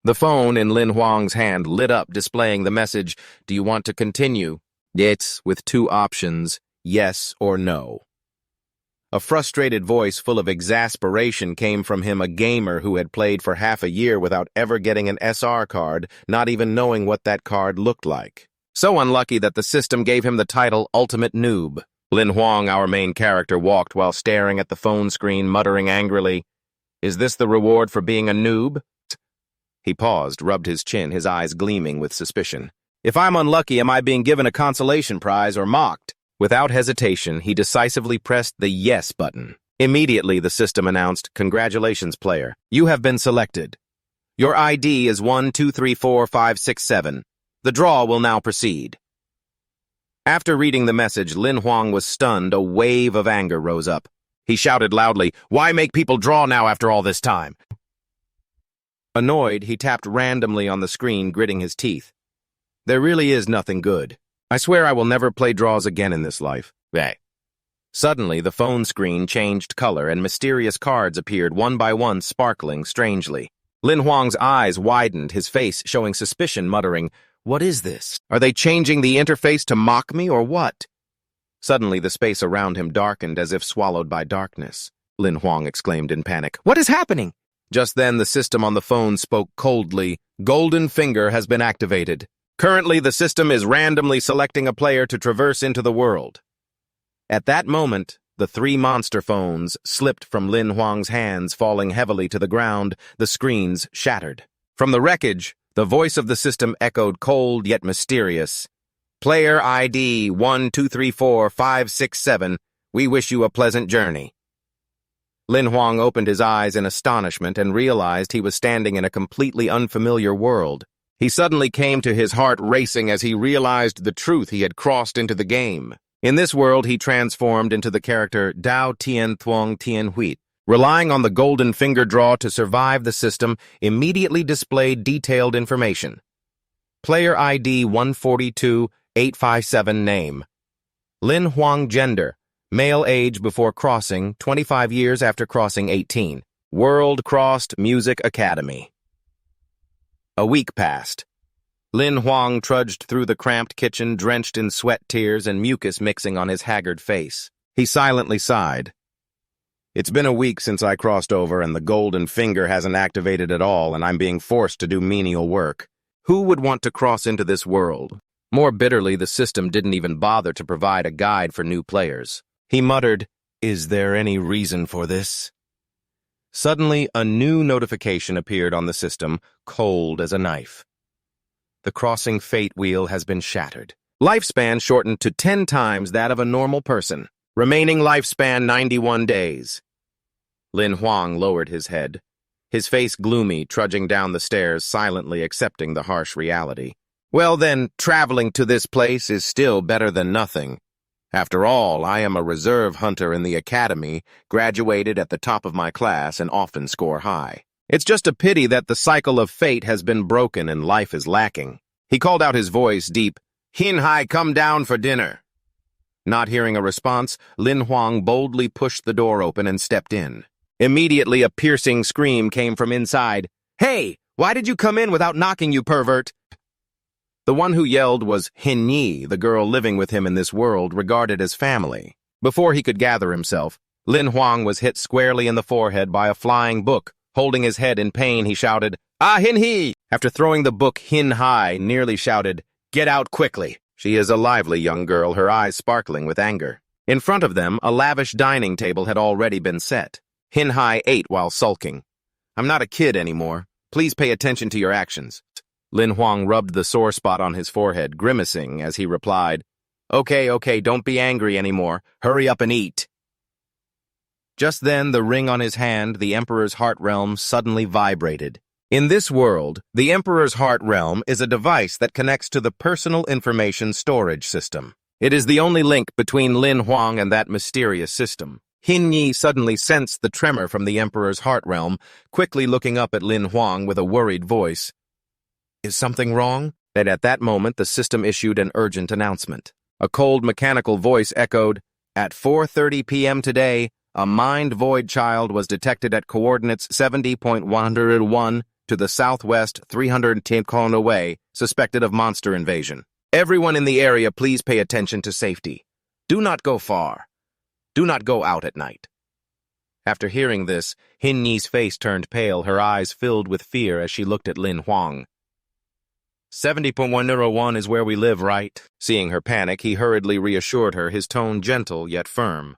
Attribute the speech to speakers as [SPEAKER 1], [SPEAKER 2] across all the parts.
[SPEAKER 1] The phone in Lin Huang's hand lit up, displaying the message, "Do you want to continue?" It's with two options, yes or no. A frustrated voice full of exasperation came from him, a gamer who had played for half a year without ever getting an SR card, not even knowing what that card looked like. So unlucky that the system gave him the title Ultimate Noob. Lin Huang, our main character, walked while staring at the phone screen, muttering angrily, "Is this the reward for being a noob?" He paused, rubbed his chin, his eyes gleaming with suspicion. "If I'm unlucky, am I being given a consolation prize or mocked?" Without hesitation, he decisively pressed the yes button. Immediately, the system announced, "Congratulations, player. You have been selected. Your ID is 1234567. The draw will now proceed." After reading the message, Lin Huang was stunned. A wave of anger rose up. He shouted loudly, "Why make people draw now after all this time?" Annoyed, he tapped randomly on the screen, gritting his teeth. "There really is nothing good. I swear I will never play draws again in this life." Suddenly, the phone screen changed color and mysterious cards appeared one by one, sparkling strangely. Lin Huang's eyes widened, his face showing suspicion, muttering, "What is this? Are they changing the interface to mock me or what?" Suddenly, the space around him darkened as if swallowed by darkness. Lin Huang exclaimed in panic, "What is happening?" Just then, the system on the phone spoke coldly. "Golden Finger has been activated. Currently, the system is randomly selecting a player to traverse into the world." At that moment, the three monster phones slipped from Lin Huang's hands, falling heavily to the ground. The screens shattered. From the wreckage, the voice of the system echoed cold yet mysterious. "Player ID 1234567. We wish you a pleasant journey." Lin Huang opened his eyes in astonishment and realized he was standing in a completely unfamiliar world. He suddenly came to his heart racing as he realized the truth. He had crossed into the game. In this world, he transformed into the character Dao Tian Thuong Tian Huit. Relying on the golden finger draw to survive, the system immediately displayed detailed information. Player ID 142857 name. Lin Huang gender. Male age before crossing, 25 years after crossing 18. World crossed Music Academy. A week passed. Lin Huang trudged through the cramped kitchen, drenched in sweat, tears, and mucus mixing on his haggard face. He silently sighed. "It's been a week since I crossed over, and the golden finger hasn't activated at all, and I'm being forced to do menial work. Who would want to cross into this world?" More bitterly, the system didn't even bother to provide a guide for new players. He muttered, "Is there any reason for this?" Suddenly, a new notification appeared on the system, cold as a knife. The crossing fate wheel has been shattered. Lifespan shortened to 10 times that of a normal person. Remaining lifespan 91 days. Lin Huang lowered his head, his face gloomy, trudging down the stairs, silently accepting the harsh reality. Well then, traveling to this place is still better than nothing. After all, I am a reserve hunter in the academy, graduated at the top of my class, and often score high. It's just a pity that the cycle of fate has been broken and life is lacking. He called out, his voice deep, "Hin Hai, come down for dinner." Not hearing a response, Lin Huang boldly pushed the door open and stepped in. Immediately, a piercing scream came from inside. "Hey, why did you come in without knocking, you pervert?" The one who yelled was Hin Yi, the girl living with him in this world, regarded as family. Before he could gather himself, Lin Huang was hit squarely in the forehead by a flying book. Holding his head in pain, he shouted, "Ah, Hin He!" After throwing the book, Hin Hai nearly shouted, "Get out quickly." She is a lively young girl, her eyes sparkling with anger. In front of them, a lavish dining table had already been set. Hin Hai ate while sulking. "I'm not a kid anymore. Please pay attention to your actions." Lin Huang rubbed the sore spot on his forehead, grimacing as he replied, Okay, don't be angry anymore. Hurry up and eat." Just then, the ring on his hand, the Emperor's Heart Realm, suddenly vibrated. In this world, the Emperor's Heart Realm is a device that connects to the Personal Information Storage System. It is the only link between Lin Huang and that mysterious system. Hin Yi suddenly sensed the tremor from the Emperor's Heart Realm, quickly looking up at Lin Huang with a worried voice. "Is something wrong?" And at that moment, the system issued an urgent announcement. A cold, mechanical voice echoed, "At 4:30 p.m. today, a mind void child was detected at coordinates 70.101, to the southwest 310 km away, suspected of monster invasion. Everyone in the area, please pay attention to safety. Do not go far. Do not go out at night. After hearing this, Hin Yi's face turned pale, her eyes filled with fear as she looked at Lin Huang. 70.101 is where we live, right? Seeing her panic, he hurriedly reassured her, his tone gentle yet firm.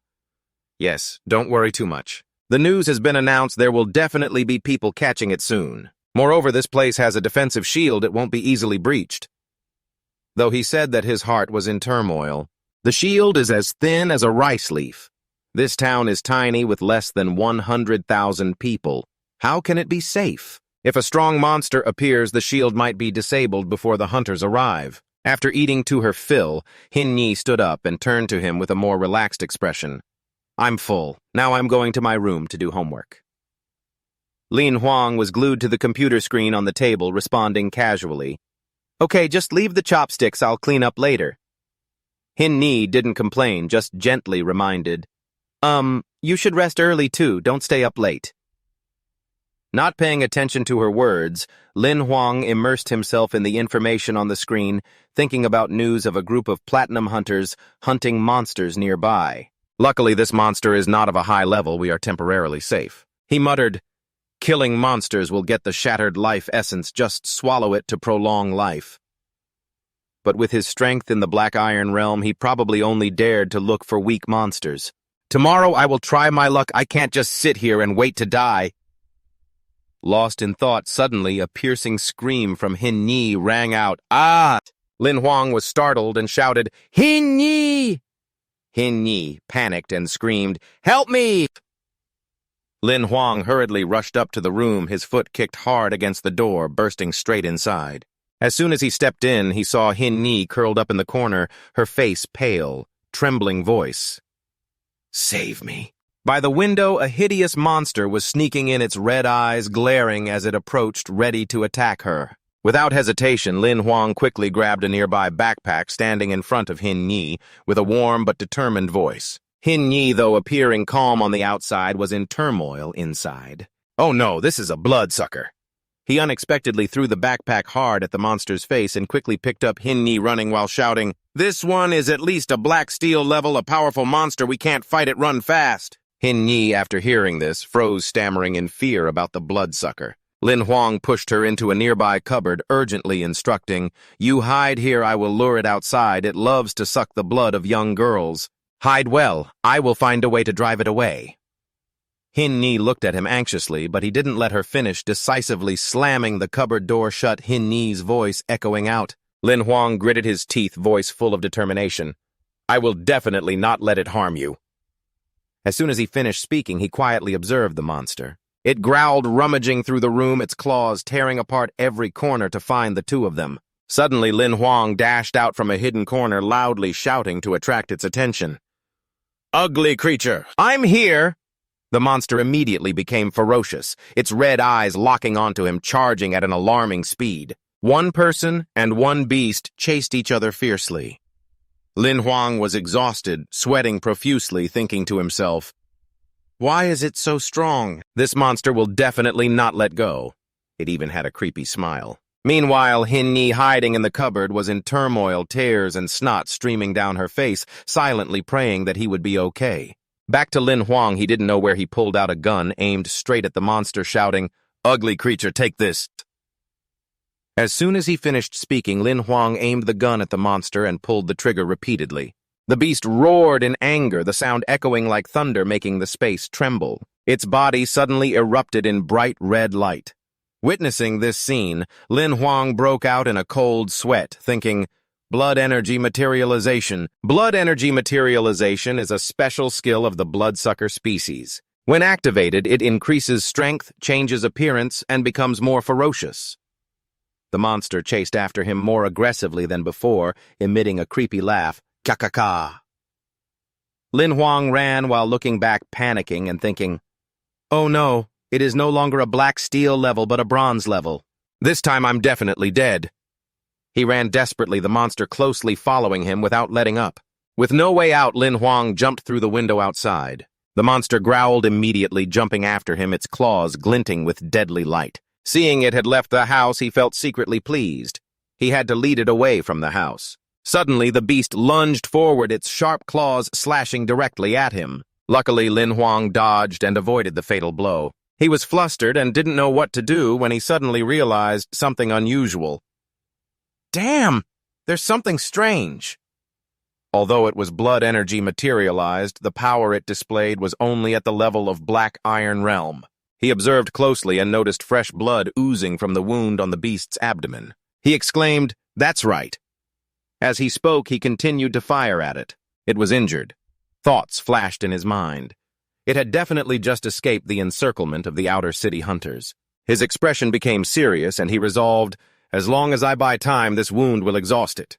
[SPEAKER 1] Yes, don't worry too much. The news has been announced, there will definitely be people catching it soon. Moreover, this place has a defensive shield, it won't be easily breached. Though he said that his heart was in turmoil, the shield is as thin as a rice leaf. This town is tiny with less than 100,000 people. How can it be safe? If a strong monster appears, the shield might be disabled before the hunters arrive. After eating to her fill, Hin Yi stood up and turned to him with a more relaxed expression. I'm full. Now I'm going to my room to do homework. Lin Huang was glued to the computer screen on the table, responding casually. Okay, just leave the chopsticks, I'll clean up later. Hin Yi didn't complain, just gently reminded. You should rest early too, don't stay up late. Not paying attention to her words, Lin Huang immersed himself in the information on the screen, thinking about news of a group of platinum hunters hunting monsters nearby. Luckily, this monster is not of a high level, we are temporarily safe. He muttered, killing monsters will get the shattered life essence, just swallow it to prolong life. But with his strength in the Black Iron realm, he probably only dared to look for weak monsters. Tomorrow I will try my luck, I can't just sit here and wait to die. Lost in thought, suddenly a piercing scream from Hin Yi rang out. Ah! Lin Huang was startled and shouted, Hin Yi! Hin Yi panicked and screamed, Help me! Lin Huang hurriedly rushed up to the room, his foot kicked hard against the door, bursting straight inside. As soon as he stepped in, he saw Hin Yi curled up in the corner, her face pale, trembling voice. Save me. By the window, a hideous monster was sneaking in, its red eyes glaring as it approached, ready to attack her. Without hesitation, Lin Huang quickly grabbed a nearby backpack, standing in front of Hin Yi, with a warm but determined voice. Hin Yi, though appearing calm on the outside, was in turmoil inside. Oh no, this is a bloodsucker. He unexpectedly threw the backpack hard at the monster's face and quickly picked up Hin Yi, running while shouting, This one is at least a black steel level, a powerful monster, we can't fight it, run fast. Hin Yi, after hearing this, froze, stammering in fear about the bloodsucker. Lin Huang pushed her into a nearby cupboard, urgently instructing, You hide here, I will lure it outside, it loves to suck the blood of young girls. Hide well, I will find a way to drive it away. Hin Yi looked at him anxiously, but he didn't let her finish, decisively slamming the cupboard door shut, Hin Yi's voice echoing out. Lin Huang gritted his teeth, voice full of determination. I will definitely not let it harm you. As soon as he finished speaking, he quietly observed the monster. It growled, rummaging through the room, its claws tearing apart every corner to find the two of them. Suddenly, Lin Huang dashed out from a hidden corner, loudly shouting to attract its attention. Ugly creature, I'm here! The monster immediately became ferocious, its red eyes locking onto him, charging at an alarming speed. One person and one beast chased each other fiercely. Lin Huang was exhausted, sweating profusely, thinking to himself, Why is it so strong? This monster will definitely not let go. It even had a creepy smile. Meanwhile, Hin Yi, hiding in the cupboard, was in turmoil, tears and snot streaming down her face, silently praying that he would be okay. Back to Lin Huang, he didn't know where he pulled out a gun, aimed straight at the monster, shouting, Ugly creature, take this. As soon as he finished speaking, Lin Huang aimed the gun at the monster and pulled the trigger repeatedly. The beast roared in anger, the sound echoing like thunder, making the space tremble. Its body suddenly erupted in bright red light. Witnessing this scene, Lin Huang broke out in a cold sweat, thinking, Blood energy materialization. Blood energy materialization is a special skill of the bloodsucker species. When activated, it increases strength, changes appearance, and becomes more ferocious. The monster chased after him more aggressively than before, emitting a creepy laugh. Ka-ka-ka. Lin Huang ran while looking back, panicking and thinking, Oh no, it is no longer a black steel level but a bronze level. This time I'm definitely dead. He ran desperately, the monster closely following him without letting up. With no way out, Lin Huang jumped through the window outside. The monster growled immediately, jumping after him, its claws glinting with deadly light. Seeing it had left the house, he felt secretly pleased. He had to lead it away from the house. Suddenly, the beast lunged forward, its sharp claws slashing directly at him. Luckily, Lin Huang dodged and avoided the fatal blow. He was flustered and didn't know what to do when he suddenly realized something unusual. Damn! There's something strange. Although it was blood energy materialized, the power it displayed was only at the level of Black Iron Realm. He observed closely and noticed fresh blood oozing from the wound on the beast's abdomen. He exclaimed, "That's right." As he spoke, he continued to fire at it. It was injured. Thoughts flashed in his mind. It had definitely just escaped the encirclement of the outer city hunters. His expression became serious, and he resolved, "As long as I buy time, this wound will exhaust it."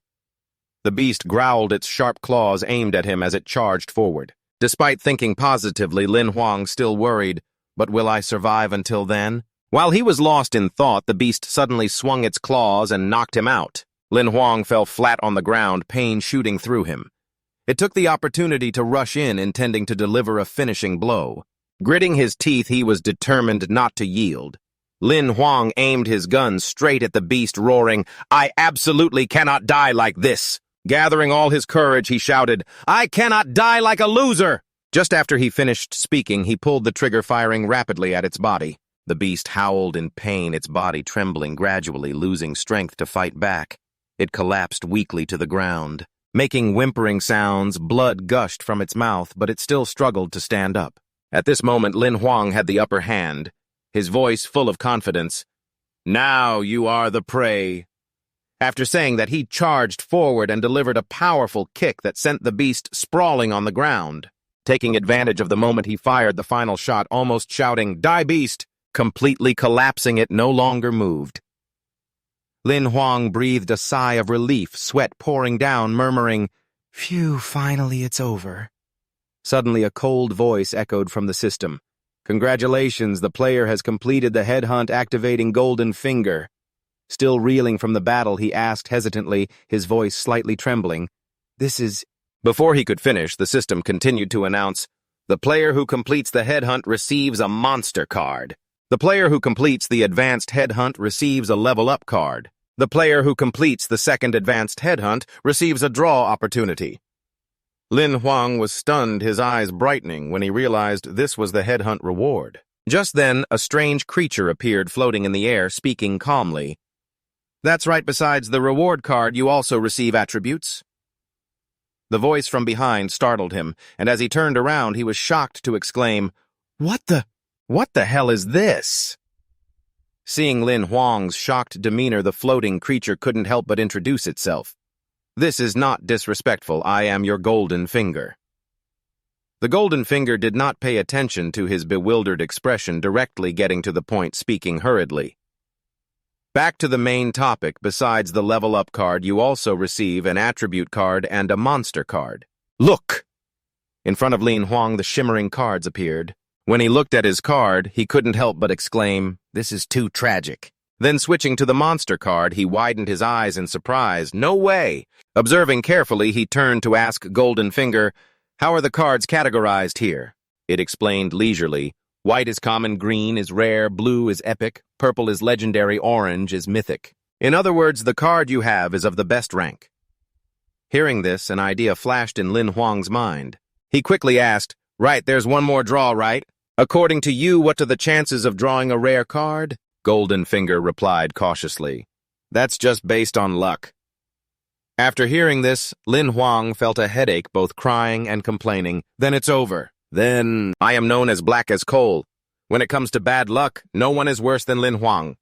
[SPEAKER 1] The beast growled, its sharp claws aimed at him as it charged forward. Despite thinking positively, Lin Huang still worried, "But will I survive until then?" While he was lost in thought, the beast suddenly swung its claws and knocked him out. Lin Huang fell flat on the ground, pain shooting through him. It took the opportunity to rush in, intending to deliver a finishing blow. Gritting his teeth, he was determined not to yield. Lin Huang aimed his gun straight at the beast, roaring, "I absolutely cannot die like this!" Gathering all his courage, he shouted, "I cannot die like a loser!" Just after he finished speaking, he pulled the trigger, firing rapidly at its body. The beast howled in pain, its body trembling, gradually losing strength to fight back. It collapsed weakly to the ground. Making whimpering sounds, blood gushed from its mouth, but it still struggled to stand up. At this moment, Lin Huang had the upper hand, his voice full of confidence. "Now you are the prey." After saying that, he charged forward and delivered a powerful kick that sent the beast sprawling on the ground. Taking advantage of the moment, he fired the final shot, almost shouting, "Die, beast!" Completely collapsing, it no longer moved. Lin Huang breathed a sigh of relief, sweat pouring down, murmuring, "Phew, finally it's over." Suddenly, a cold voice echoed from the system. "Congratulations, the player has completed the headhunt, activating Golden Finger." Still reeling from the battle, he asked hesitantly, his voice slightly trembling, "This is—" Before he could finish, the system continued to announce, "The player who completes the headhunt receives a monster card. The player who completes the advanced headhunt receives a level-up card. The player who completes the second advanced headhunt receives a draw opportunity." Lin Huang was stunned, his eyes brightening, when he realized this was the headhunt reward. Just then, a strange creature appeared floating in the air, speaking calmly. "That's right, besides the reward card, you also receive attributes." The voice from behind startled him, and as he turned around, he was shocked to exclaim, What the hell is this?" Seeing Lin Huang's shocked demeanor, the floating creature couldn't help but introduce itself. "This is not disrespectful. I am your Golden Finger." The Golden Finger did not pay attention to his bewildered expression, directly getting to the point, speaking hurriedly. "Back to the main topic, besides the level-up card, you also receive an attribute card and a monster card. Look!" In front of Lin Huang, the shimmering cards appeared. When he looked at his card, he couldn't help but exclaim, "This is too tragic." Then switching to the monster card, he widened his eyes in surprise. "No way!" Observing carefully, he turned to ask Golden Finger, "How are the cards categorized here?" It explained leisurely, "White is common, green is rare, blue is epic, purple is legendary, orange is mythic. In other words, the card you have is of the best rank." Hearing this, an idea flashed in Lin Huang's mind. He quickly asked, "Right, there's one more draw, right? According to you, what are the chances of drawing a rare card?" Golden Finger replied cautiously, "That's just based on luck." After hearing this, Lin Huang felt a headache, both crying and complaining. "Then it's over. Then I am known as black as coal. When it comes to bad luck, no one is worse than Lin Huang."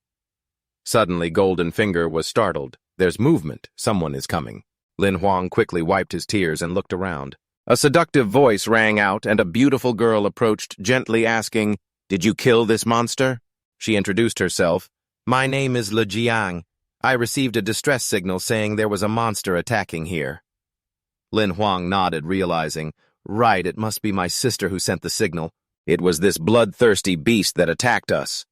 [SPEAKER 1] Suddenly, Golden Finger was startled. "There's movement. Someone is coming." Lin Huang quickly wiped his tears and looked around. A seductive voice rang out, and a beautiful girl approached, gently asking, "Did you kill this monster?" She introduced herself. "My name is Lejiang. I received a distress signal saying there was a monster attacking here." Lin Huang nodded, realizing, "Right, it must be my sister who sent the signal. It was this bloodthirsty beast that attacked us."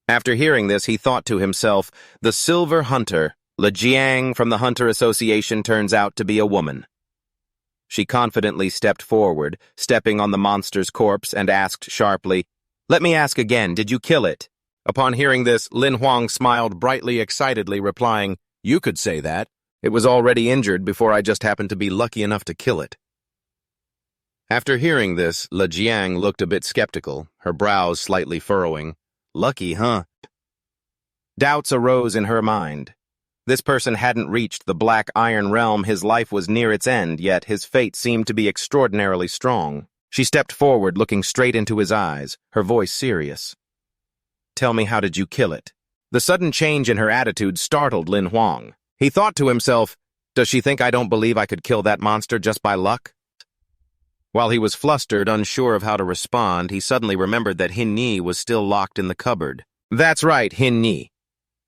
[SPEAKER 1] After hearing this, he thought to himself, the Silver Hunter, Lejiang from the Hunter Association, turns out to be a woman. She confidently stepped forward, stepping on the monster's corpse, and asked sharply, "Let me ask again, did you kill it?" Upon hearing this, Lin Huang smiled brightly excitedly, replying, "You could say that. It was already injured before I just happened to be lucky enough to kill it." After hearing this, Lejiang looked a bit skeptical, her brows slightly furrowing. Lucky, huh? Doubts arose in her mind. This person hadn't reached the Black Iron Realm, his life was near its end, yet his fate seemed to be extraordinarily strong. She stepped forward, looking straight into his eyes, her voice serious. "Tell me, how did you kill it?" The sudden change in her attitude startled Lin Huang. He thought to himself, does she think I don't believe I could kill that monster just by luck? While he was flustered, unsure of how to respond, he suddenly remembered that Hin Yi was still locked in the cupboard. That's right, Hin Yi.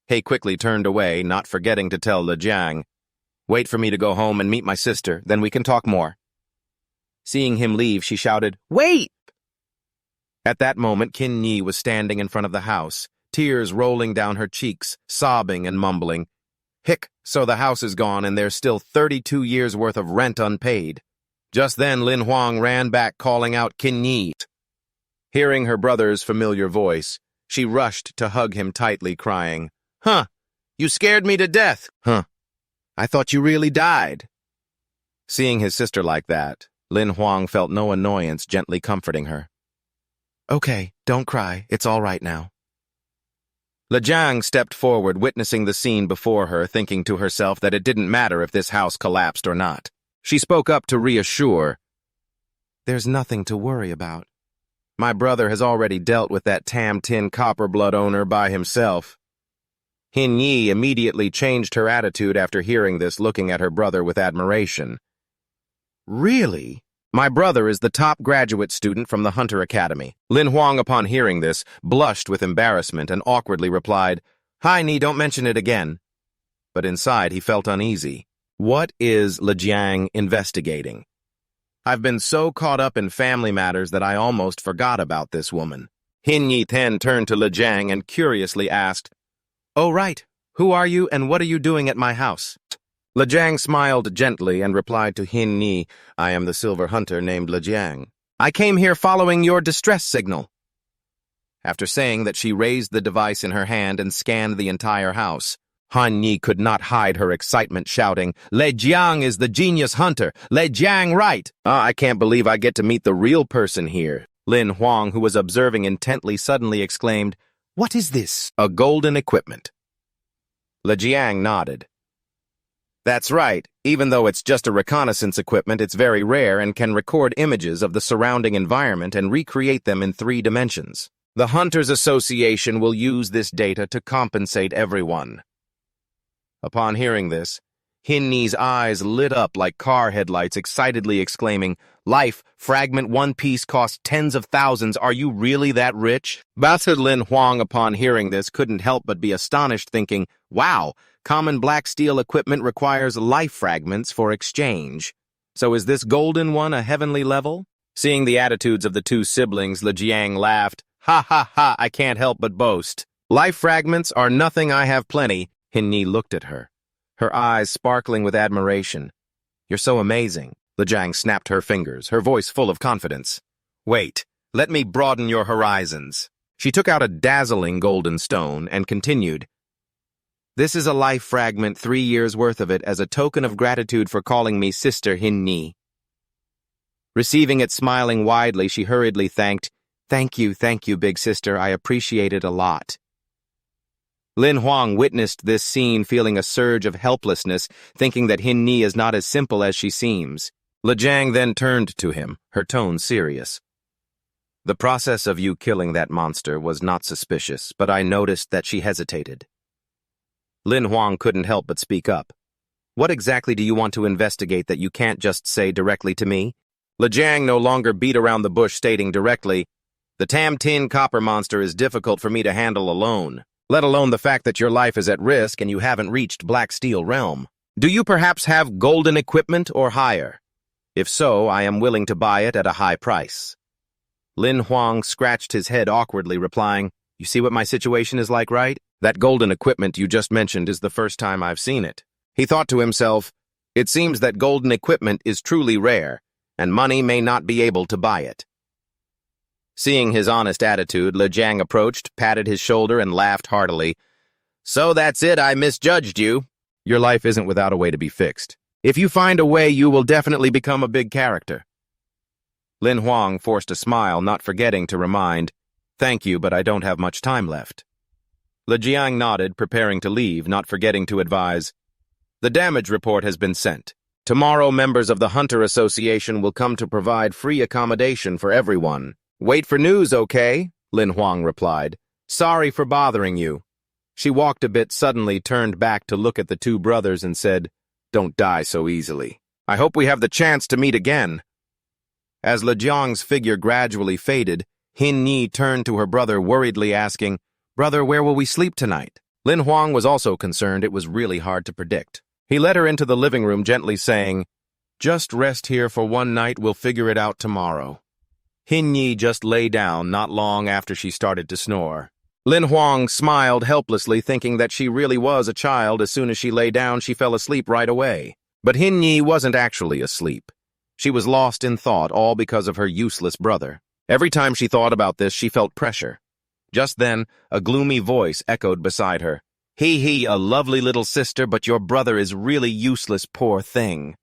[SPEAKER 1] He quickly turned away, not forgetting to tell Lejiang, "Wait for me to go home and meet my sister, then we can talk more." Seeing him leave, she shouted, "Wait!" At that moment, Hin Yi was standing in front of the house, tears rolling down her cheeks, sobbing and mumbling, "Hick, so the house is gone and there's still 32 years' worth of rent unpaid." Just then, Lin Huang ran back, calling out, "Hin Yi." Hearing her brother's familiar voice, she rushed to hug him tightly, crying, "Huh, you scared me to death. Huh, I thought you really died." Seeing his sister like that, Lin Huang felt no annoyance, gently comforting her. "Okay, don't cry, it's all right now." Lejiang stepped forward, witnessing the scene before her, thinking to herself that it didn't matter if this house collapsed or not. She spoke up to reassure, "There's nothing to worry about. My brother has already dealt with that Tam-Tin Copperblood owner by himself." Hin Yi immediately changed her attitude after hearing this, looking at her brother with admiration. "Really? My brother is the top graduate student from the Hunter Academy." Lin Huang, upon hearing this, blushed with embarrassment and awkwardly replied, "Hi, Ni, don't mention it again." But inside he felt uneasy. What is Lejiang investigating? I've been so caught up in family matters that I almost forgot about this woman. Hin Yi then turned to Lejiang and curiously asked, "Oh, right. Who are you and what are you doing at my house?" Lejiang smiled gently and replied to Hin Yi, "I am the silver hunter named Lejiang. I came here following your distress signal." After saying that, she raised the device in her hand and scanned the entire house. Han Yi could not hide her excitement, shouting, "Lejiang is the genius hunter! Lejiang right! I can't believe I get to meet the real person here." Lin Huang, who was observing intently, suddenly exclaimed, "What is this?" "A golden equipment." Lejiang nodded. "That's right. Even though it's just a reconnaissance equipment, it's very rare and can record images of the surrounding environment and recreate them in 3 dimensions. The Hunters Association will use this data to compensate everyone." Upon hearing this, Hin Yi's eyes lit up like car headlights, excitedly exclaiming, "Life, fragment 1 piece costs tens of thousands. Are you really that rich?" Bastard Lin Huang, upon hearing this, couldn't help but be astonished, thinking, "Wow, common black steel equipment requires life fragments for exchange. So is this golden one a heavenly level?" Seeing the attitudes of the 2 siblings, Lejiang laughed. "Ha ha ha, I can't help but boast. Life fragments are nothing, I have plenty." Hin Yi looked at her, her eyes sparkling with admiration. "You're so amazing." Lejiang snapped her fingers, her voice full of confidence. "Wait, let me broaden your horizons." She took out a dazzling golden stone and continued, "This is a life fragment, 3 years' worth of it, as a token of gratitude for calling me Sister Hin Yi." Receiving it smiling widely, she hurriedly thanked, thank you, big sister, I appreciate it a lot." Lin Huang witnessed this scene, feeling a surge of helplessness, thinking that Hin Yi is not as simple as she seems. Lejiang then turned to him, her tone serious. "The process of you killing that monster was not suspicious, but I noticed that she hesitated." Lin Huang couldn't help but speak up. "What exactly do you want to investigate that you can't just say directly to me?" Lejiang no longer beat around the bush, stating directly, "The Tam-Tin Copper monster is difficult for me to handle alone, let alone the fact that your life is at risk and you haven't reached Black Steel Realm. Do you perhaps have golden equipment or higher? If so, I am willing to buy it at a high price." Lin Huang scratched his head awkwardly, replying, "You see what my situation is like, right? That golden equipment you just mentioned is the first time I've seen it." He thought to himself, "It seems that golden equipment is truly rare, and money may not be able to buy it." Seeing his honest attitude, Lejiang approached, patted his shoulder, and laughed heartily. So that's it, I misjudged you. Your life isn't without a way to be fixed. If you find a way, you will definitely become a big character. Lin Huang forced a smile, not forgetting to remind, Thank you, but I don't have much time left. Lejiang nodded, preparing to leave, not forgetting to advise, The damage report has been sent. Tomorrow, members of the Hunter Association will come to provide free accommodation for everyone. Wait for news, okay? Lin Huang replied. Sorry for bothering you. She walked a bit, suddenly turned back to look at the two brothers and said, Don't die so easily. I hope we have the chance to meet again. As Lejiang's figure gradually faded, Hin Yi turned to her brother, worriedly asking, Brother, where will we sleep tonight? Lin Huang was also concerned. It was really hard to predict. He led her into the living room, gently saying, Just rest here for one night, we'll figure it out tomorrow. Hin Yi just lay down not long after she started to snore. Lin Huang smiled helplessly, thinking that she really was a child. As soon as she lay down, she fell asleep right away. But Hin Yi wasn't actually asleep. She was lost in thought, all because of her useless brother. Every time she thought about this, she felt pressure. Just then, a gloomy voice echoed beside her. He, a lovely little sister, but your brother is really useless, poor thing.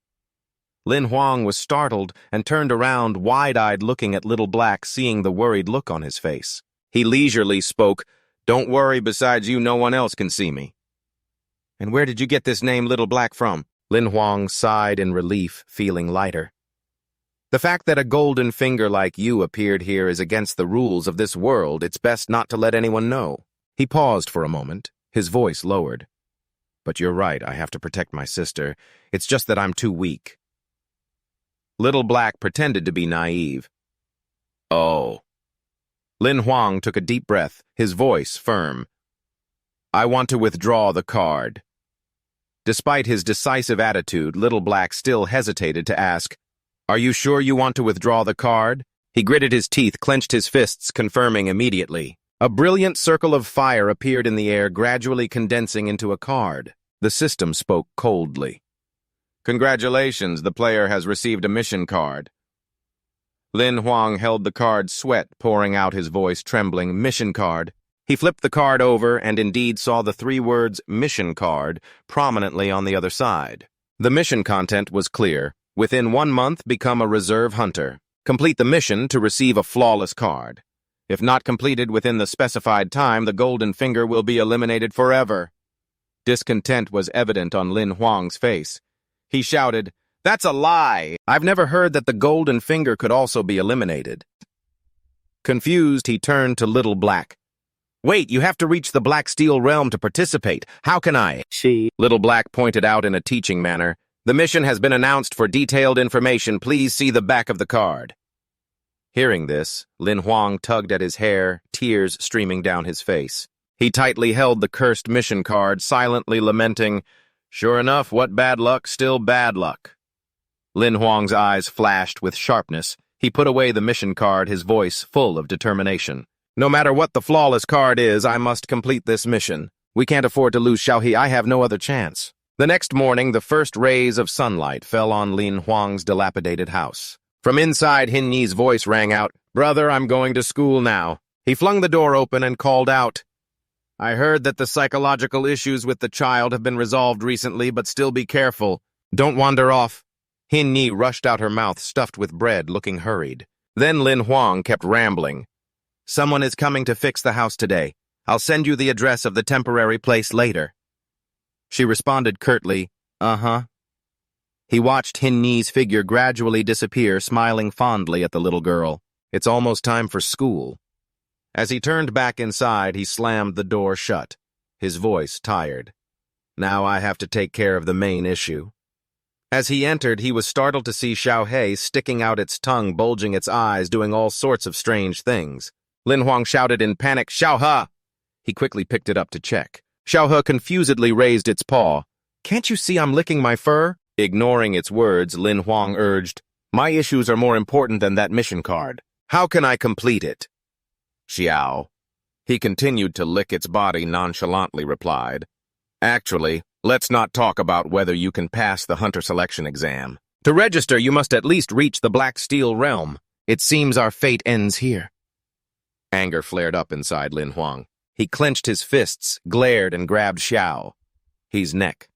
[SPEAKER 1] Lin Huang was startled and turned around, wide-eyed, looking at Little Black, seeing the worried look on his face. He leisurely spoke, Don't worry, besides you, no one else can see me. And where did you get this name Little Black from? Lin Huang sighed in relief, feeling lighter. The fact that a golden finger like you appeared here is against the rules of this world. It's best not to let anyone know. He paused for a moment, his voice lowered. But you're right, I have to protect my sister. It's just that I'm too weak. Little Black pretended to be naive. Oh. Lin Huang took a deep breath, his voice firm. I want to withdraw the card. Despite his decisive attitude, Little Black still hesitated to ask, Are you sure you want to withdraw the card? He gritted his teeth, clenched his fists, confirming immediately. A brilliant circle of fire appeared in the air, gradually condensing into a card. The system spoke coldly. Congratulations, the player has received a mission card. Lin Huang held the card, sweat pouring out, his voice trembling. Mission card. He flipped the card over and indeed saw the 3 words mission card prominently on the other side. The mission content was clear. Within 1 month, become a reserve hunter. Complete the mission to receive a flawless card. If not completed within the specified time, the golden finger will be eliminated forever. Discontent was evident on Lin Huang's face. He shouted, That's a lie! I've never heard that the golden finger could also be eliminated. Confused, he turned to Little Black. Wait, you have to reach the Black Steel Realm to participate. How can I? Little Black pointed out in a teaching manner. The mission has been announced. For detailed information, please see the back of the card. Hearing this, Lin Huang tugged at his hair, tears streaming down his face. He tightly held the cursed mission card, silently lamenting, Sure enough, what bad luck, still bad luck. Lin Huang's eyes flashed with sharpness. He put away the mission card, his voice full of determination. No matter what the flawless card is, I must complete this mission. We can't afford to lose Xiaohe. I have no other chance. The next morning, the first rays of sunlight fell on Lin Huang's dilapidated house. From inside, Hin Yi's voice rang out, Brother, I'm going to school now. He flung the door open and called out, I heard that the psychological issues with the child have been resolved recently, but still be careful. Don't wander off. Hin Yi rushed out, her mouth stuffed with bread, looking hurried. Then Lin Huang kept rambling. Someone is coming to fix the house today. I'll send you the address of the temporary place later. She responded curtly, Uh-huh. He watched Hin Yi's figure gradually disappear, smiling fondly at the little girl. It's almost time for school. As he turned back inside, he slammed the door shut, his voice tired. Now I have to take care of the main issue. As he entered, he was startled to see Xiaohe sticking out its tongue, bulging its eyes, doing all sorts of strange things. Lin Huang shouted in panic, Xiaohe! He quickly picked it up to check. Xiaohe confusedly raised its paw. Can't you see I'm licking my fur? Ignoring its words, Lin Huang urged, My issues are more important than that mission card. How can I complete it? Xiao. He continued to lick its body, nonchalantly replied, Actually, let's not talk about whether you can pass the hunter selection exam. To register, you must at least reach the Black Steel Realm. It seems our fate ends here. Anger flared up inside Lin Huang. He clenched his fists, glared, and grabbed Xiao. He's neck.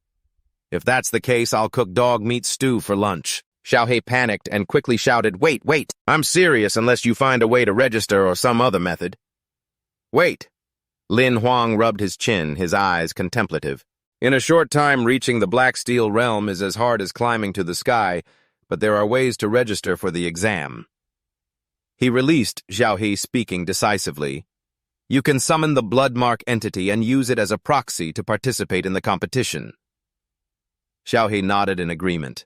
[SPEAKER 1] If that's the case, I'll cook dog meat stew for lunch. Xiaohei panicked and quickly shouted, Wait! I'm serious unless you find a way to register or some other method. Wait. Lin Huang rubbed his chin, his eyes contemplative. In a short time, reaching the Black Steel realm is as hard as climbing to the sky, but there are ways to register for the exam. He released Xiaohei, speaking decisively. You can summon the bloodmark entity and use it as a proxy to participate in the competition. Xiaohei nodded in agreement.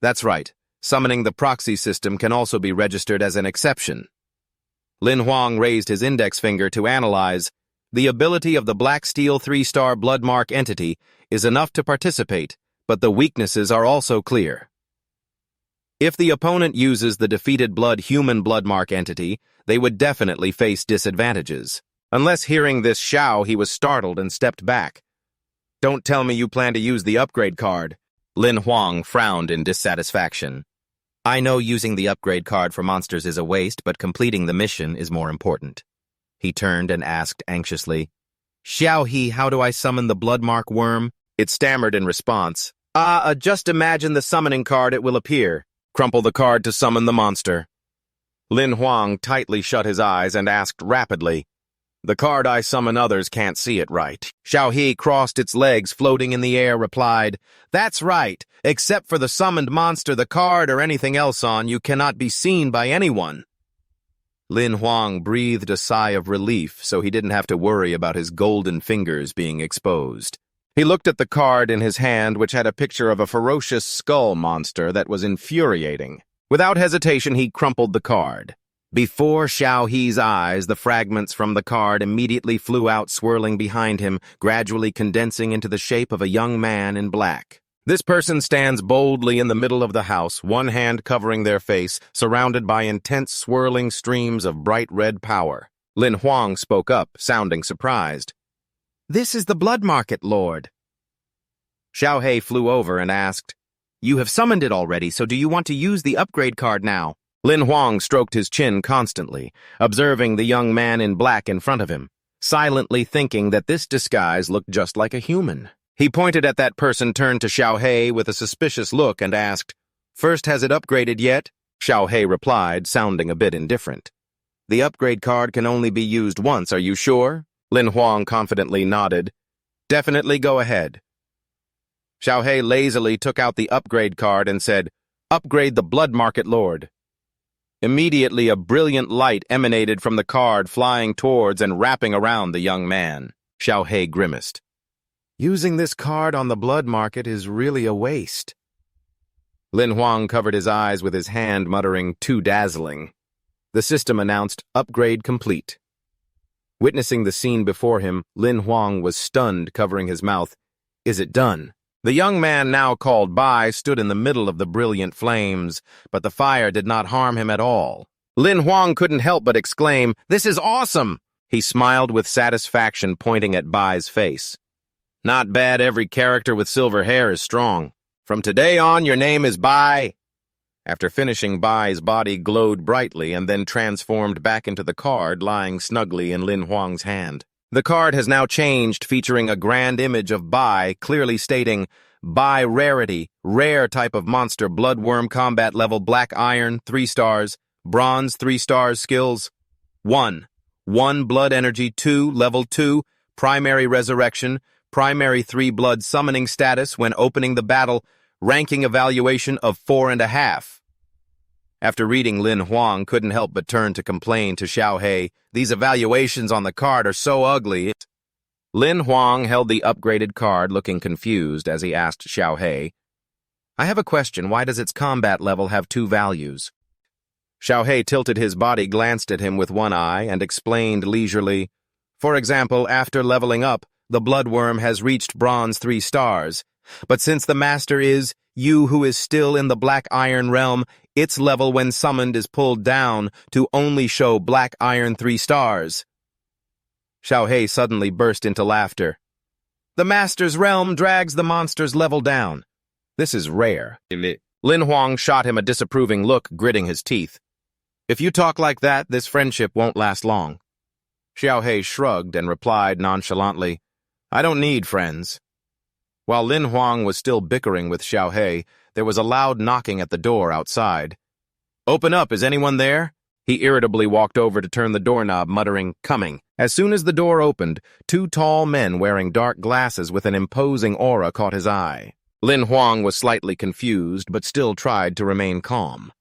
[SPEAKER 1] That's right. Summoning the proxy system can also be registered as an exception. Lin Huang raised his index finger to analyze. The ability of the Black Steel 3-star bloodmark entity is enough to participate, but the weaknesses are also clear. If the opponent uses the defeated human bloodmark entity, they would definitely face disadvantages. Unless hearing this Xiao, he was startled and stepped back. Don't tell me you plan to use the upgrade card. Lin Huang frowned in dissatisfaction. I know using the upgrade card for monsters is a waste, but completing the mission is more important. He turned and asked anxiously, Xiaohei, how do I summon the bloodmark worm? It stammered in response. Just imagine the summoning card, it will appear. Crumple the card to summon the monster. Lin Huang tightly shut his eyes and asked rapidly, The card I summon others can't see it right. Xiaohei crossed its legs, floating in the air, replied, That's right. Except for the summoned monster, the card, or anything else on, you cannot be seen by anyone. Lin Huang breathed a sigh of relief so he didn't have to worry about his golden fingers being exposed. He looked at the card in his hand, which had a picture of a ferocious skull monster that was infuriating. Without hesitation, he crumpled the card. Before Xiaohei's eyes, the fragments from the card immediately flew out, swirling behind him, gradually condensing into the shape of a young man in black. This person stands boldly in the middle of the house, one hand covering their face, surrounded by intense swirling streams of bright red power. Lin Huang spoke up, sounding surprised. This is the blood market, Lord. Xiaohei flew over and asked, You have summoned it already, so do you want to use the upgrade card now? Lin Huang stroked his chin constantly, observing the young man in black in front of him, silently thinking that this disguise looked just like a human. He pointed at that person, turned to Xiaohei with a suspicious look and asked, First, has it upgraded yet? Xiaohei replied, sounding a bit indifferent. The upgrade card can only be used once, are you sure? Lin Huang confidently nodded. Definitely go ahead. Xiaohei lazily took out the upgrade card and said, Upgrade the blood market lord. Immediately, a brilliant light emanated from the card, flying towards and wrapping around the young man. Xiaohei grimaced. Using this card on the blood market is really a waste. Lin Huang covered his eyes with his hand, muttering, Too dazzling. The system announced, Upgrade complete. Witnessing the scene before him, Lin Huang was stunned, covering his mouth. Is it done? The young man, now called Bai, stood in the middle of the brilliant flames, but the fire did not harm him at all. Lin Huang couldn't help but exclaim, This is awesome! He smiled with satisfaction, pointing at Bai's face. Not bad, every character with silver hair is strong. From today on, your name is Bai. After finishing, Bai's body glowed brightly and then transformed back into the card lying snugly in Lin Huang's hand. The card has now changed, featuring a grand image of Bai, clearly stating, Bai rarity, rare type of monster, bloodworm, combat level, black iron, 3 stars, bronze, 3 stars, skills, 1 blood energy, 2, level 2, primary resurrection, primary 3 blood summoning status when opening the battle, ranking evaluation of 4.5. After reading, Lin Huang couldn't help but turn to complain to Xiaohei, These evaluations on the card are so ugly. Lin Huang held the upgraded card, looking confused as he asked Xiaohei, I have a question, why does its combat level have 2 values? Xiaohei tilted his body, glanced at him with one eye, and explained leisurely, For example, after leveling up, the bloodworm has reached bronze 3 stars, but since the master is you who is still in the black iron realm, its level when summoned is pulled down to only show black iron 3 stars. Xiaohei suddenly burst into laughter. The master's realm drags the monster's level down. This is rare. Lin Huang shot him a disapproving look, gritting his teeth. If you talk like that, this friendship won't last long. Xiaohei shrugged and replied nonchalantly, I don't need friends. While Lin Huang was still bickering with Xiaohei, there was a loud knocking at the door outside. Open up, is anyone there? He irritably walked over to turn the doorknob, muttering, coming. As soon as the door opened, two tall men wearing dark glasses with an imposing aura caught his eye. Lin Huang was slightly confused, but still tried to remain calm.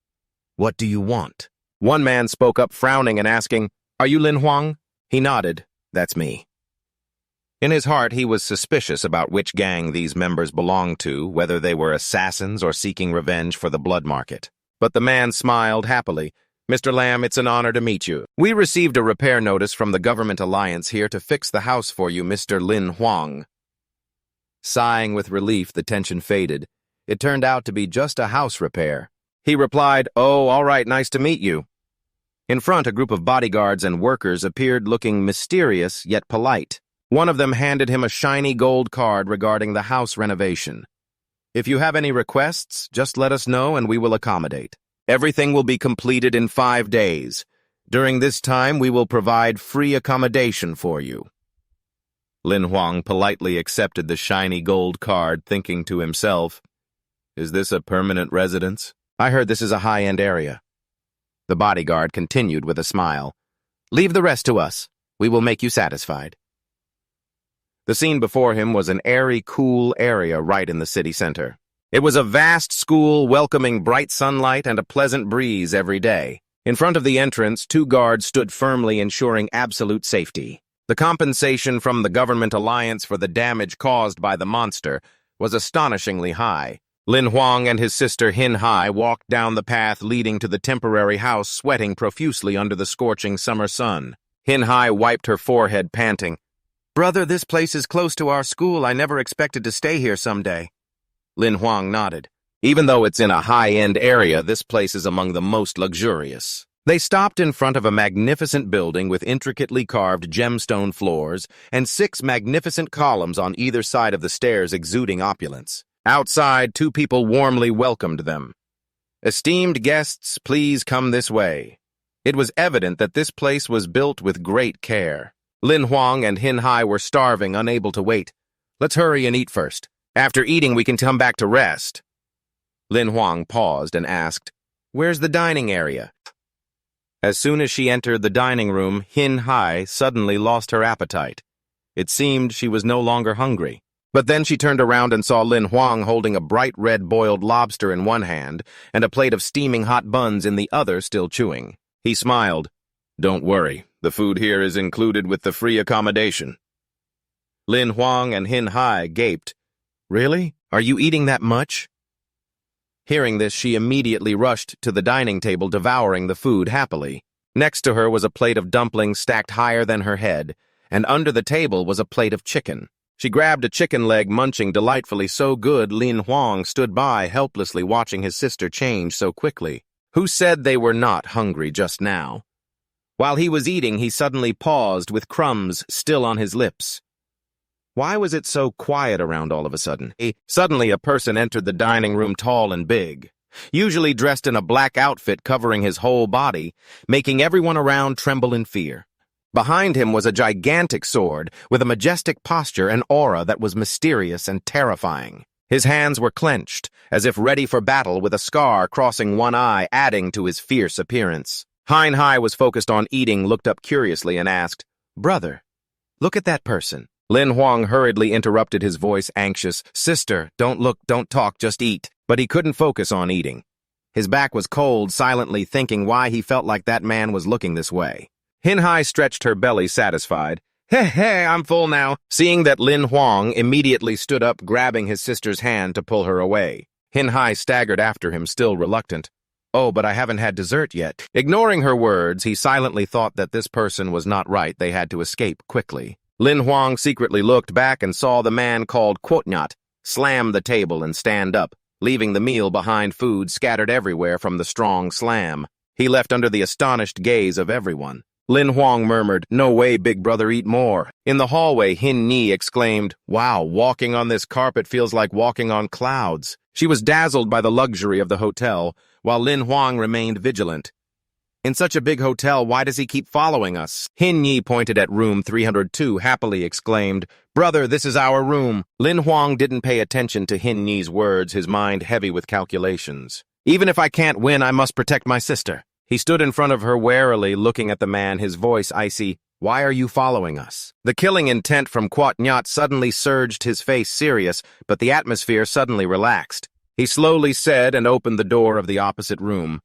[SPEAKER 1] What do you want? One man spoke up, frowning and asking, Are you Lin Huang? He nodded. That's me. In his heart, he was suspicious about which gang these members belonged to, whether they were assassins or seeking revenge for the blood market. But the man smiled happily. Mr. Lam, it's an honor to meet you. We received a repair notice from the government alliance here to fix the house for you, Mr. Lin Huang. Sighing with relief, the tension faded. It turned out to be just a house repair. He replied, Oh, all right, nice to meet you. In front, a group of bodyguards and workers appeared looking mysterious yet polite. One of them handed him a shiny gold card regarding the house renovation. If you have any requests, just let us know and we will accommodate. Everything will be completed in 5 days. During this time, we will provide free accommodation for you. Lin Huang politely accepted the shiny gold card, thinking to himself, Is this a permanent residence? I heard this is a high-end area. The bodyguard continued with a smile. Leave the rest to us. We will make you satisfied. The scene before him was an airy, cool area right in the city center. It was a vast school welcoming bright sunlight and a pleasant breeze every day. In front of the entrance, 2 guards stood firmly ensuring absolute safety. The compensation from the government alliance for the damage caused by the monster was astonishingly high. Lin Huang and his sister Hin Hai walked down the path leading to the temporary house, sweating profusely under the scorching summer sun. Hin Hai wiped her forehead, panting. Brother, this place is close to our school. I never expected to stay here someday. Lin Huang nodded. Even though it's in a high-end area, this place is among the most luxurious. They stopped in front of a magnificent building with intricately carved gemstone floors and 6 magnificent columns on either side of the stairs exuding opulence. Outside, 2 people warmly welcomed them. Esteemed guests, please come this way. It was evident that this place was built with great care. Lin Huang and Hin Hai were starving, unable to wait. Let's hurry and eat first. After eating, we can come back to rest. Lin Huang paused and asked, Where's the dining area? As soon as she entered the dining room, Hin Hai suddenly lost her appetite. It seemed she was no longer hungry. But then she turned around and saw Lin Huang holding a bright red boiled lobster in one hand and a plate of steaming hot buns in the other, still chewing. He smiled. Don't worry, the food here is included with the free accommodation. Lin Huang and Hin Hai gaped. Really? Are you eating that much? Hearing this, she immediately rushed to the dining table, devouring the food happily. Next to her was a plate of dumplings stacked higher than her head, and under the table was a plate of chicken. She grabbed a chicken leg, munching delightfully, so good Lin Huang stood by, helplessly watching his sister change so quickly. Who said they were not hungry just now? While he was eating, he suddenly paused with crumbs still on his lips. Why was it so quiet around all of a sudden? Suddenly a person entered the dining room, tall and big, usually dressed in a black outfit covering his whole body, making everyone around tremble in fear. Behind him was a gigantic sword with a majestic posture and aura that was mysterious and terrifying. His hands were clenched, as if ready for battle, with a scar crossing one eye, adding to his fierce appearance. Hin Hai was focused on eating, looked up curiously and asked, Brother, look at that person. Lin Huang hurriedly interrupted, his voice anxious. Sister, don't look, don't talk, just eat. But he couldn't focus on eating. His back was cold, silently thinking why he felt like that man was looking this way. Hin Hai stretched her belly, satisfied. Hey, I'm full now. Seeing that, Lin Huang immediately stood up, grabbing his sister's hand to pull her away. Hin Hai staggered after him, still reluctant. Oh, but I haven't had dessert yet. Ignoring her words, he silently thought that this person was not right. They had to escape quickly. Lin Huang secretly looked back and saw the man called Quotnyat slam the table and stand up, leaving the meal behind, food scattered everywhere from the strong slam. He left under the astonished gaze of everyone. Lin Huang murmured, No way, big brother, eat more. In the hallway, Hin Ni exclaimed, Wow, walking on this carpet feels like walking on clouds. She was dazzled by the luxury of the hotel, while Lin Huang remained vigilant. In such a big hotel, why does he keep following us? Hin Yi pointed at room 302, happily exclaimed, "Brother, this is our room." Lin Huang didn't pay attention to Hin Yi's words, his mind heavy with calculations. Even if I can't win, I must protect my sister. He stood in front of her warily, looking at the man, his voice icy. "Why are you following us?" The killing intent from Quat Nyat suddenly surged, his face serious, but the atmosphere suddenly relaxed. He slowly said and opened the door of the opposite room.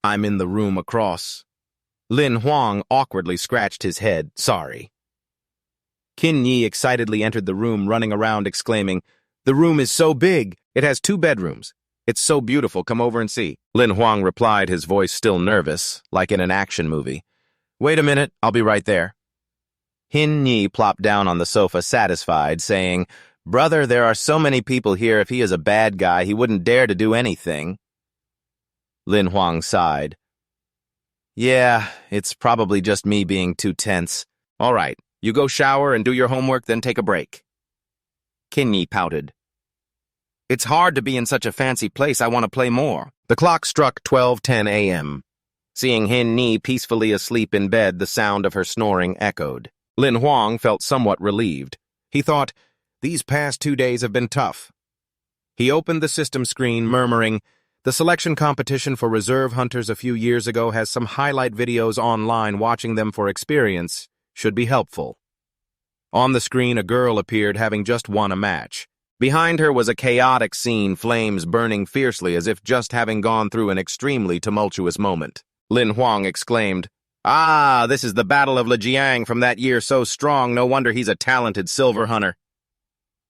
[SPEAKER 1] "I'm in the room across." Lin Huang awkwardly scratched his head. "Sorry." Qin Yi excitedly entered the room, running around exclaiming, "The room is so big! It has 2 bedrooms. It's so beautiful, come over and see." Lin Huang replied, his voice still nervous, like in an action movie. "Wait a minute, I'll be right there." Hin Yi plopped down on the sofa, satisfied, saying, "Brother, there are so many people here. If he is a bad guy, he wouldn't dare to do anything." Lin Huang sighed. "Yeah, it's probably just me being too tense. All right, you go shower and do your homework, then take a break." Qin Yi pouted. "It's hard to be in such a fancy place. I want to play more." The clock struck 12:10 a.m. Seeing Hin Yi peacefully asleep in bed, the sound of her snoring echoed. Lin Huang felt somewhat relieved. He thought, these past 2 days have been tough. He opened the system screen, murmuring, "The selection competition for reserve hunters a few years ago has some highlight videos online. Watching them for experience should be helpful." On the screen, a girl appeared, having just won a match. Behind her was a chaotic scene, flames burning fiercely as if just having gone through an extremely tumultuous moment. Lin Huang exclaimed, "Ah, this is the Battle of Lejiang from that year, so strong, no wonder he's a talented silver hunter."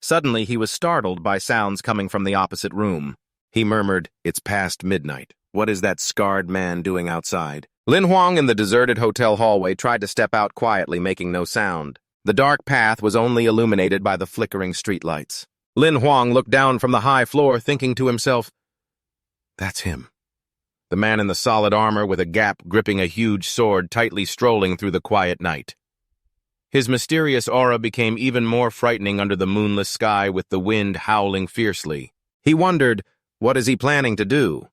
[SPEAKER 1] Suddenly, he was startled by sounds coming from the opposite room. He murmured, "It's past midnight. What is that scarred man doing outside?" Lin Huang in the deserted hotel hallway tried to step out quietly, making no sound. The dark path was only illuminated by the flickering streetlights. Lin Huang looked down from the high floor, thinking to himself, "That's him. The man in the solid armor with a gap gripping a huge sword, tightly strolling through the quiet night." His mysterious aura became even more frightening under the moonless sky with the wind howling fiercely. He wondered, what is he planning to do?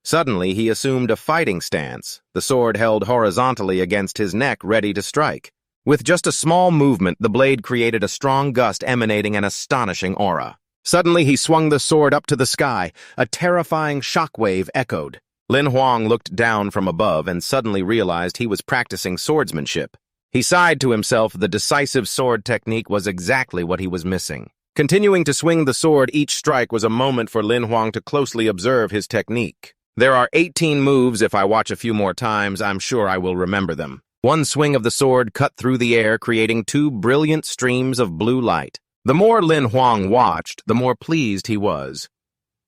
[SPEAKER 1] Suddenly, he assumed a fighting stance, the sword held horizontally against his neck, ready to strike. With just a small movement, the blade created a strong gust emanating an astonishing aura. Suddenly, he swung the sword up to the sky. A terrifying shockwave echoed. Lin Huang looked down from above and suddenly realized he was practicing swordsmanship. He sighed to himself. The decisive sword technique was exactly what he was missing. Continuing to swing the sword, each strike was a moment for Lin Huang to closely observe his technique. There are 18 moves. If I watch a few more times, I'm sure I will remember them. One swing of the sword cut through the air, creating 2 brilliant streams of blue light. The more Lin Huang watched, the more pleased he was.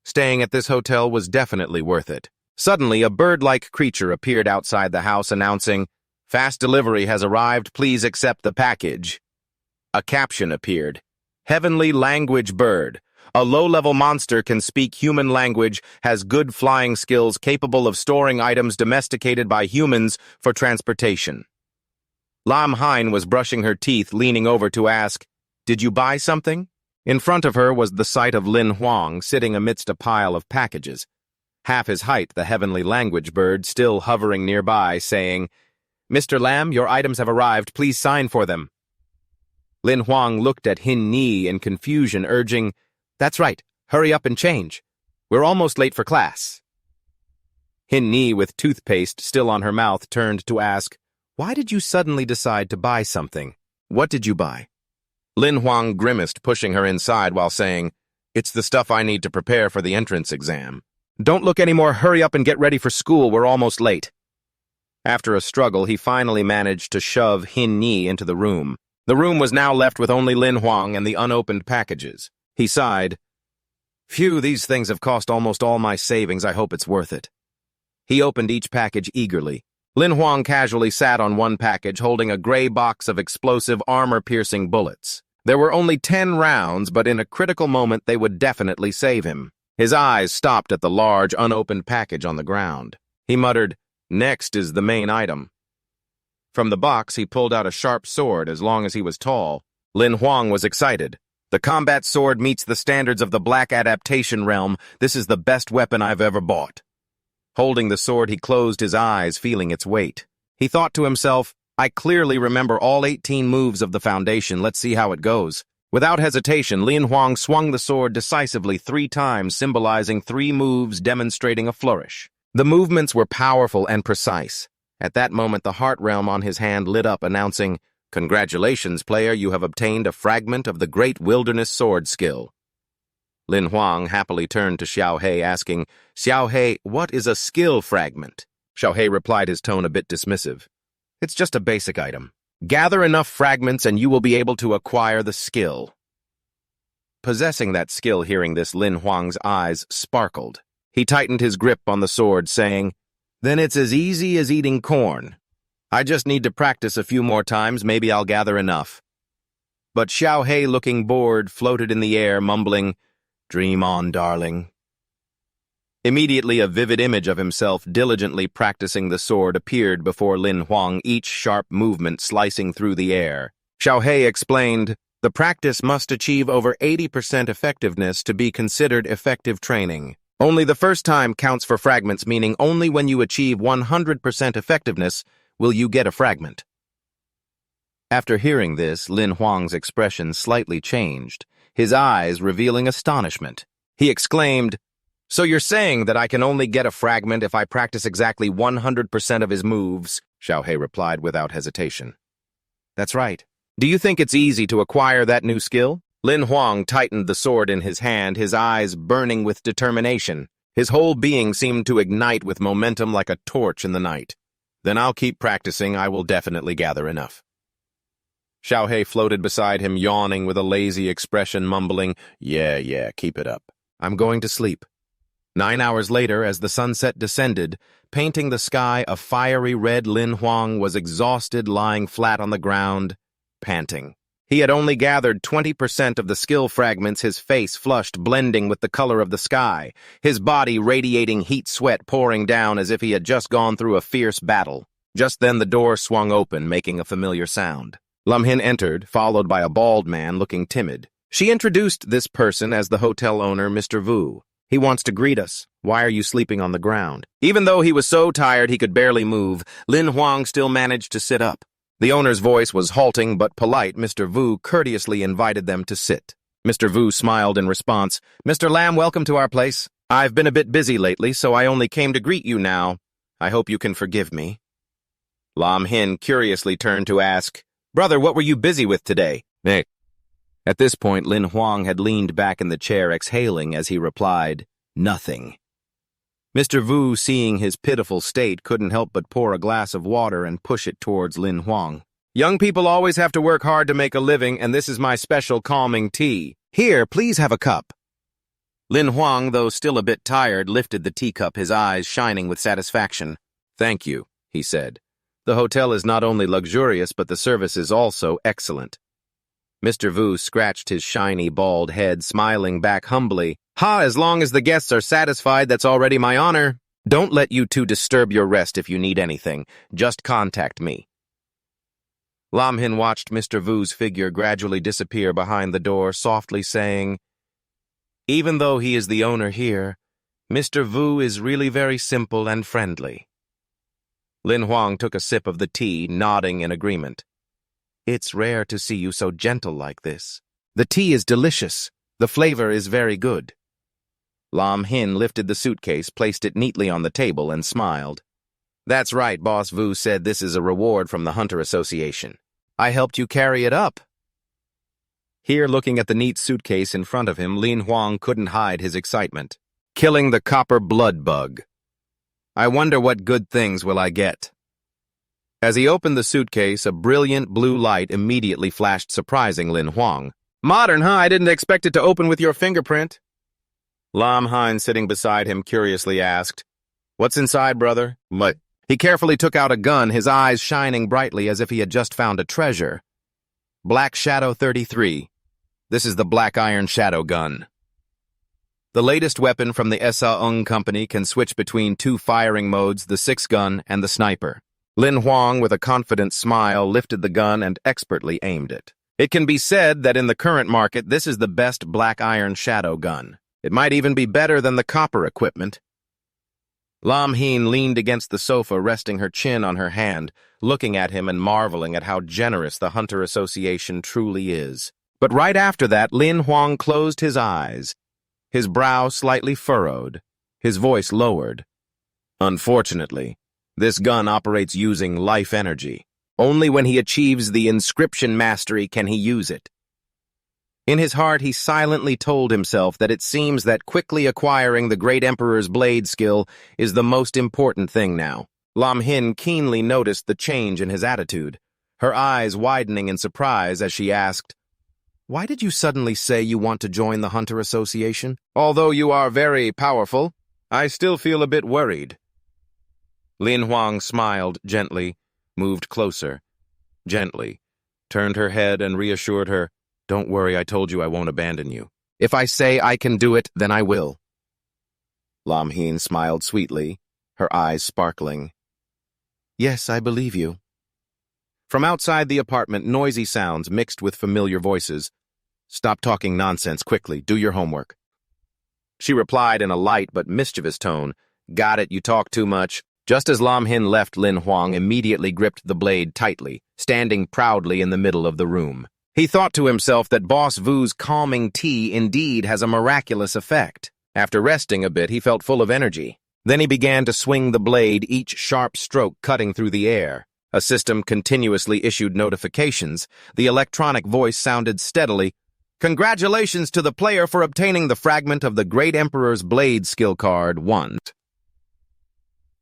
[SPEAKER 1] Staying at this hotel was definitely worth it. Suddenly, a bird-like creature appeared outside the house, announcing, "Fast delivery has arrived. Please accept the package." A caption appeared. "Heavenly language bird. A low-level monster, can speak human language, has good flying skills, capable of storing items domesticated by humans for transportation." Lam Hein was brushing her teeth, leaning over to ask, "Did you buy something?" In front of her was the sight of Lin Huang sitting amidst a pile of packages. Half his height, the heavenly language bird still hovering nearby, saying, "Mr. Lam, your items have arrived. Please sign for them." Lin Huang looked at Hin Yi in confusion, urging, "That's right. Hurry up and change. We're almost late for class." Hin Yi, with toothpaste still on her mouth, turned to ask, "Why did you suddenly decide to buy something? What did you buy?" Lin Huang grimaced, pushing her inside while saying, "It's the stuff I need to prepare for the entrance exam." "Don't look anymore. Hurry up and get ready for school. We're almost late." After a struggle, he finally managed to shove Hin Yi into the room. The room was now left with only Lin Huang and the unopened packages. He sighed. "Phew, these things have cost almost all my savings. I hope it's worth it." He opened each package eagerly. Lin Huang casually sat on one package, holding a gray box of explosive, armor-piercing bullets. There were only 10 rounds, but in a critical moment they would definitely save him. His eyes stopped at the large, unopened package on the ground. He muttered, "Next is the main item." From the box, he pulled out a sharp sword as long as he was tall. Lin Huang was excited. "The combat sword meets the standards of the Black Adaptation realm. This is the best weapon I've ever bought." Holding the sword, he closed his eyes, feeling its weight. He thought to himself, I clearly remember all 18 moves of the foundation. Let's see how it goes. Without hesitation, Lin Huang swung the sword decisively 3 times, symbolizing 3 moves demonstrating a flourish. The movements were powerful and precise. At that moment, the heart realm on his hand lit up, announcing, Congratulations, player, you have obtained a fragment of the great wilderness sword skill. Lin Huang happily turned to Xiao He, asking, Xiao He, what is a skill fragment? Xiao He replied, his tone a bit dismissive. It's just a basic item. Gather enough fragments and you will be able to acquire the skill. Possessing that skill, hearing this, Lin Huang's eyes sparkled. He tightened his grip on the sword, saying, Then it's as easy as eating corn. I just need to practice a few more times, maybe I'll gather enough. But Xiao He, looking bored, floated in the air, mumbling, Dream on, darling. Immediately, a vivid image of himself diligently practicing the sword appeared before Lin Huang, each sharp movement slicing through the air. Xiao He explained, The practice must achieve over 80% effectiveness to be considered effective training. Only the first time counts for fragments, meaning only when you achieve 100% effectiveness will you get a fragment. After hearing this, Lin Huang's expression slightly changed, his eyes revealing astonishment. He exclaimed, So you're saying that I can only get a fragment if I practice exactly 100% of his moves? Xiao He replied without hesitation. That's right. Do you think it's easy to acquire that new skill? Lin Huang tightened the sword in his hand, his eyes burning with determination. His whole being seemed to ignite with momentum like a torch in the night. Then I'll keep practicing, I will definitely gather enough. Xiao He floated beside him, yawning with a lazy expression, mumbling, Yeah, keep it up. I'm going to sleep. 9 hours later, as the sunset descended, painting the sky a fiery red, Lin Huang was exhausted, lying flat on the ground, panting. He had only gathered 20% of the skill fragments, his face flushed, blending with the color of the sky, his body radiating heat, sweat pouring down as if he had just gone through a fierce battle. Just then the door swung open, making a familiar sound. Lam Hin entered, followed by a bald man looking timid. She introduced this person as the hotel owner, Mr. Vu. He wants to greet us. Why are you sleeping on the ground? Even though he was so tired he could barely move, Lin Huang still managed to sit up. The owner's voice was halting but polite. Mr. Vu courteously invited them to sit. Mr. Vu smiled in response. Mr. Lam, welcome to our place. I've been a bit busy lately, so I only came to greet you now. I hope you can forgive me. Lam Hin curiously turned to ask, Brother, what were you busy with today? Nick. At this point, Lin Huang had leaned back in the chair, exhaling as he replied, Nothing. Mr. Vu, seeing his pitiful state, couldn't help but pour a glass of water and push it towards Lin Huang. Young people always have to work hard to make a living, and this is my special calming tea. Here, please have a cup. Lin Huang, though still a bit tired, lifted the teacup, his eyes shining with satisfaction. Thank you, he said. The hotel is not only luxurious, but the service is also excellent. Mr. Vu scratched his shiny, bald head, smiling back humbly. As long as the guests are satisfied, that's already my honor. Don't let you two disturb your rest if you need anything. Just contact me. Lam Hin watched Mr. Vu's figure gradually disappear behind the door, softly saying, Even though he is the owner here, Mr. Vu is really very simple and friendly. Lin Huang took a sip of the tea, nodding in agreement. It's rare to see you so gentle like this. The tea is delicious. The flavor is very good. Lam Hin lifted the suitcase, placed it neatly on the table, and smiled. That's right, Boss Vu said this is a reward from the Hunter Association. I helped you carry it up. Here, looking at the neat suitcase in front of him, Lin Huang couldn't hide his excitement. Killing the copper blood bug. I wonder what good things will I get. As he opened the suitcase, a brilliant blue light immediately flashed, surprising Lin Huang. Modern, huh? I didn't expect it to open with your fingerprint. Lam Hin, sitting beside him, curiously asked, What's inside, brother? What? He carefully took out a gun, his eyes shining brightly as if he had just found a treasure. Black Shadow 33. This is the Black Iron Shadow gun. The latest weapon from the Lejiang company can switch between 2 firing modes, the 6-gun and the sniper. Lin Huang, with a confident smile, lifted the gun and expertly aimed it. It can be said that in the current market, this is the best Black Iron Shadow gun. It might even be better than the copper equipment. Lam Heen leaned against the sofa, resting her chin on her hand, looking at him and marveling at how generous the Hunter Association truly is. But right after that, Lin Huang closed his eyes, his brow slightly furrowed, his voice lowered. Unfortunately, this gun operates using life energy. Only when he achieves the inscription mastery can he use it. In his heart, he silently told himself that it seems that quickly acquiring the Great Emperor's blade skill is the most important thing now. Lam Hin keenly noticed the change in his attitude, her eyes widening in surprise as she asked, "Why did you suddenly say you want to join the Hunter Association? Although you are very powerful, I still feel a bit worried." Lin Huang smiled gently, moved closer, gently, turned her head and reassured her, "Don't worry, I told you I won't abandon you. If I say I can do it, then I will." Lam Heen smiled sweetly, her eyes sparkling. "Yes, I believe you." From outside the apartment, noisy sounds mixed with familiar voices. "Stop talking nonsense quickly, do your homework." She replied in a light but mischievous tone, "Got it, you talk too much." Just as Lam Hin left, Lin Huang immediately gripped the blade tightly, standing proudly in the middle of the room. He thought to himself that Boss Vu's calming tea indeed has a miraculous effect. After resting a bit, he felt full of energy. Then he began to swing the blade, each sharp stroke cutting through the air. A system continuously issued notifications. The electronic voice sounded steadily, "Congratulations to the player for obtaining the fragment of the Great Emperor's Blade skill card 1.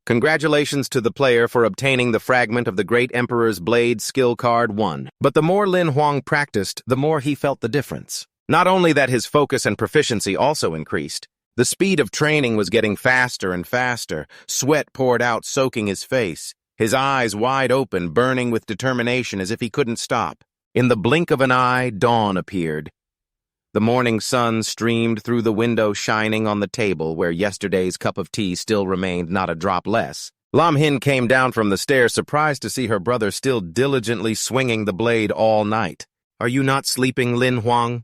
[SPEAKER 1] Congratulations to the player for obtaining the fragment of the Great Emperor's Blade skill card 1. But the more Lin Huang practiced, the more he felt the difference. Not only that, his focus and proficiency also increased. The speed of training was getting faster and faster. Sweat poured out, soaking his face. His eyes wide open, burning with determination as if he couldn't stop. In the blink of an eye, dawn appeared. The morning sun streamed through the window, shining on the table where yesterday's cup of tea still remained not a drop less. Lam Hin came down from the stairs, surprised to see her brother still diligently swinging the blade all night. "Are you not sleeping, Lin Huang?"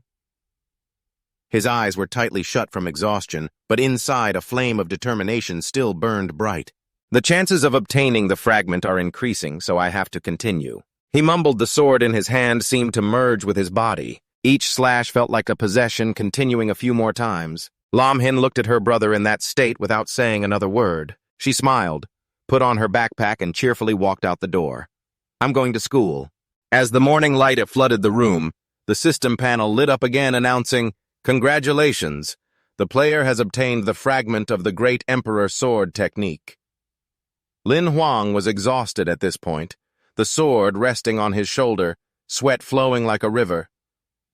[SPEAKER 1] His eyes were tightly shut from exhaustion, but inside a flame of determination still burned bright. "The chances of obtaining the fragment are increasing, so I have to continue." He mumbled. The sword in his hand seemed to merge with his body. Each slash felt like a possession, continuing a few more times. Lam Hin looked at her brother in that state without saying another word. She smiled, put on her backpack, and cheerfully walked out the door. "I'm going to school." As the morning light flooded the room, the system panel lit up again, announcing, "Congratulations! The player has obtained the fragment of the Great Emperor Sword technique." Lin Huang was exhausted at this point, the sword resting on his shoulder, sweat flowing like a river.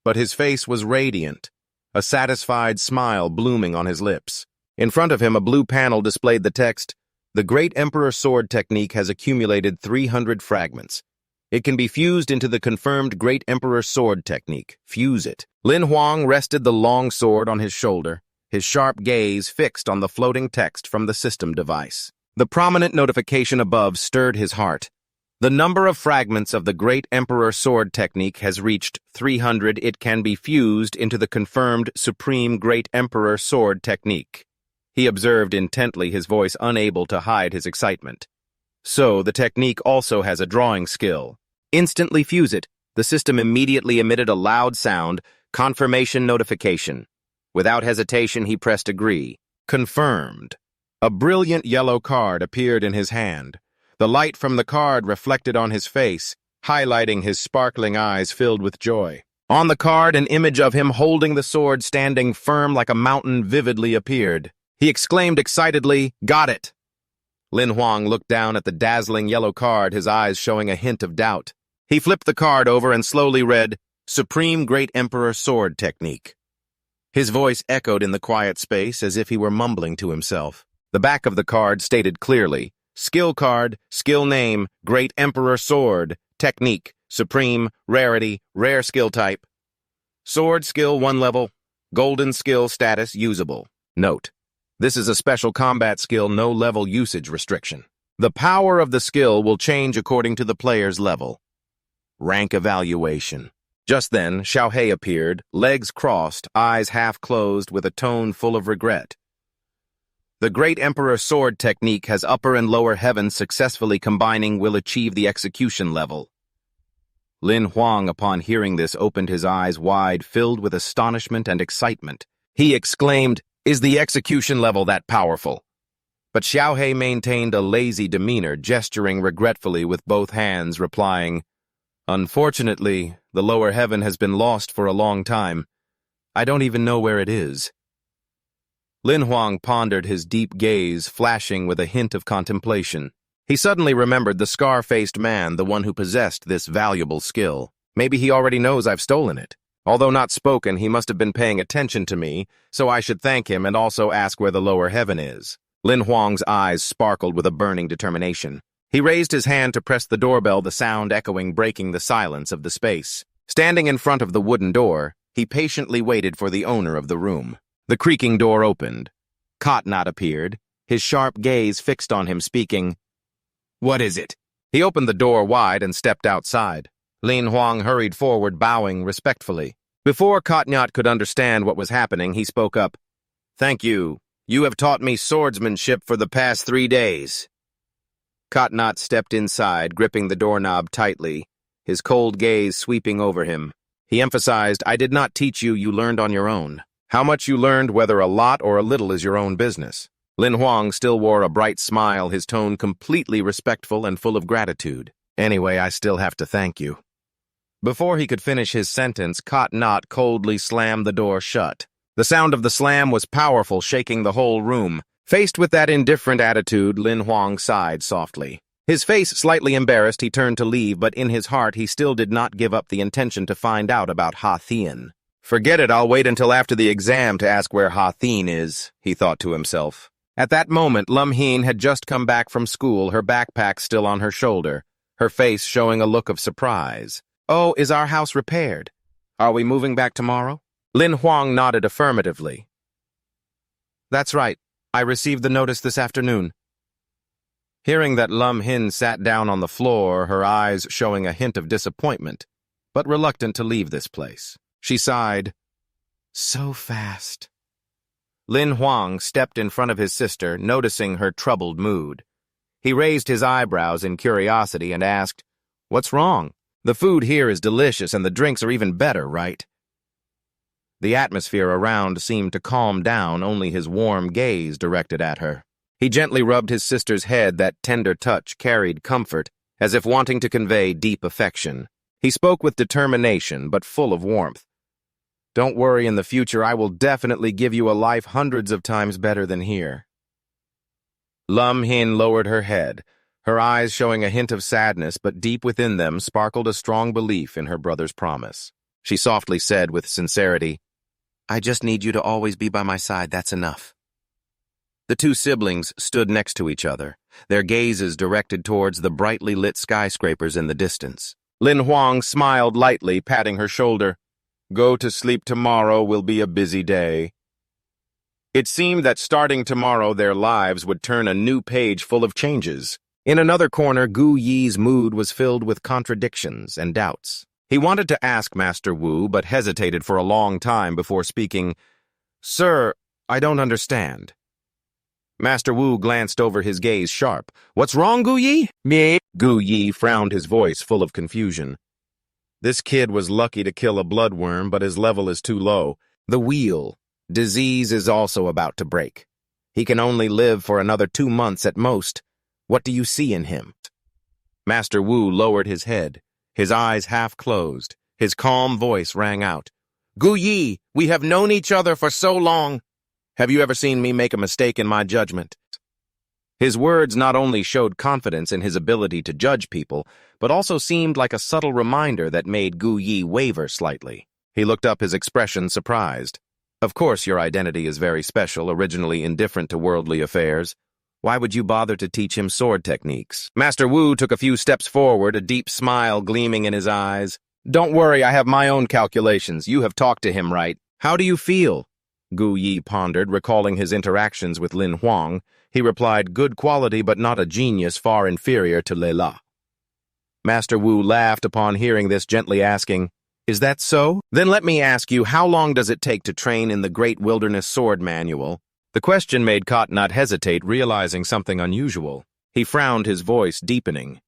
[SPEAKER 1] But his face was radiant, a satisfied smile blooming on his lips. In front of him, a blue panel displayed the text, "The Great Emperor Sword technique has accumulated 300 fragments. It can be fused into the confirmed Great Emperor Sword technique. Fuse it." Lin Huang rested the long sword on his shoulder, his sharp gaze fixed on the floating text from the system device. The prominent notification above stirred his heart. The number of fragments of the Great Emperor Sword technique has reached 300. It can be fused into the confirmed Supreme Great Emperor Sword technique. He observed intently, his voice unable to hide his excitement. "So, the technique also has a drawing skill. Instantly fuse it." The system immediately emitted a loud sound, confirmation notification. Without hesitation, he pressed agree. Confirmed. A brilliant yellow card appeared in his hand. The light from the card reflected on his face, highlighting his sparkling eyes filled with joy. On the card, an image of him holding the sword, standing firm like a mountain, vividly appeared. He exclaimed excitedly, "Got it!" Lin Huang looked down at the dazzling yellow card, his eyes showing a hint of doubt. He flipped the card over and slowly read, "Supreme Great Emperor Sword Technique." His voice echoed in the quiet space as if he were mumbling to himself. The back of the card stated clearly, "Skill card, skill name, Great Emperor Sword, technique, supreme, rarity, rare skill type. Sword skill 1 level, golden skill status usable. Note: this is a special combat skill, no level usage restriction. The power of the skill will change according to the player's level." Rank evaluation. Just then, Xiaohei appeared, legs crossed, eyes half closed, with a tone full of regret. The Great Emperor Sword technique has upper and lower heavens successfully combining will achieve the execution level. Lin Huang, upon hearing this, opened his eyes wide, filled with astonishment and excitement. He exclaimed, "Is the execution level that powerful?" But Xiaohei maintained a lazy demeanor, gesturing regretfully with both hands, replying, "Unfortunately, the lower heaven has been lost for a long time. I don't even know where it is." Lin Huang pondered, his deep gaze flashing with a hint of contemplation. He suddenly remembered the scar-faced man, the one who possessed this valuable skill. Maybe he already knows I've stolen it. Although not spoken, he must have been paying attention to me, so I should thank him and also ask where the lower heaven is. Lin Huang's eyes sparkled with a burning determination. He raised his hand to press the doorbell, the sound echoing, breaking the silence of the space. Standing in front of the wooden door, he patiently waited for the owner of the room. The creaking door opened. Katnat appeared, his sharp gaze fixed on him, speaking, "What is it?" He opened the door wide and stepped outside. Lin Huang hurried forward, bowing respectfully. Before Katnat could understand what was happening, he spoke up. "Thank you. You have taught me swordsmanship for the past 3 days." Katnat stepped inside, gripping the doorknob tightly, his cold gaze sweeping over him. He emphasized, "I did not teach you, you learned on your own. How much you learned, whether a lot or a little, is your own business." Lin Huang still wore a bright smile, his tone completely respectful and full of gratitude. "Anyway, I still have to thank you." Before he could finish his sentence, Katnat coldly slammed the door shut. The sound of the slam was powerful, shaking the whole room. Faced with that indifferent attitude, Lin Huang sighed softly. His face slightly embarrassed, he turned to leave, but in his heart he still did not give up the intention to find out about Ha Thien. "Forget it, I'll wait until after the exam to ask where Ha Thien is," he thought to himself. At that moment, Lum Hien had just come back from school, her backpack still on her shoulder, her face showing a look of surprise. "Oh, is our house repaired? Are we moving back tomorrow?" Lin Huang nodded affirmatively. "That's right. I received the notice this afternoon." Hearing that, Lum Hien sat down on the floor, her eyes showing a hint of disappointment, but reluctant to leave this place. She sighed. "So fast." Lin Huang stepped in front of his sister, noticing her troubled mood. He raised his eyebrows in curiosity and asked, "What's wrong? The food here is delicious and the drinks are even better, right?" The atmosphere around seemed to calm down, only his warm gaze directed at her. He gently rubbed his sister's head, that tender touch carried comfort, as if wanting to convey deep affection. He spoke with determination, but full of warmth. "Don't worry, in the future I will definitely give you a life hundreds of times better than here." Lum Hien lowered her head, her eyes showing a hint of sadness, but deep within them sparkled a strong belief in her brother's promise. She softly said with sincerity, "I just need you to always be by my side, that's enough." The two siblings stood next to each other, their gazes directed towards the brightly lit skyscrapers in the distance. Lin Huang smiled lightly, patting her shoulder. "Go to sleep, tomorrow will be a busy day." It seemed that starting tomorrow their lives would turn a new page full of changes. In another corner, Gu Yi's mood was filled with contradictions and doubts. He wanted to ask Master Wu, but hesitated for a long time before speaking. "Sir, I don't understand." Master Wu glanced over, his gaze sharp. "What's wrong, Gu Yi?" "Me." Gu Yi frowned, his voice full of confusion. "This kid was lucky to kill a bloodworm, but his level is too low. The wheel, disease, is also about to break. He can only live for another 2 months at most. What do you see in him?" Master Wu lowered his head, his eyes half closed. His calm voice rang out. "Gu Yi, we have known each other for so long. Have you ever seen me make a mistake in my judgment?" His words not only showed confidence in his ability to judge people, but also seemed like a subtle reminder that made Gu Yi waver slightly. He looked up, his expression surprised. "Of course your identity is very special, originally indifferent to worldly affairs. Why would you bother to teach him sword techniques?" Master Wu took a few steps forward, a deep smile gleaming in his eyes. "Don't worry, I have my own calculations. You have talked to him, right? How do you feel?" Gu Yi pondered, recalling his interactions with Lin Huang. He replied, "Good quality, but not a genius, far inferior to Leila." Master Wu laughed upon hearing this, gently asking, "Is that so? Then let me ask you, how long does it take to train in the Great Wilderness Sword Manual?" The question made Kot not hesitate, realizing something unusual. He frowned, his voice deepening.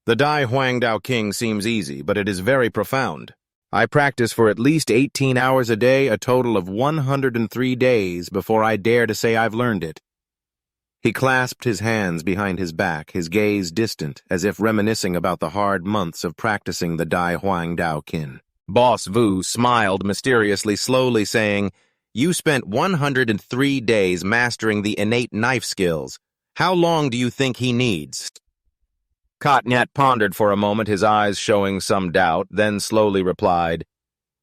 [SPEAKER 1] The Dai Huang Dao King seems easy, but it is very profound. I practice for at least 18 hours a day, a total of 103 days, before I dare to say I've learned it. He clasped his hands behind his back, his gaze distant, as if reminiscing about the hard months of practicing the Dai Huang Dao Kin. Boss Vu smiled mysteriously, slowly saying, You spent 103 days mastering the innate knife skills. How long do you think he needs? Kotnyat pondered for a moment, his eyes showing some doubt, then slowly replied,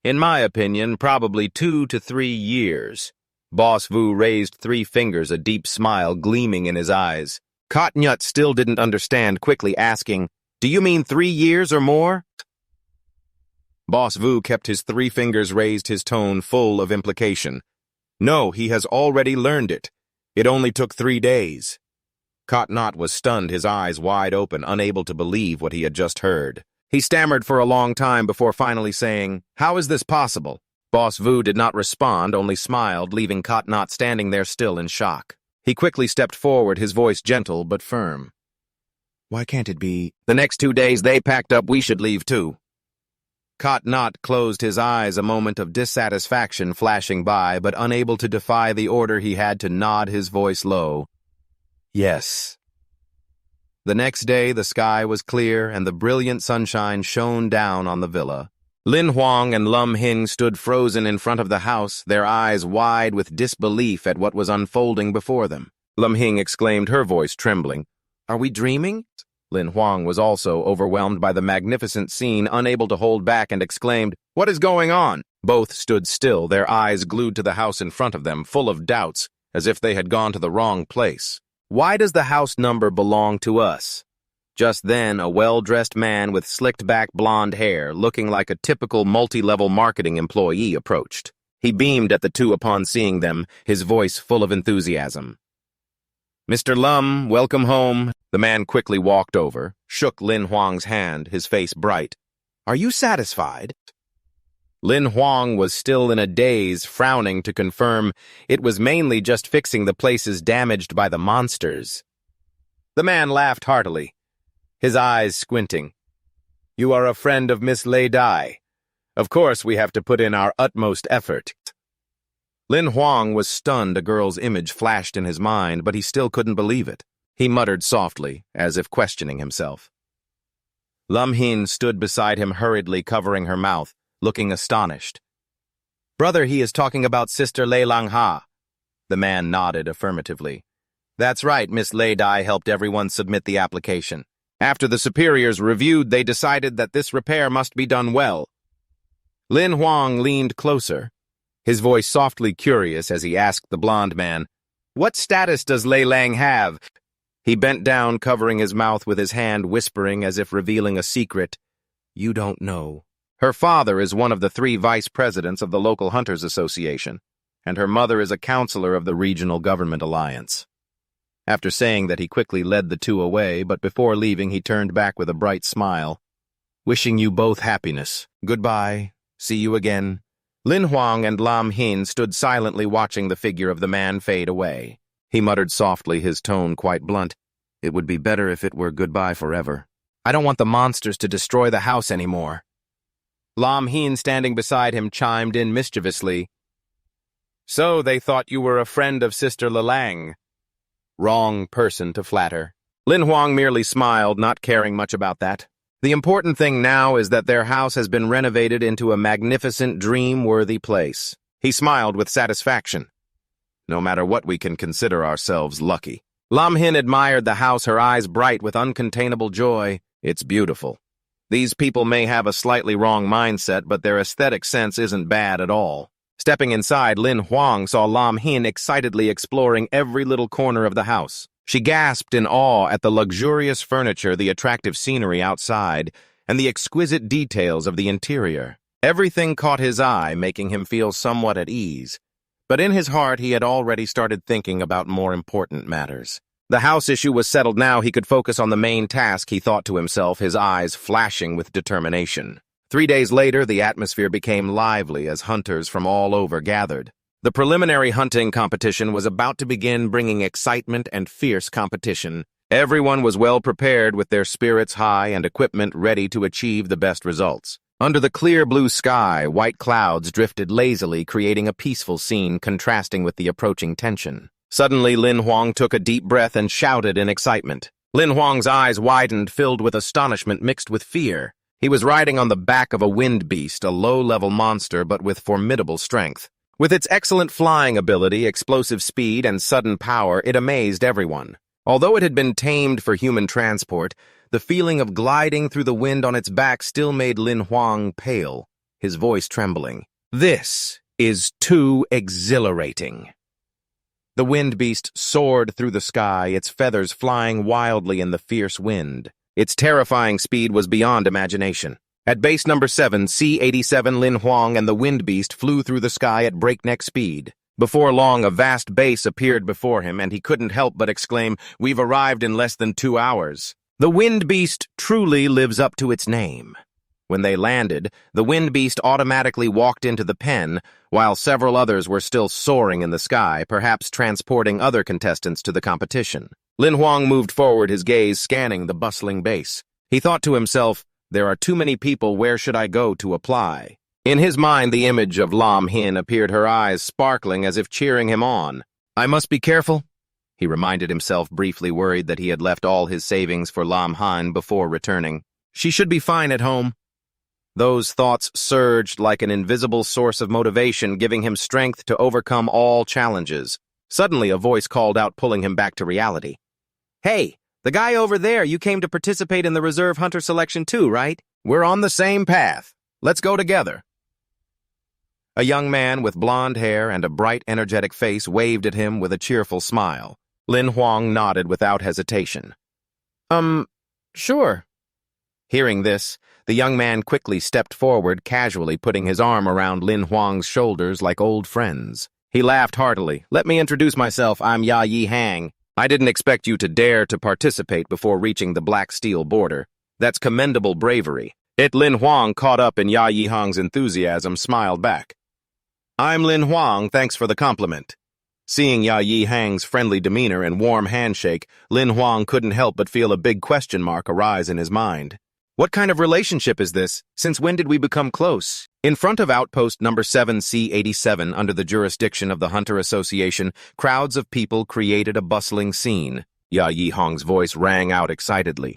[SPEAKER 1] In my opinion, probably 2 to 3 years. Boss Vu raised 3 fingers, a deep smile gleaming in his eyes. Kotnyat still didn't understand, quickly asking, Do you mean 3 years or more? Boss Vu kept his 3 fingers raised, his tone full of implication. No, he has already learned it. It only took 3 days. Kotnyat was stunned, his eyes wide open, unable to believe what he had just heard. He stammered for a long time before finally saying, How is this possible? Boss Vu did not respond, only smiled, leaving Kotnyat standing there still in shock. He quickly stepped forward, his voice gentle but firm. Why can't it be? The next 2 days they packed up, we should leave too. Kotnyat closed his eyes, a moment of dissatisfaction flashing by, but unable to defy the order, he had to nod, his voice low. Yes. The next day, the sky was clear, and the brilliant sunshine shone down on the villa. Lin Huang and Lum Hing stood frozen in front of the house, their eyes wide with disbelief at what was unfolding before them. Lum Hing exclaimed, her voice trembling, Are we dreaming? Lin Huang was also overwhelmed by the magnificent scene, unable to hold back, and exclaimed, What is going on? Both stood still, their eyes glued to the house in front of them, full of doubts, as if they had gone to the wrong place. Why does the house number belong to us? Just then, a well-dressed man with slicked-back blonde hair, looking like a typical multi-level marketing employee, approached. He beamed at the two upon seeing them, his voice full of enthusiasm. Mr. Lum, welcome home. The man quickly walked over, shook Lin Huang's hand, his face bright. Are you satisfied? Lin Huang was still in a daze, frowning to confirm it was mainly just fixing the places damaged by the monsters. The man laughed heartily, his eyes squinting. You are a friend of Miss Lei Dai. Of course we have to put in our utmost effort. Lin Huang was stunned. A girl's image flashed in his mind, but he still couldn't believe it. He muttered softly, as if questioning himself. Lum Hin stood beside him, hurriedly covering her mouth, looking astonished. Brother, he is talking about Sister Lei Lang Ha. The man nodded affirmatively. That's right, Miss Lei Dai helped everyone submit the application. After the superiors reviewed, they decided that this repair must be done well. Lin Huang leaned closer, his voice softly curious as he asked the blond man, What status does Lei Lang have? He bent down, covering his mouth with his hand, whispering as if revealing a secret. You don't know. Her father is one of the 3 vice presidents of the local Hunters Association, and her mother is a counselor of the Regional Government Alliance. After saying that, he quickly led the two away, but before leaving he turned back with a bright smile. Wishing you both happiness. Goodbye. See you again. Lin Huang and Lam Hin stood silently watching the figure of the man fade away. He muttered softly, his tone quite blunt. It would be better if it were goodbye forever. I don't want the monsters to destroy the house anymore. Lam Hin, standing beside him, chimed in mischievously. So they thought you were a friend of Sister Lelang. Wrong person to flatter. Lin Huang merely smiled, not caring much about that. The important thing now is that their house has been renovated into a magnificent, dream-worthy place. He smiled with satisfaction. No matter what, we can consider ourselves lucky. Lam Hin admired the house, her eyes bright with uncontainable joy. It's beautiful. These people may have a slightly wrong mindset, but their aesthetic sense isn't bad at all. Stepping inside, Lin Huang saw Lam Hin excitedly exploring every little corner of the house. She gasped in awe at the luxurious furniture, the attractive scenery outside, and the exquisite details of the interior. Everything caught his eye, making him feel somewhat at ease. But in his heart, he had already started thinking about more important matters. The house issue was settled now. He could focus on the main task, he thought to himself, his eyes flashing with determination. 3 days later, the atmosphere became lively as hunters from all over gathered. The preliminary hunting competition was about to begin, bringing excitement and fierce competition. Everyone was well prepared with their spirits high and equipment ready to achieve the best results. Under the clear blue sky, white clouds drifted lazily, creating a peaceful scene contrasting with the approaching tension. Suddenly, Lin Huang took a deep breath and shouted in excitement. Lin Huang's eyes widened, filled with astonishment mixed with fear. He was riding on the back of a wind beast, a low-level monster but with formidable strength. With its excellent flying ability, explosive speed, and sudden power, it amazed everyone. Although it had been tamed for human transport, the feeling of gliding through the wind on its back still made Lin Huang pale, his voice trembling. This is too exhilarating. The wind beast soared through the sky, its feathers flying wildly in the fierce wind. Its terrifying speed was beyond imagination. At base number 7, C-87 Lin Huang and the wind beast flew through the sky at breakneck speed. Before long, a vast base appeared before him, and he couldn't help but exclaim, "We've arrived in less than 2 hours." The wind beast truly lives up to its name. When they landed, the wind beast automatically walked into the pen, while several others were still soaring in the sky, perhaps transporting other contestants to the competition. Lin Huang moved forward, his gaze scanning the bustling base. He thought to himself, "There are too many people, where should I go to apply?" In his mind, the image of Lam Hin appeared, her eyes sparkling as if cheering him on. "I must be careful," he reminded himself, briefly worried that he had left all his savings for Lam Han before returning. She should be fine at home. Those thoughts surged like an invisible source of motivation, giving him strength to overcome all challenges. Suddenly, a voice called out, pulling him back to reality. "Hey, the guy over there, you came to participate in the reserve hunter selection too, right? We're on the same path. Let's go together." A young man with blonde hair and a bright, energetic face waved at him with a cheerful smile. Lin Huang nodded without hesitation. Sure." Hearing this, the young man quickly stepped forward, casually putting his arm around Lin Huang's shoulders like old friends. He laughed heartily. "Let me introduce myself. I'm Ya Yi Hang. I didn't expect you to dare to participate before reaching the Black Steel border. That's commendable bravery." Lin Huang, caught up in Ya Yi Hang's enthusiasm, smiled back. "I'm Lin Huang, thanks for the compliment." Seeing Ya Yi Hang's friendly demeanor and warm handshake, Lin Huang couldn't help but feel a big question mark arise in his mind. What kind of relationship is this? Since when did we become close? In front of outpost number 7 C-87, under the jurisdiction of the Hunter Association, crowds of people created a bustling scene. Ya Yi Hang's voice rang out excitedly.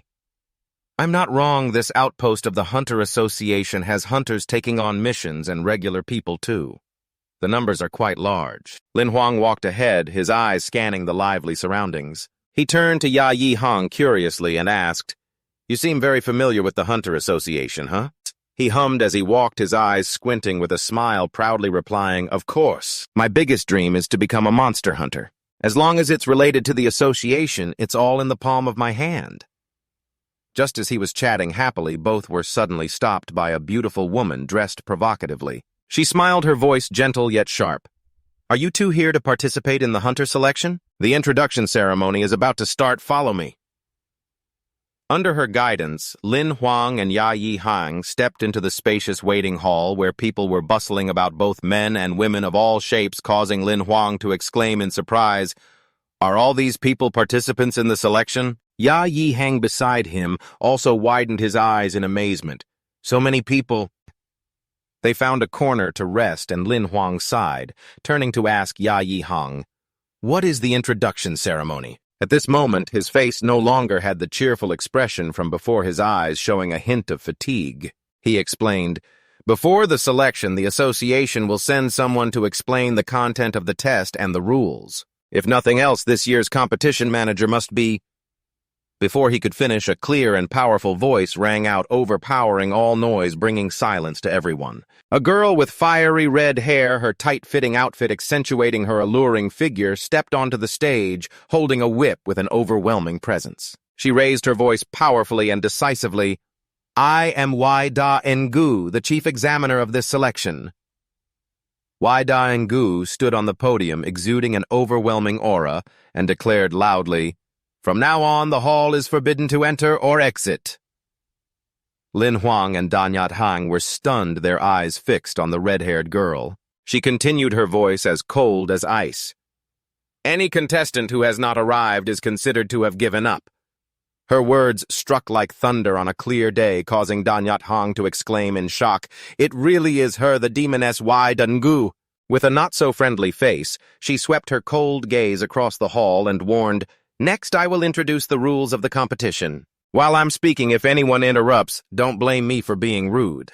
[SPEAKER 1] "I'm not wrong, this outpost of the Hunter Association has hunters taking on missions and regular people too. The numbers are quite large." Lin Huang walked ahead, his eyes scanning the lively surroundings. He turned to Ya Yi Hang curiously and asked, "You seem very familiar with the Hunter Association, huh?" He hummed as he walked, his eyes squinting, with a smile, proudly replying, "Of course. My biggest dream is to become a monster hunter. As long as it's related to the association, it's all in the palm of my hand." Just as he was chatting happily, both were suddenly stopped by a beautiful woman dressed provocatively. She smiled, her voice gentle yet sharp. "Are you two here to participate in the hunter selection? The introduction ceremony is about to start. Follow me." Under her guidance, Lin Huang and Ya Yi Hang stepped into the spacious waiting hall where people were bustling about, both men and women of all shapes, causing Lin Huang to exclaim in surprise, "Are all these people participants in the selection?" Ya Yi Hang beside him also widened his eyes in amazement. "So many people." They found a corner to rest, and Lin Huang sighed, turning to ask Ya Yi Hang, "What is the introduction ceremony?" At this moment, his face no longer had the cheerful expression from before, his eyes showing a hint of fatigue. He explained, "Before the selection, the association will send someone to explain the content of the test and the rules. If nothing else, this year's competition manager must be—" Before he could finish, a clear and powerful voice rang out, overpowering all noise, bringing silence to everyone. A girl with fiery red hair, her tight-fitting outfit accentuating her alluring figure, stepped onto the stage, holding a whip with an overwhelming presence. She raised her voice powerfully and decisively. "I am Wai Da Ngu, the chief examiner of this selection." Wai Da Ngu stood on the podium, exuding an overwhelming aura, and declared loudly, "From now on, the hall is forbidden to enter or exit." Lin Huang and Danyat Hang were stunned, their eyes fixed on the red-haired girl. She continued, her voice as cold as ice. Any contestant who has not arrived is considered to have given up. Her words struck like thunder on a clear day, causing Danyat Hong to exclaim in shock, "It really is her, the demoness Wai Dungu." With a not-so-friendly face, she swept her cold gaze across the hall and warned, "Next I will introduce the rules of the competition. While I'm speaking, if anyone interrupts, don't blame me for being rude."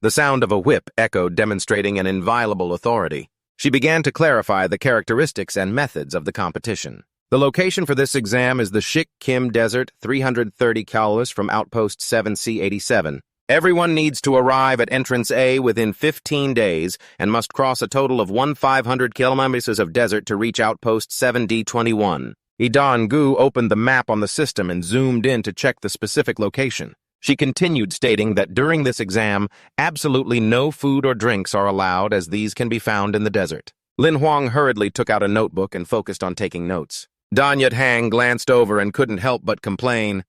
[SPEAKER 1] The sound of a whip echoed, demonstrating an inviolable authority. She began to clarify the characteristics and methods of the competition. The location for this exam is the Shik Kim Desert, 330 kilometers from Outpost 7C87. Everyone needs to arrive at Entrance A within 15 days and must cross a total of 1,500 kilometers of desert to reach Outpost 7D21. Idan Gu opened the map on the system and zoomed in to check the specific location. She continued, stating that during this exam, absolutely no food or drinks are allowed, as these can be found in the desert. Lin Huang hurriedly took out a notebook and focused on taking notes. Danyat Hang glanced over and couldn't help but complain,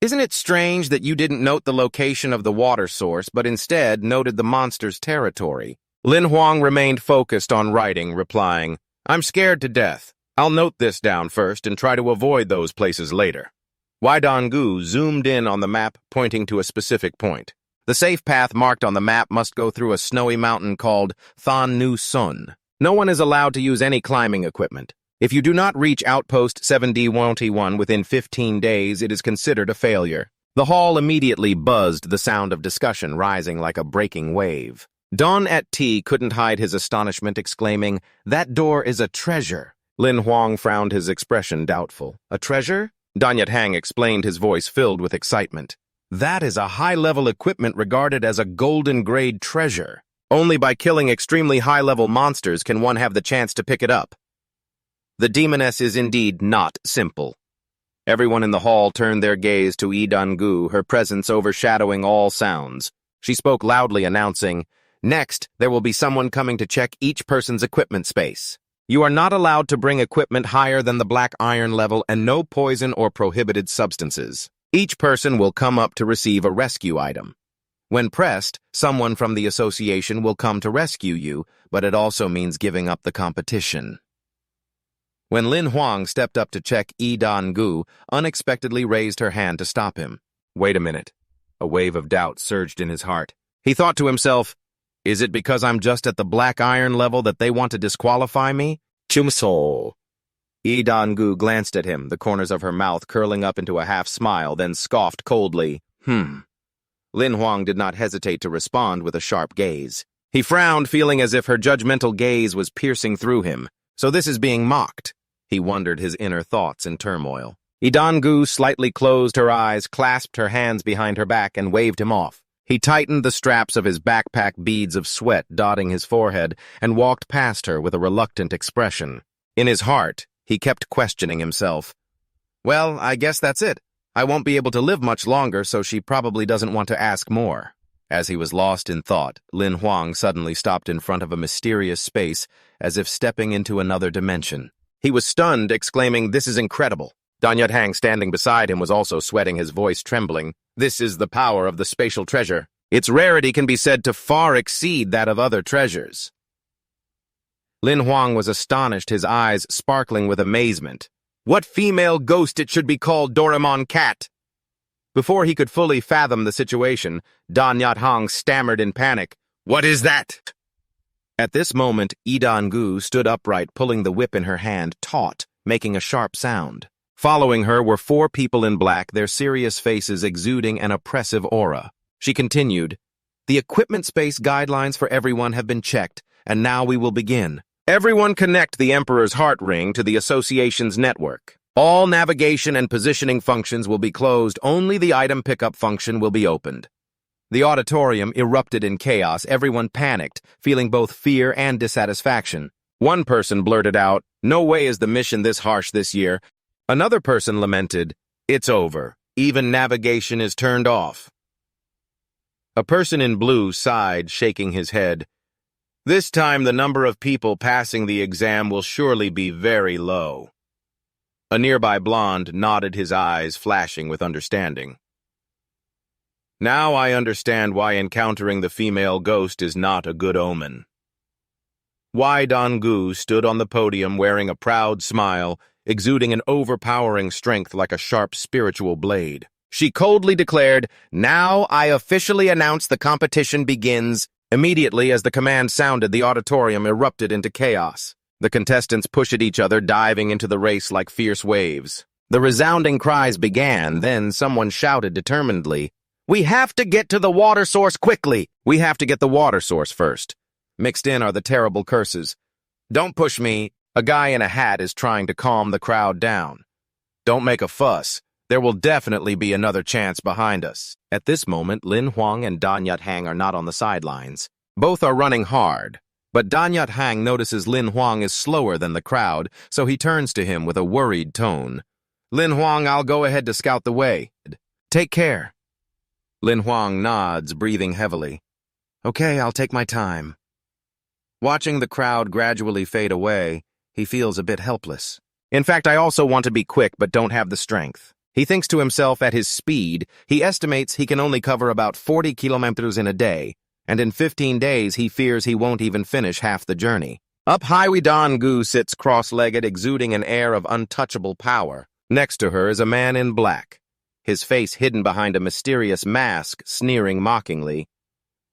[SPEAKER 1] "Isn't it strange that you didn't note the location of the water source, but instead noted the monster's territory?" Lin Huang remained focused on writing, replying, "I'm scared to death. I'll note this down first and try to avoid those places later." Wai Gu zoomed in on the map, pointing to a specific point. The safe path marked on the map must go through a snowy mountain called Than Nu Sun. No one is allowed to use any climbing equipment. If you do not reach Outpost 7D21 within 15 days, it is considered a failure. The hall immediately buzzed, the sound of discussion rising like a breaking wave. Don Et T couldn't hide his astonishment, exclaiming, "That door is a treasure." Lin Huang frowned, his expression doubtful. "A treasure?" Danyat Hang explained, his voice filled with excitement. "That is a high-level equipment regarded as a golden-grade treasure. Only by killing extremely high-level monsters can one have the chance to pick it up. The demoness is indeed not simple." Everyone in the hall turned their gaze to Idan Gu, her presence overshadowing all sounds. She spoke loudly, announcing, "Next, there will be someone coming to check each person's equipment space. You are not allowed to bring equipment higher than the black iron level, and no poison or prohibited substances. Each person will come up to receive a rescue item. When pressed, someone from the association will come to rescue you, but it also means giving up the competition." When Lin Huang stepped up to check, Idan Gu unexpectedly raised her hand to stop him. "Wait a minute." A wave of doubt surged in his heart. He thought to himself, "Is it because I'm just at the black iron level that they want to disqualify me?" Chumso. Idan Gu glanced at him, the corners of her mouth curling up into a half-smile, then scoffed coldly, Lin Huang did not hesitate to respond with a sharp gaze. He frowned, feeling as if her judgmental gaze was piercing through him. So this is being mocked. He wondered, his inner thoughts in turmoil. Idan Gu slightly closed her eyes, clasped her hands behind her back, and waved him off. He tightened the straps of his backpack, beads of sweat dotting his forehead, and walked past her with a reluctant expression. In his heart, he kept questioning himself. "Well, I guess that's it. I won't be able to live much longer, so she probably doesn't want to ask more." As he was lost in thought, Lin Huang suddenly stopped in front of a mysterious space, as if stepping into another dimension. He was stunned, exclaiming, "This is incredible." Danyat Hang, standing beside him, was also sweating, his voice trembling. "This is the power of the spatial treasure. Its rarity can be said to far exceed that of other treasures." Lin Huang was astonished, his eyes sparkling with amazement. What female ghost it should be called Doraemon Cat? Before he could fully fathom the situation, Danyat Hang stammered in panic, "What is that?" At this moment, Idan Gu stood upright, pulling the whip in her hand, taut, making a sharp sound. Following her were 4 people in black, their serious faces exuding an oppressive aura. She continued, "The equipment space guidelines for everyone have been checked, and now we will begin. Everyone connect the Emperor's heart ring to the association's network. All navigation and positioning functions will be closed, only the item pickup function will be opened." The auditorium erupted in chaos, everyone panicked, feeling both fear and dissatisfaction. One person blurted out, "No way is the mission this harsh this year." Another person lamented, "It's over. Even navigation is turned off." A person in blue sighed, shaking his head. "This time the number of people passing the exam will surely be very low." A nearby blonde nodded, his eyes flashing with understanding. "Now I understand why encountering the female ghost is not a good omen." Wai Donggu stood on the podium wearing a proud smile, exuding an overpowering strength like a sharp spiritual blade. She coldly declared, "Now I officially announce the competition begins." Immediately, as the command sounded, the auditorium erupted into chaos. The contestants pushed at each other, diving into the race like fierce waves. The resounding cries began, then someone shouted determinedly, "We have to get to the water source quickly! We have to get the water source first." Mixed in are the terrible curses. "Don't push me." A guy in a hat is trying to calm the crowd down. "Don't make a fuss. There will definitely be another chance behind us." At this moment, Lin Huang and Dan Yat-hang are not on the sidelines. Both are running hard, but Dan Yat-hang notices Lin Huang is slower than the crowd, so he turns to him with a worried tone. "Lin Huang, I'll go ahead to scout the way. Take care." Lin Huang nods, breathing heavily. "Okay, I'll take my time." Watching the crowd gradually fade away, he feels a bit helpless. "In fact, I also want to be quick but don't have the strength." He thinks to himself at his speed, he estimates he can only cover about 40 kilometers in a day, and in 15 days he fears he won't even finish half the journey. Up high, Wai Donggu sits cross-legged, exuding an air of untouchable power. Next to her is a man in black, his face hidden behind a mysterious mask, sneering mockingly.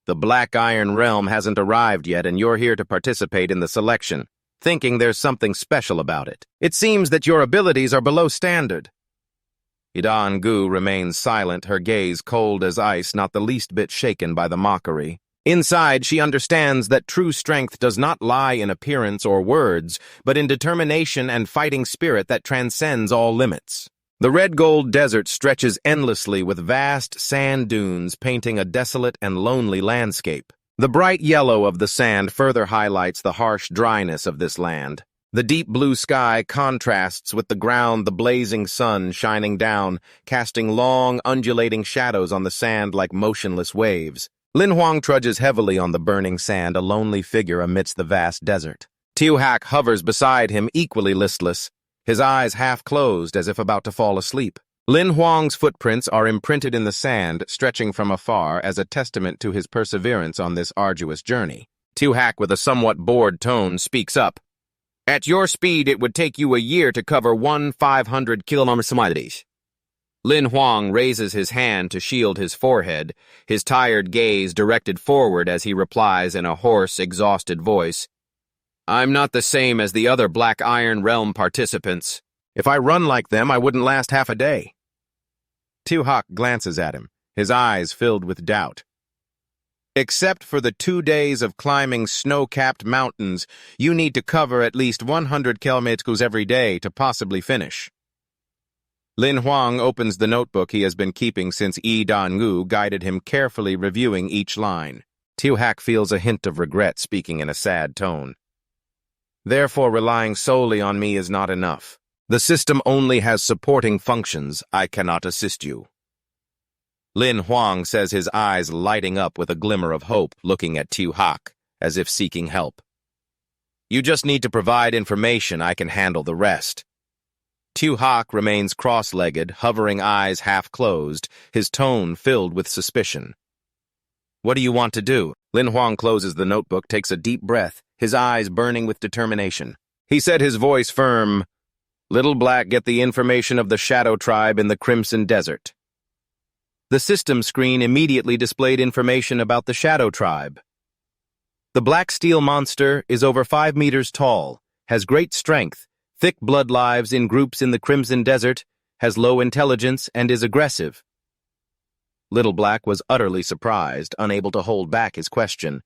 [SPEAKER 1] "The Black Iron Realm hasn't arrived yet, and you're here to participate in the selection, thinking there's something special about it. It seems that your abilities are below standard." Wai Donggu remains silent, her gaze cold as ice, not the least bit shaken by the mockery. Inside, she understands that true strength does not lie in appearance or words, but in determination and fighting spirit that transcends all limits. The red-gold desert stretches endlessly with vast sand dunes painting a desolate and lonely landscape. The bright yellow of the sand further highlights the harsh dryness of this land. The deep blue sky contrasts with the ground, the blazing sun shining down, casting long, undulating shadows on the sand like motionless waves. Lin Huang trudges heavily on the burning sand, a lonely figure amidst the vast desert. Tiuhak hovers beside him, equally listless, his eyes half closed as if about to fall asleep. Lin Huang's footprints are imprinted in the sand, stretching from afar as a testament to his perseverance on this arduous journey. Tiuhak, with a somewhat bored tone, speaks up. "At your speed, it would take you a year to cover 1,500 kilometers." Lin Huang raises his hand to shield his forehead, his tired gaze directed forward as he replies in a hoarse, exhausted voice. "I'm not the same as the other Black Iron Realm participants. If I run like them, I wouldn't last half a day." Tiuhak glances at him, his eyes filled with doubt. "Except for the 2 days of climbing snow-capped mountains, you need to cover at least 100 kilometers every day to possibly finish." Lin Huang opens the notebook he has been keeping since Wai Donggu guided him, carefully reviewing each line. Tiuhak feels a hint of regret, speaking in a sad tone. "Therefore, relying solely on me is not enough. The system only has supporting functions. I cannot assist you." Lin Huang says, his eyes lighting up with a glimmer of hope, looking at Tiuhak, as if seeking help. "You just need to provide information. I can handle the rest." Tiuhak remains cross-legged, hovering, eyes half closed, his tone filled with suspicion. "What do you want to do?" Lin Huang closes the notebook, takes a deep breath, his eyes burning with determination. He said, his voice firm, "Little Black, get the information of the Shadow Tribe in the Crimson Desert." The system screen immediately displayed information about the Shadow Tribe. The black steel monster is over 5 meters tall, has great strength, thick blood, lives in groups in the Crimson Desert, has low intelligence, and is aggressive. Little Black was utterly surprised, unable to hold back his question.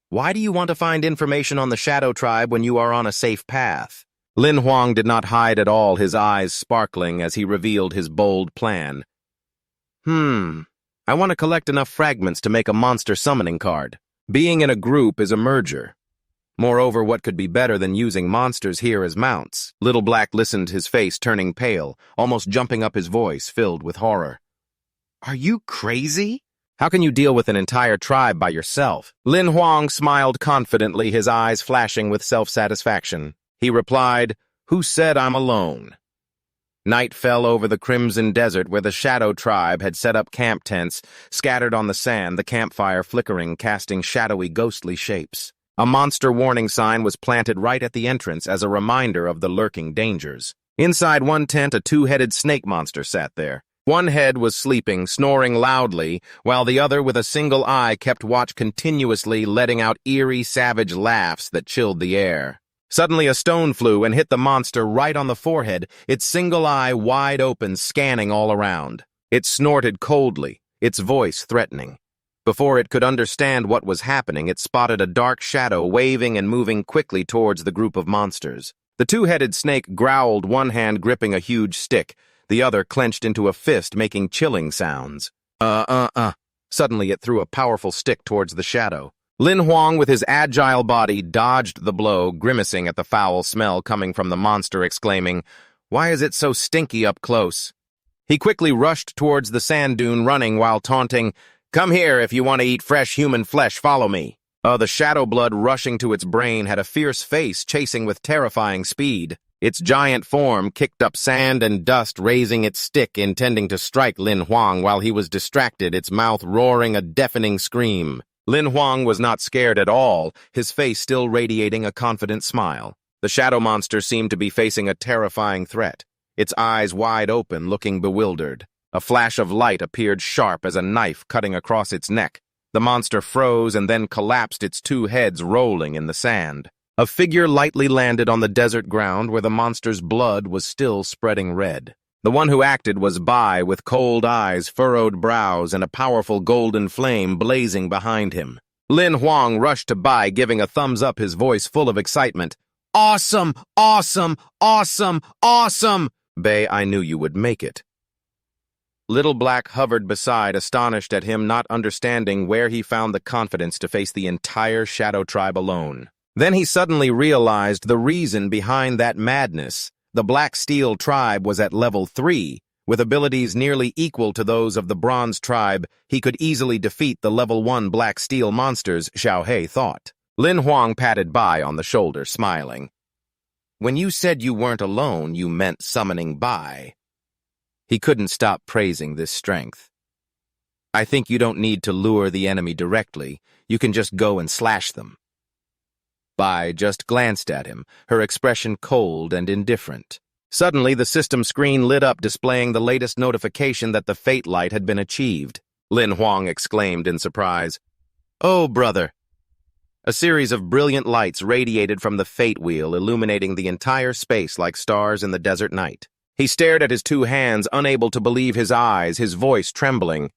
[SPEAKER 1] "Why do you want to find information on the Shadow Tribe when you are on a safe path?" Lin Huang did not hide at all, his eyes sparkling as he revealed his bold plan. I want to collect enough fragments to make a monster summoning card. Being in a group is a merger. Moreover, what could be better than using monsters here as mounts?" Little Black listened, his face turning pale, almost jumping up, his voice filled with horror. "Are you crazy? How can you deal with an entire tribe by yourself?" Lin Huang smiled confidently, his eyes flashing with self-satisfaction. He replied, "Who said I'm alone?" Night fell over the Crimson Desert, where the Shadow Tribe had set up camp tents, scattered on the sand, the campfire flickering, casting shadowy, ghostly shapes. A monster warning sign was planted right at the entrance as a reminder of the lurking dangers. Inside one tent, a two-headed snake monster sat there. One head was sleeping, snoring loudly, while the other with a single eye kept watch continuously, letting out eerie, savage laughs that chilled the air. Suddenly a stone flew and hit the monster right on the forehead, its single eye wide open, scanning all around. It snorted coldly, its voice threatening. Before it could understand what was happening, it spotted a dark shadow waving and moving quickly towards the group of monsters. The two-headed snake growled, one hand gripping a huge stick, the other clenched into a fist, making chilling sounds. Suddenly it threw a powerful stick towards the shadow. Lin Huang, with his agile body, dodged the blow, grimacing at the foul smell coming from the monster, exclaiming, "Why is it so stinky up close?" He quickly rushed towards the sand dune, running while taunting, "Come here if you want to eat fresh human flesh, follow me." The shadow blood rushing to its brain had a fierce face chasing with terrifying speed. Its giant form kicked up sand and dust, raising its stick, intending to strike Lin Huang while he was distracted, its mouth roaring a deafening scream. Lin Huang was not scared at all, his face still radiating a confident smile. The shadow monster seemed to be facing a terrifying threat, its eyes wide open, looking bewildered. A flash of light appeared sharp as a knife cutting across its neck. The monster froze and then collapsed, its two heads rolling in the sand. A figure lightly landed on the desert ground where the monster's blood was still spreading red. The one who acted was Bai, with cold eyes, furrowed brows, and a powerful golden flame blazing behind him. Lin Huang rushed to Bai, giving a thumbs up, his voice full of excitement. "Awesome! Awesome! Awesome! Awesome! Bai, I knew you would make it." Little Black hovered beside, astonished at him not understanding where he found the confidence to face the entire Shadow Tribe alone. Then he suddenly realized the reason behind that madness. The Black Steel Tribe was at level 3. With abilities nearly equal to those of the Bronze Tribe, he could easily defeat the level 1 Black Steel monsters, Xiaohei thought. Lin Huang patted Bai on the shoulder, smiling. "When you said you weren't alone, you meant summoning Bai." He couldn't stop praising this strength. "I think you don't need to lure the enemy directly. You can just go and slash them." Bai just glanced at him, her expression cold and indifferent. Suddenly, the system screen lit up, displaying the latest notification that the Fate Light had been achieved. Lin Huang exclaimed in surprise, "Oh, brother!" A series of brilliant lights radiated from the Fate Wheel, illuminating the entire space like stars in the desert night. He stared at his two hands, unable to believe his eyes, his voice trembling.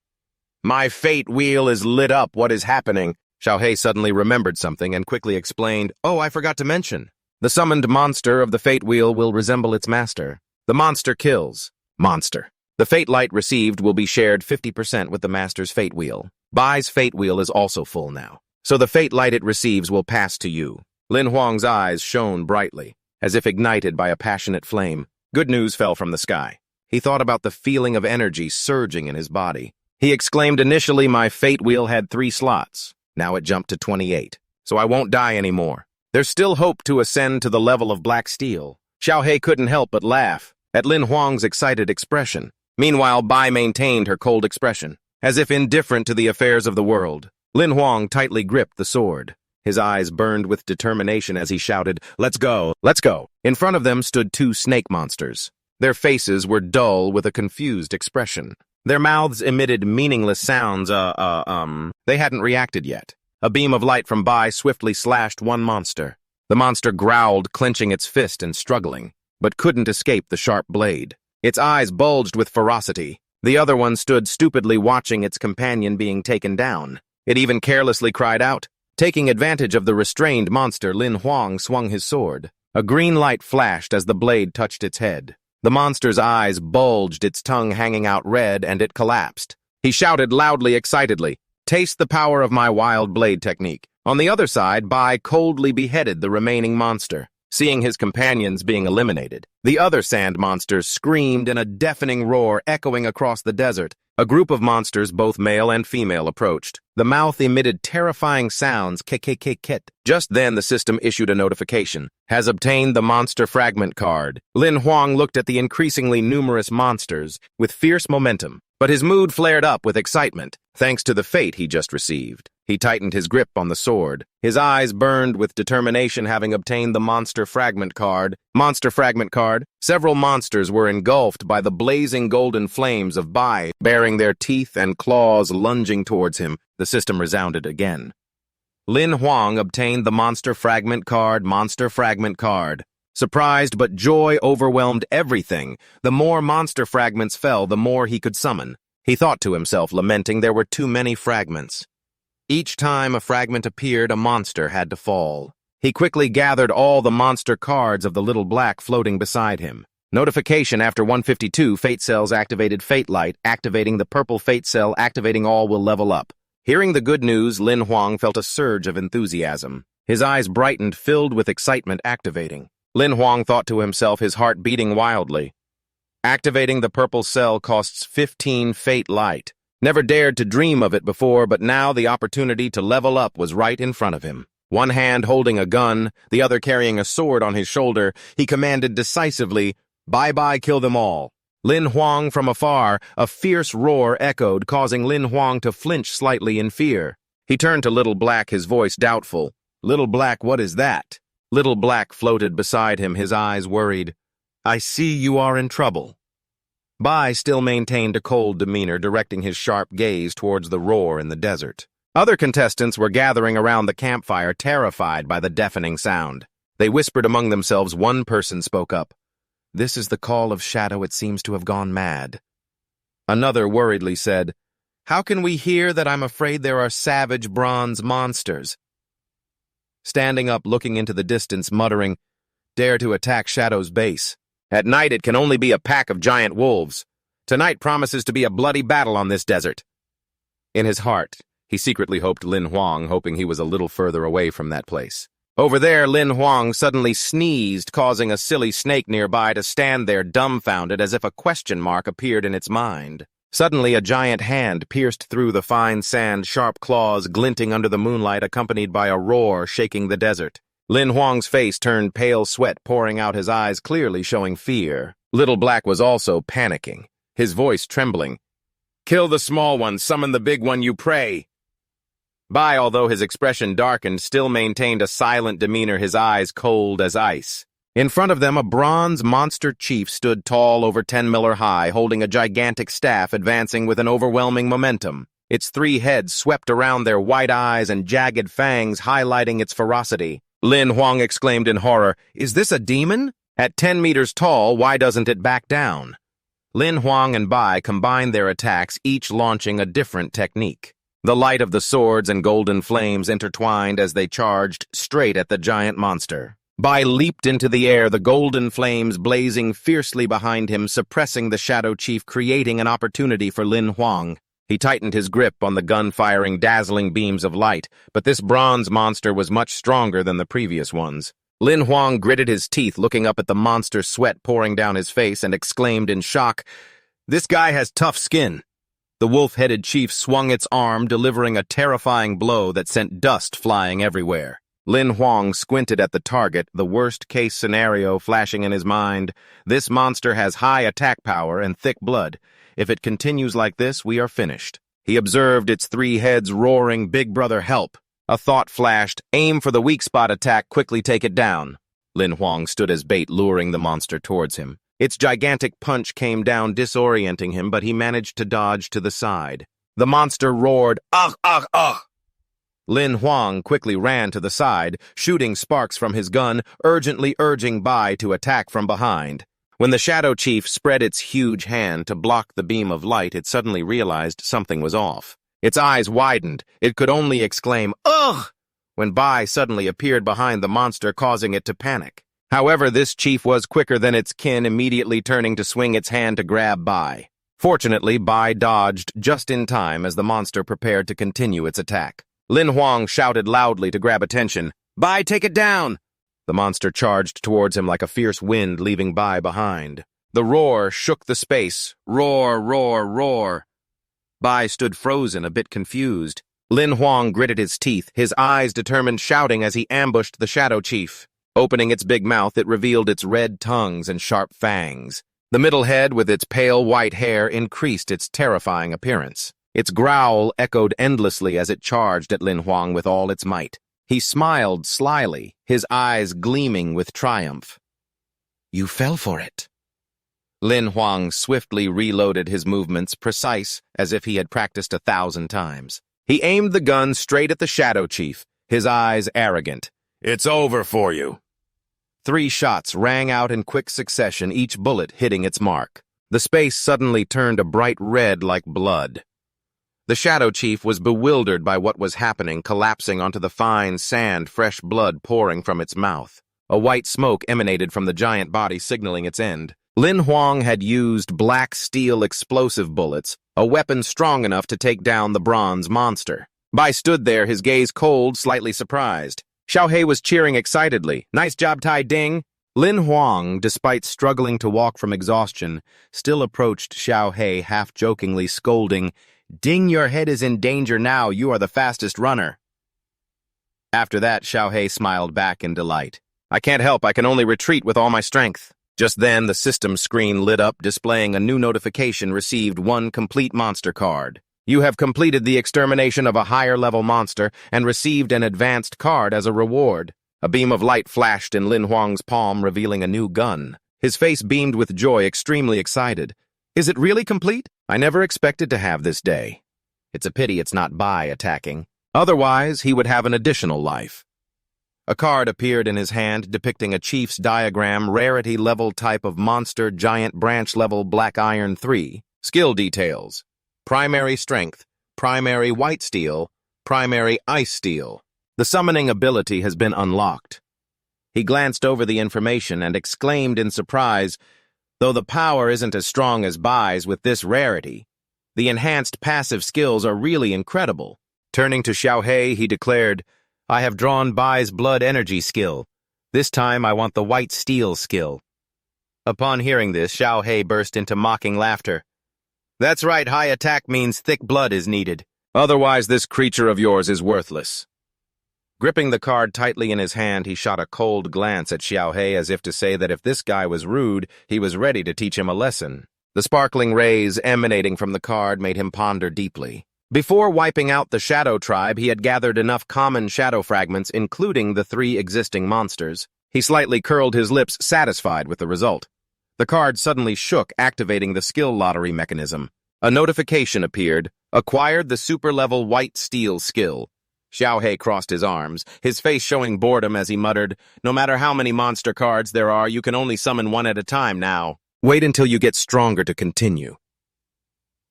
[SPEAKER 1] "My Fate Wheel is lit up. What is happening?" Xiaohei suddenly remembered something and quickly explained, "Oh, I forgot to mention. The summoned monster of the Fate Wheel will resemble its master. The monster kills. Monster. The Fate Light received will be shared 50% with the master's Fate Wheel. Bai's Fate Wheel is also full now, so the Fate Light it receives will pass to you." Lin Huang's eyes shone brightly, as if ignited by a passionate flame. Good news fell from the sky. He thought about the feeling of energy surging in his body. He exclaimed, "Initially, my Fate Wheel had 3 slots. Now it jumped to 28, so I won't die anymore. There's still hope to ascend to the level of Black Steel." Xiaohei couldn't help but laugh at Lin Huang's excited expression. Meanwhile, Bai maintained her cold expression, as if indifferent to the affairs of the world. Lin Huang tightly gripped the sword. His eyes burned with determination as he shouted, "Let's go! Let's go!" In front of them stood 2 snake monsters. Their faces were dull with a confused expression. Their mouths emitted meaningless sounds, They hadn't reacted yet. A beam of light from Bai swiftly slashed one monster. The monster growled, clenching its fist and struggling, but couldn't escape the sharp blade. Its eyes bulged with ferocity. The other one stood stupidly watching its companion being taken down. It even carelessly cried out. Taking advantage of the restrained monster, Lin Huang swung his sword. A green light flashed as the blade touched its head. The monster's eyes bulged, its tongue hanging out red, and it collapsed. He shouted loudly, excitedly, "Taste the power of my wild blade technique." On the other side, Bai coldly beheaded the remaining monster. Seeing his companions being eliminated, the other sand monsters screamed in a deafening roar echoing across the desert. A group of monsters, both male and female, approached. The mouth emitted terrifying sounds, kit. Just then the system issued a notification. Has obtained the monster fragment card. Lin Huang looked at the increasingly numerous monsters with fierce momentum, but his mood flared up with excitement, thanks to the fate he just received. He tightened his grip on the sword. His eyes burned with determination, having obtained the monster fragment card. Several monsters were engulfed by the blazing golden flames of Bai, baring their teeth and claws lunging towards him. The system resounded again. Lin Huang obtained the monster fragment card. Surprised, but joy overwhelmed everything. The more monster fragments fell, the more he could summon. He thought to himself, lamenting there were too many fragments. Each time a fragment appeared, a monster had to fall. He quickly gathered all the monster cards of the little black floating beside him. Notification after 152, Fate Cells activated Fate Light, activating the purple Fate Cell, activating all will level up. Hearing the good news, Lin Huang felt a surge of enthusiasm. His eyes brightened, filled with excitement, activating. Lin Huang thought to himself, his heart beating wildly. Activating the purple cell costs 15 Fate Light. Never dared to dream of it before, but now the opportunity to level up was right in front of him. One hand holding a gun, the other carrying a sword on his shoulder, he commanded decisively, "Bye-bye, kill them all." Lin Huang from afar, a fierce roar echoed, causing Lin Huang to flinch slightly in fear. He turned to Little Black, his voice doubtful. "Little Black, what is that?" Little Black floated beside him, his eyes worried. "I see you are in trouble." Bai still maintained a cold demeanor, directing his sharp gaze towards the roar in the desert. Other contestants were gathering around the campfire, terrified by the deafening sound. They whispered among themselves. One person spoke up. "This is the call of Shadow. It seems to have gone mad." Another worriedly said, "How can we hear that? I'm afraid there are savage bronze monsters." Standing up, looking into the distance, muttering, "Dare to attack Shadow's base. At night it can only be a pack of giant wolves. Tonight promises to be a bloody battle on this desert." In his heart, he secretly hoped Lin Huang, hoping he was a little further away from that place. Over there, Lin Huang suddenly sneezed, causing a silly snake nearby to stand there dumbfounded as if a question mark appeared in its mind. Suddenly, a giant hand pierced through the fine sand, sharp claws glinting under the moonlight, accompanied by a roar shaking the desert. Lin Huang's face turned pale, sweat pouring out, his eyes clearly showing fear. Little Black was also panicking, his voice trembling. "Kill the small one, summon the big one, you pray." Bai, although his expression darkened, still maintained a silent demeanor, his eyes cold as ice. In front of them, a bronze monster chief stood tall, over 10 miller high, holding a gigantic staff, advancing with an overwhelming momentum. Its 3 heads swept around, their white eyes and jagged fangs highlighting its ferocity. Lin Huang exclaimed in horror, "Is this a demon? At 10 meters tall, why doesn't it back down?" Lin Huang and Bai combined their attacks, each launching a different technique. The light of the swords and golden flames intertwined as they charged straight at the giant monster. Bai leaped into the air, the golden flames blazing fiercely behind him, suppressing the Shadow Chief, creating an opportunity for Lin Huang. He tightened his grip on the gun, firing dazzling beams of light, but this bronze monster was much stronger than the previous ones. Lin Huang gritted his teeth, looking up at the monster, sweat pouring down his face, and exclaimed in shock, "This guy has tough skin." The wolf-headed chief swung its arm, delivering a terrifying blow that sent dust flying everywhere. Lin Huang squinted at the target, the worst-case scenario flashing in his mind. This monster has high attack power and thick blood. If it continues like this, we are finished. He observed its 3 heads roaring, "Big brother, help." A thought flashed, "Aim for the weak spot attack, quickly take it down." Lin Huang stood as bait, luring the monster towards him. Its gigantic punch came down, disorienting him, but he managed to dodge to the side. The monster roared, "Ugh, ugh, ugh!" Lin Huang quickly ran to the side, shooting sparks from his gun, urgently urging Bai to attack from behind. When the Shadow Chief spread its huge hand to block the beam of light, it suddenly realized something was off. Its eyes widened. It could only exclaim, "Ugh!" when Bai suddenly appeared behind the monster, causing it to panic. However, this chief was quicker than its kin, immediately turning to swing its hand to grab Bai. Fortunately, Bai dodged just in time as the monster prepared to continue its attack. Lin Huang shouted loudly to grab attention, "Bai, take it down!" The monster charged towards him like a fierce wind, leaving Bai behind. The roar shook the space. Roar, roar, roar. Bai stood frozen, a bit confused. Lin Huang gritted his teeth, his eyes determined, shouting as he ambushed the Shadow Chief. Opening its big mouth, it revealed its red tongues and sharp fangs. The middle head, with its pale white hair, increased its terrifying appearance. Its growl echoed endlessly as it charged at Lin Huang with all its might. He smiled slyly, his eyes gleaming with triumph. "You fell for it." Lin Huang swiftly reloaded his movements, precise as if he had practiced 1,000 times. He aimed the gun straight at the Shadow Chief, his eyes arrogant. "It's over for you." 3 shots rang out in quick succession, each bullet hitting its mark. The space suddenly turned a bright red like blood. The Shadow Chief was bewildered by what was happening, collapsing onto the fine sand, fresh blood pouring from its mouth. A white smoke emanated from the giant body, signaling its end. Lin Huang had used black steel explosive bullets, a weapon strong enough to take down the bronze monster. Bai stood there, his gaze cold, slightly surprised. Xiaohei was cheering excitedly. "Nice job, Tai Ding." Lin Huang, despite struggling to walk from exhaustion, still approached Xiaohei, half-jokingly scolding, "Ding, your head is in danger now. You are the fastest runner." After that, Xiaohei smiled back in delight. "I can't help. I can only retreat with all my strength." Just then, the system screen lit up, displaying a new notification: received 1 complete monster card. You have completed the extermination of a higher-level monster and received an advanced card as a reward. A beam of light flashed in Lin Huang's palm, revealing a new gun. His face beamed with joy, extremely excited. "Is it really complete? I never expected to have this day. It's a pity it's not Bai attacking. Otherwise, he would have an additional life." A card appeared in his hand depicting a chief's diagram, rarity level type of monster, giant branch level, black iron 3. Skill details: primary strength, primary white steel, primary ice steel. The summoning ability has been unlocked. He glanced over the information and exclaimed in surprise, "Though the power isn't as strong as Bai's with this rarity, the enhanced passive skills are really incredible." Turning to Xiaohei, he declared, "I have drawn Bai's blood energy skill. This time I want the white steel skill." Upon hearing this, Xiaohei burst into mocking laughter. "That's right, high attack means thick blood is needed. Otherwise, this creature of yours is worthless." Gripping the card tightly in his hand, he shot a cold glance at Xiaohei as if to say that if this guy was rude, he was ready to teach him a lesson. The sparkling rays emanating from the card made him ponder deeply. Before wiping out the Shadow Tribe, he had gathered enough common shadow fragments, including the 3 existing monsters. He slightly curled his lips, satisfied with the result. The card suddenly shook, activating the skill lottery mechanism. A notification appeared: acquired the super-level white steel skill. Xiaohei crossed his arms, his face showing boredom as he muttered, "No matter how many monster cards there are, you can only summon 1 at a time now. Wait until you get stronger to continue."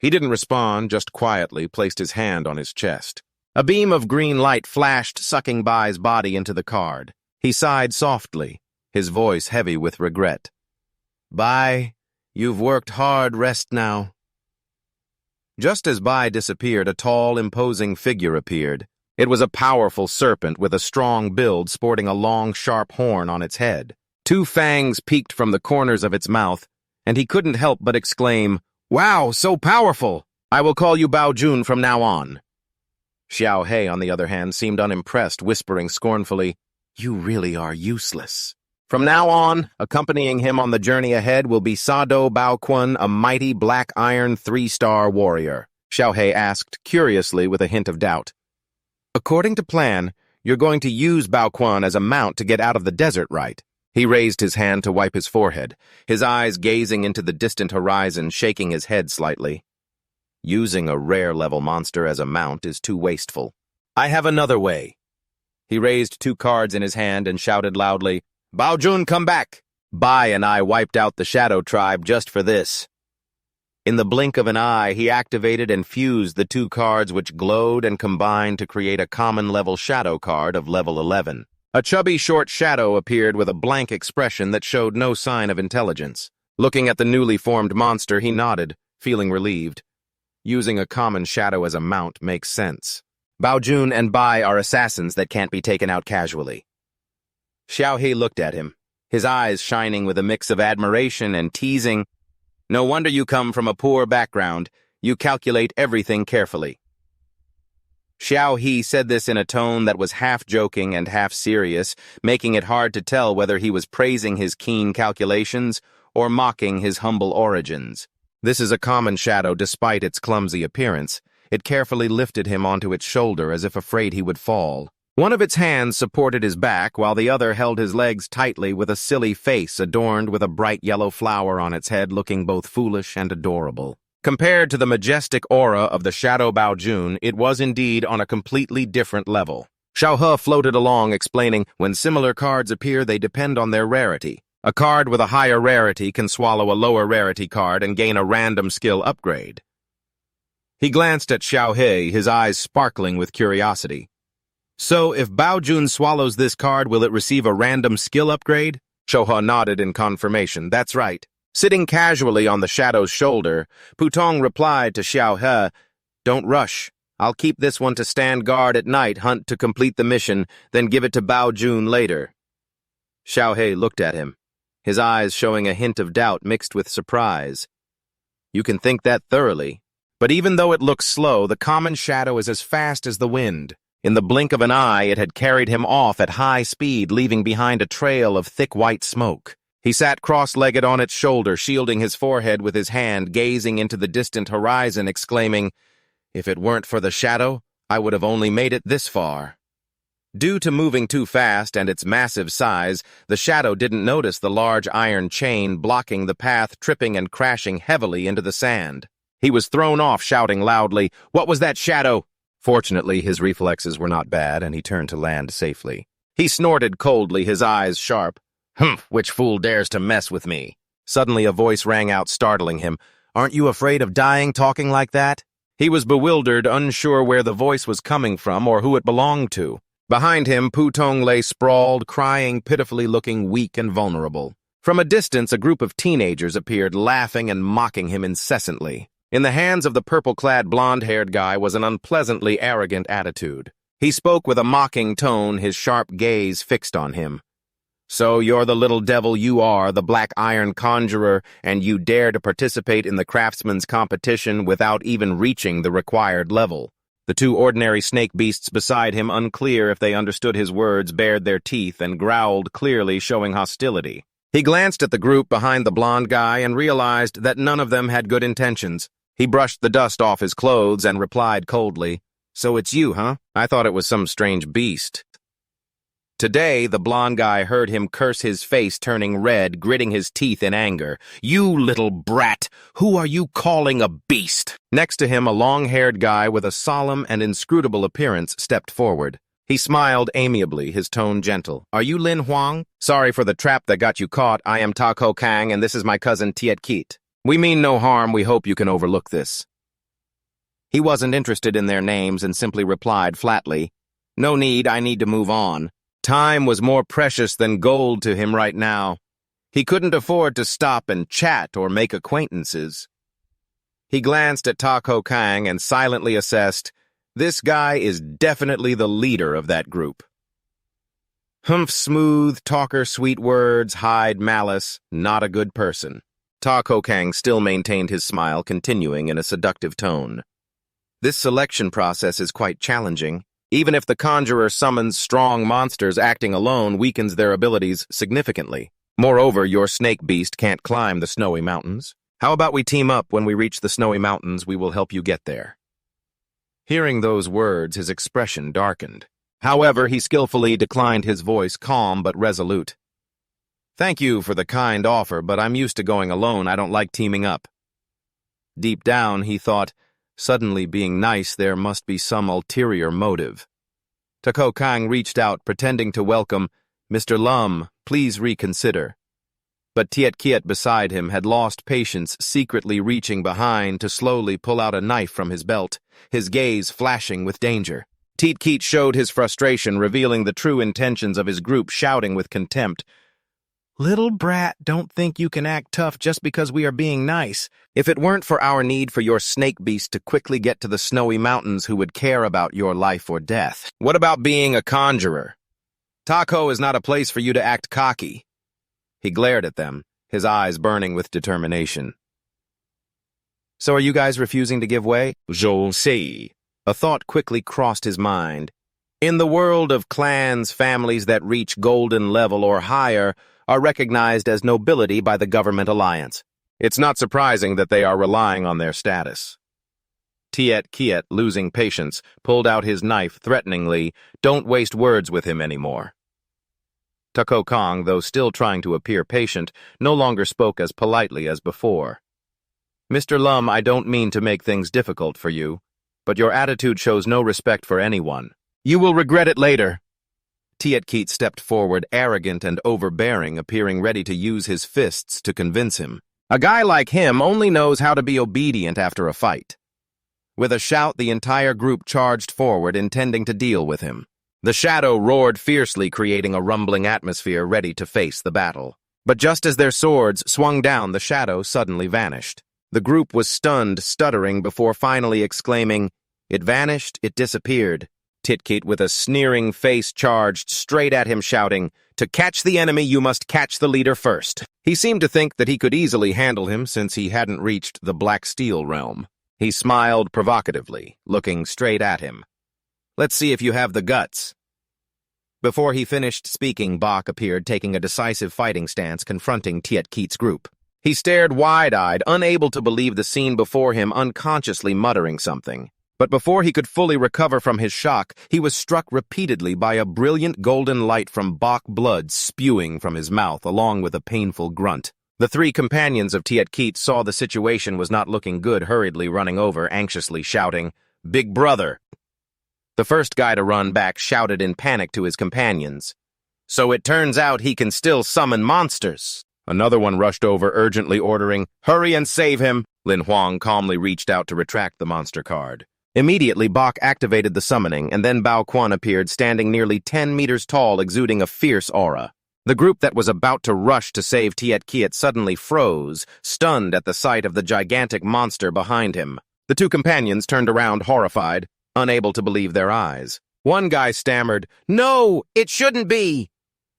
[SPEAKER 1] He didn't respond, just quietly placed his hand on his chest. A beam of green light flashed, sucking Bai's body into the card. He sighed softly, his voice heavy with regret. "Bai, you've worked hard, rest now." Just as Bai disappeared, a tall, imposing figure appeared. It was a powerful serpent with a strong build, sporting a long, sharp horn on its head. 2 fangs peeked from the corners of its mouth, and he couldn't help but exclaim, "Wow, so powerful! I will call you Bao Jun from now on." Xiaohei, on the other hand, seemed unimpressed, whispering scornfully, "You really are useless." From now on, accompanying him on the journey ahead will be Sado Baoquan, a mighty black iron 3-star warrior. Xiaohei asked, curiously, with a hint of doubt. "According to plan, you're going to use Baoquan as a mount to get out of the desert, right?" He raised his hand to wipe his forehead, his eyes gazing into the distant horizon, shaking his head slightly. "Using a rare-level monster as a mount is too wasteful. I have another way." He raised 2 cards in his hand and shouted loudly, "Bao Jun, come back! Bai and I wiped out the Shadow Tribe just for this." In the blink of an eye, he activated and fused the 2 cards, which glowed and combined to create a common-level shadow card of level 11. A chubby short shadow appeared with a blank expression that showed no sign of intelligence. Looking at the newly formed monster, he nodded, feeling relieved. Using a common shadow as a mount makes sense. Bao Jun and Bai are assassins that can't be taken out casually. Xiaohei looked at him, his eyes shining with a mix of admiration and teasing. "No wonder you come from a poor background. You calculate everything carefully." Xiaohei said this in a tone that was half joking and half serious, making it hard to tell whether he was praising his keen calculations or mocking his humble origins. This is a common shadow despite its clumsy appearance. It carefully lifted him onto its shoulder as if afraid he would fall. One of its hands supported his back, while the other held his legs tightly with a silly face adorned with a bright yellow flower on its head, looking both foolish and adorable. Compared to the majestic aura of the Shadow Baojun, it was indeed on a completely different level. Xiao He floated along, explaining, when similar cards appear, they depend on their rarity. A card with a higher rarity can swallow a lower rarity card and gain a random skill upgrade. He glanced at Xiao He, his eyes sparkling with curiosity. So, if Baojun swallows this card, will it receive a random skill upgrade? Xiao He nodded in confirmation. That's right. Sitting casually on the Shadow's shoulder, Putong replied to Xiao He, "Don't rush. I'll keep this one to stand guard at night, hunt to complete the mission, then give it to Baojun later." Xiao He looked at him, his eyes showing a hint of doubt mixed with surprise. "You can think that thoroughly. But even though it looks slow, the common shadow is as fast as the wind. In the blink of an eye, it had carried him off at high speed, leaving behind a trail of thick white smoke. He sat cross-legged on its shoulder, shielding his forehead with his hand, gazing into the distant horizon, exclaiming, "If it weren't for the shadow, I would have only made it this far." Due to moving too fast and its massive size, the shadow didn't notice the large iron chain blocking the path, tripping and crashing heavily into the sand. He was thrown off, shouting loudly, "What was that shadow?" Fortunately, his reflexes were not bad, and he turned to land safely. He snorted coldly, his eyes sharp. "Humph, which fool dares to mess with me?" Suddenly a voice rang out, startling him. "Aren't you afraid of dying talking like that?" He was bewildered, unsure where the voice was coming from or who it belonged to. Behind him, Putong lay sprawled, crying, pitifully looking weak and vulnerable. From a distance, a group of teenagers appeared, laughing and mocking him incessantly. In the hands of the purple-clad, blonde-haired guy was an unpleasantly arrogant attitude. He spoke with a mocking tone, his sharp gaze fixed on him. "So you're the little devil you are, the Black Iron Conjurer, and you dare to participate in the craftsman's competition without even reaching the required level." The two ordinary snake beasts beside him, unclear if they understood his words, bared their teeth and growled, clearly showing hostility. He glanced at the group behind the blonde guy and realized that none of them had good intentions. He brushed the dust off his clothes and replied coldly, "So it's you, huh? I thought it was some strange beast." Today, the blonde guy heard him curse, his face turning red, gritting his teeth in anger. "You little brat! Who are you calling a beast?" Next to him, a long-haired guy with a solemn and inscrutable appearance stepped forward. He smiled amiably, his tone gentle. "Are you Lin Huang? Sorry for the trap that got you caught. I am Ta Ko Kang, and this is my cousin Tiet Kit. We mean no harm. We hope you can overlook this." He wasn't interested in their names and simply replied flatly, "No need. I need to move on." Time was more precious than gold to him right now. He couldn't afford to stop and chat or make acquaintances. He glanced at Ta Ko Kang and silently assessed, "This guy is definitely the leader of that group." Humph, smooth talker, sweet words, hide malice, not a good person. Ta Ko Kang still maintained his smile, continuing in a seductive tone. "This selection process is quite challenging. Even if the conjurer summons strong monsters, acting alone weakens their abilities significantly. Moreover, your snake beast can't climb the snowy mountains. How about we team up? When we reach the snowy mountains, we will help you get there." Hearing those words, his expression darkened. However, he skillfully declined, his voice calm but resolute. "Thank you for the kind offer, but I'm used to going alone. I don't like teaming up." Deep down, he thought, suddenly being nice, there must be some ulterior motive. Ta Ko Kang reached out, pretending to welcome, "Mr. Lum, please reconsider." But Tiet Kit beside him had lost patience, secretly reaching behind to slowly pull out a knife from his belt, his gaze flashing with danger. Tiet Kit showed his frustration, revealing the true intentions of his group, shouting with contempt, "Little brat, don't think you can act tough just because we are being nice. If it weren't for our need for your snake beast to quickly get to the snowy mountains, who would care about your life or death? What about being a conjurer? Taco is not a place for you to act cocky." He glared at them, his eyes burning with determination. "So are you guys refusing to give way?" "Je sais." A thought quickly crossed his mind. In the world of clans, families that reach golden level or higher are recognized as nobility by the government alliance. It's not surprising that they are relying on their status. Tiet Kiet, losing patience, pulled out his knife threateningly. Don't waste words with him anymore. Tako Kong, though still trying to appear patient, no longer spoke as politely as before. Mr. Lum, I don't mean to make things difficult for you, but your attitude shows no respect for anyone. You will regret it later. Tiet Kiet stepped forward, arrogant and overbearing, appearing ready to use his fists to convince him. A guy like him only knows how to be obedient after a fight. With a shout, the entire group charged forward, intending to deal with him. The shadow roared fiercely, creating a rumbling atmosphere ready to face the battle. But just as their swords swung down, the shadow suddenly vanished. The group was stunned, stuttering, before finally exclaiming, "It vanished, it disappeared." Tiet Kiet, with a sneering face, charged straight at him, shouting, "To catch the enemy, you must catch the leader first." He seemed to think that he could easily handle him since he hadn't reached the Black Steel realm. He smiled provocatively, looking straight at him. "Let's see if you have the guts." Before he finished speaking, Bach appeared, taking a decisive fighting stance, confronting Tiet Kiet's group. He stared wide-eyed, unable to believe the scene before him, unconsciously muttering something. But before he could fully recover from his shock, he was struck repeatedly by a brilliant golden light from Bach, blood spewing from his mouth, along with a painful grunt. The three companions of Tiet Kiet saw the situation was not looking good, hurriedly running over, anxiously shouting, "Big brother!" The first guy to run back shouted in panic to his companions, "So it turns out he can still summon monsters." Another one rushed over, urgently ordering, "Hurry and save him!" Lin Huang calmly reached out to retract the monster card. Immediately, Bach activated the summoning, and then Bao Quan appeared, standing nearly 10 meters tall, exuding a fierce aura. The group that was about to rush to save Tiet Kiet suddenly froze, stunned at the sight of the gigantic monster behind him. The two companions turned around, horrified, unable to believe their eyes. One guy stammered, "No, it shouldn't be!"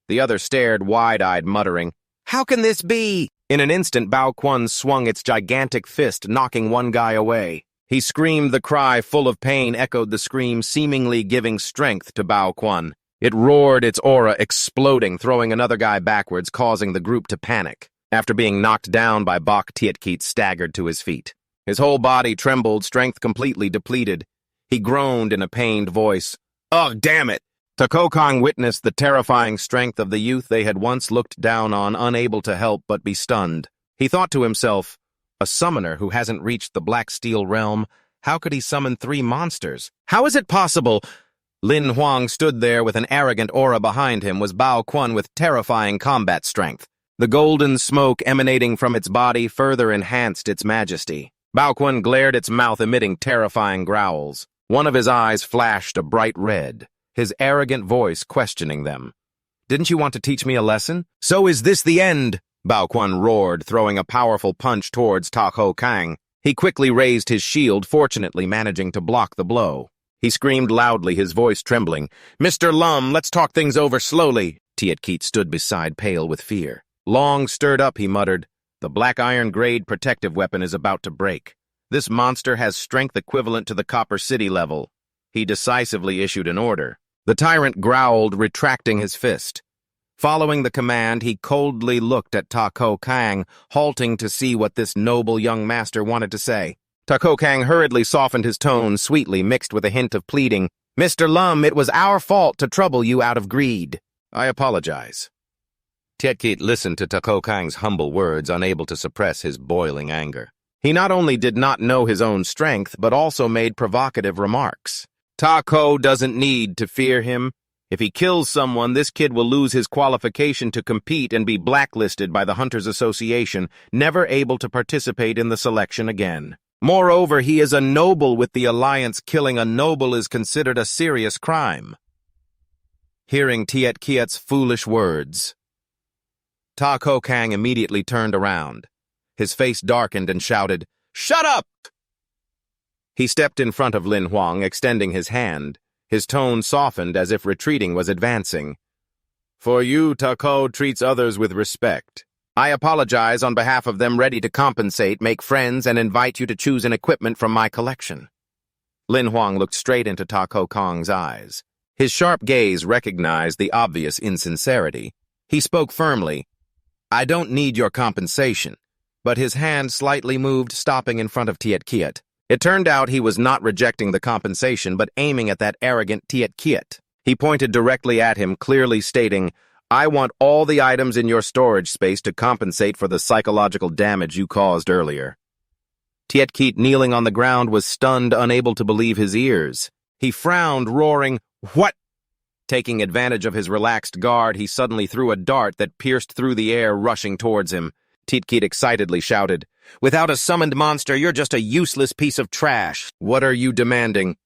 [SPEAKER 1] The other stared wide-eyed, muttering, "How can this be?" In an instant, Bao Quan swung its gigantic fist, knocking one guy away. He screamed. The cry, full of pain, echoed the scream, seemingly giving strength to Bao Quan. It roared, its aura exploding, throwing another guy backwards, causing the group to panic. After being knocked down by Bach, Tiet Kiet staggered to his feet. His whole body trembled, strength completely depleted. He groaned in a pained voice, "Oh, damn it!" Tako Kong witnessed the terrifying strength of the youth they had once looked down on, unable to help but be stunned. He thought to himself, a summoner who hasn't reached the Black Steel realm, how could he summon 3 monsters? How is it possible? Lin Huang stood there with an arrogant aura behind him, was Bao Quan with terrifying combat strength. The golden smoke emanating from its body further enhanced its majesty. Bao Quan glared, its mouth emitting terrifying growls. One of his eyes flashed a bright red, his arrogant voice questioning them. "Didn't you want to teach me a lesson? So is this the end?" Bao Quan roared, throwing a powerful punch towards Tako Kang. He quickly raised his shield, fortunately managing to block the blow. He screamed loudly, his voice trembling, "Mr. Lum, let's talk things over slowly." Tiet Kiet stood beside, pale with fear. Long stirred up, he muttered, "The black iron grade protective weapon is about to break. This monster has strength equivalent to the Copper City level." He decisively issued an order. The tyrant growled, retracting his fist. Following the command, he coldly looked at Tako Kang, halting to see what this noble young master wanted to say. Tako Kang hurriedly softened his tone, sweetly mixed with a hint of pleading. "Mr. Lum, it was our fault to trouble you out of greed. I apologize." Tiet Kiet listened to Tako Kang's humble words, unable to suppress his boiling anger. He not only did not know his own strength, but also made provocative remarks. Tako doesn't need to fear him. If he kills someone, this kid will lose his qualification to compete and be blacklisted by the Hunters Association, never able to participate in the selection again. Moreover, he is a noble with the Alliance. Killing a noble is considered a serious crime. Hearing Tiet Kiet's foolish words, Tako Kang immediately turned around. His face darkened and shouted, "Shut up!" He stepped in front of Lin Huang, extending his hand. His tone softened as if retreating was advancing. "For you, Tako treats others with respect. I apologize on behalf of them, ready to compensate, make friends, and invite you to choose an equipment from my collection." Lin Huang looked straight into Tako Kong's eyes. His sharp gaze recognized the obvious insincerity. He spoke firmly, "I don't need your compensation," but his hand slightly moved, stopping in front of Tiet Kiet. It turned out he was not rejecting the compensation, but aiming at that arrogant Tiet Kiet. He pointed directly at him, clearly stating, "I want all the items in your storage space to compensate for the psychological damage you caused earlier." Tiet Kiet, kneeling on the ground, was stunned, unable to believe his ears. He frowned, roaring, "What?" Taking advantage of his relaxed guard, he suddenly threw a dart that pierced through the air, rushing towards him. Tiet Kiet excitedly shouted, "Without a summoned monster, you're just a useless piece of trash. What are you demanding?"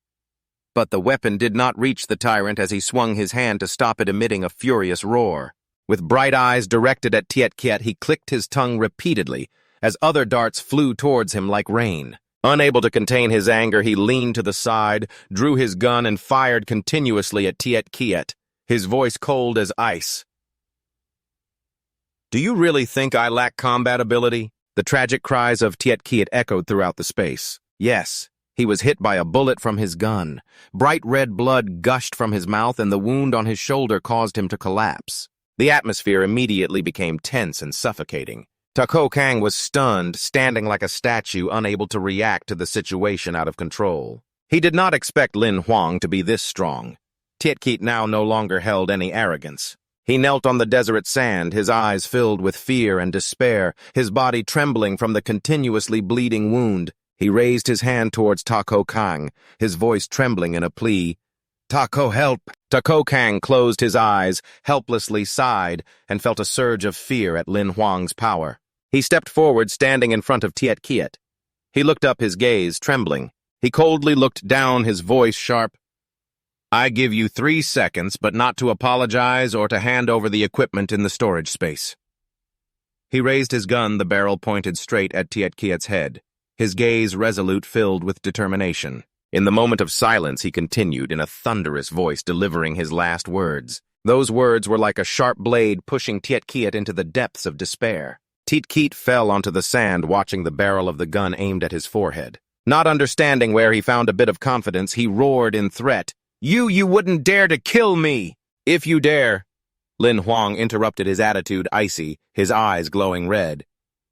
[SPEAKER 1] But the weapon did not reach the tyrant as he swung his hand to stop it, emitting a furious roar. With bright eyes directed at Tiet Kiet, he clicked his tongue repeatedly as other darts flew towards him like rain. Unable to contain his anger, he leaned to the side, drew his gun, and fired continuously at Tiet Kiet, his voice cold as ice. "Do you really think I lack combat ability?" The tragic cries of Tiet Kiet echoed throughout the space. Yes, he was hit by a bullet from his gun. Bright red blood gushed from his mouth, and the wound on his shoulder caused him to collapse. The atmosphere immediately became tense and suffocating. Tako Kang was stunned, standing like a statue, unable to react to the situation out of control. He did not expect Lin Huang to be this strong. Tiet Kiet now no longer held any arrogance. He knelt on the desert sand, his eyes filled with fear and despair, his body trembling from the continuously bleeding wound. He raised his hand towards Tako Kang, his voice trembling in a plea. "Tako, help!" Tako Kang closed his eyes, helplessly sighed, and felt a surge of fear at Lin Huang's power. He stepped forward, standing in front of Tiet Kiet. He looked up, his gaze trembling. He coldly looked down, his voice sharp. "I give you 3 seconds, but not to apologize or to hand over the equipment in the storage space." He raised his gun, the barrel pointed straight at Tiet Kiet's head, his gaze resolute, filled with determination. In the moment of silence, he continued in a thunderous voice, delivering his last words. Those words were like a sharp blade pushing Tiet Kiet into the depths of despair. Tiet Kiet fell onto the sand, watching the barrel of the gun aimed at his forehead. Not understanding where he found a bit of confidence, he roared in threat, You wouldn't dare to kill me!" "If you dare," Lin Huang interrupted, his attitude icy, his eyes glowing red.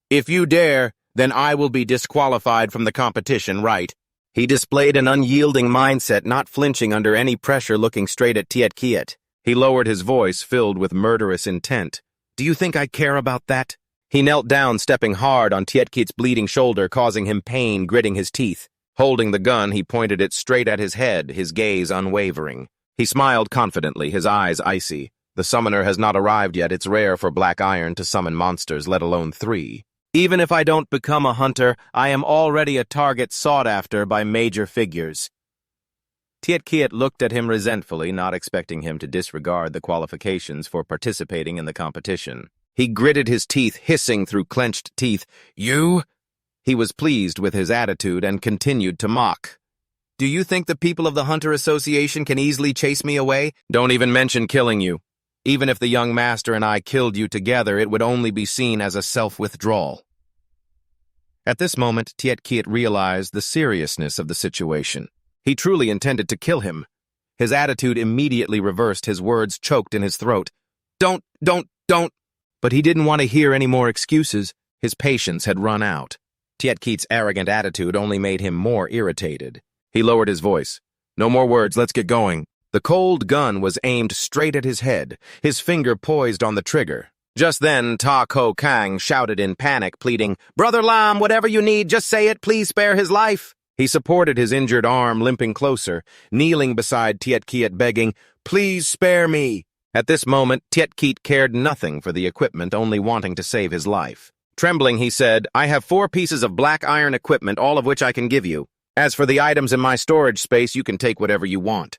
[SPEAKER 1] "If you dare, then I will be disqualified from the competition, right?" He displayed an unyielding mindset, not flinching under any pressure, looking straight at Tiet Kiet. He lowered his voice, filled with murderous intent. "Do you think I care about that?" He knelt down, stepping hard on Tiet Kiet's bleeding shoulder, causing him pain, gritting his teeth. Holding the gun, he pointed it straight at his head, his gaze unwavering. He smiled confidently, his eyes icy. "The summoner has not arrived yet. It's rare for Black Iron to summon monsters, let alone 3. Even if I don't become a hunter, I am already a target sought after by major figures." Tiet Kiet looked at him resentfully, not expecting him to disregard the qualifications for participating in the competition. He gritted his teeth, hissing through clenched teeth, "You?" He was pleased with his attitude and continued to mock. "Do you think the people of the Hunter Association can easily chase me away? Don't even mention killing you. Even if the young master and I killed you together, it would only be seen as a self-withdrawal." At this moment, Tiet Kiet realized the seriousness of the situation. He truly intended to kill him. His attitude immediately reversed, his words choked in his throat. Don't. But he didn't want to hear any more excuses. His patience had run out. Tiet Kiet's arrogant attitude only made him more irritated. He lowered his voice. "No more words, let's get going." The cold gun was aimed straight at his head, his finger poised on the trigger. Just then, Tako Kang shouted in panic, pleading, "Brother Lam, whatever you need, just say it, please spare his life." He supported his injured arm, limping closer, kneeling beside Tiet Kiet, begging, "Please spare me." At this moment, Tiet Kiet cared nothing for the equipment, only wanting to save his life. Trembling, he said, "I have 4 pieces of black iron equipment, all of which I can give you. As for the items in my storage space, you can take whatever you want."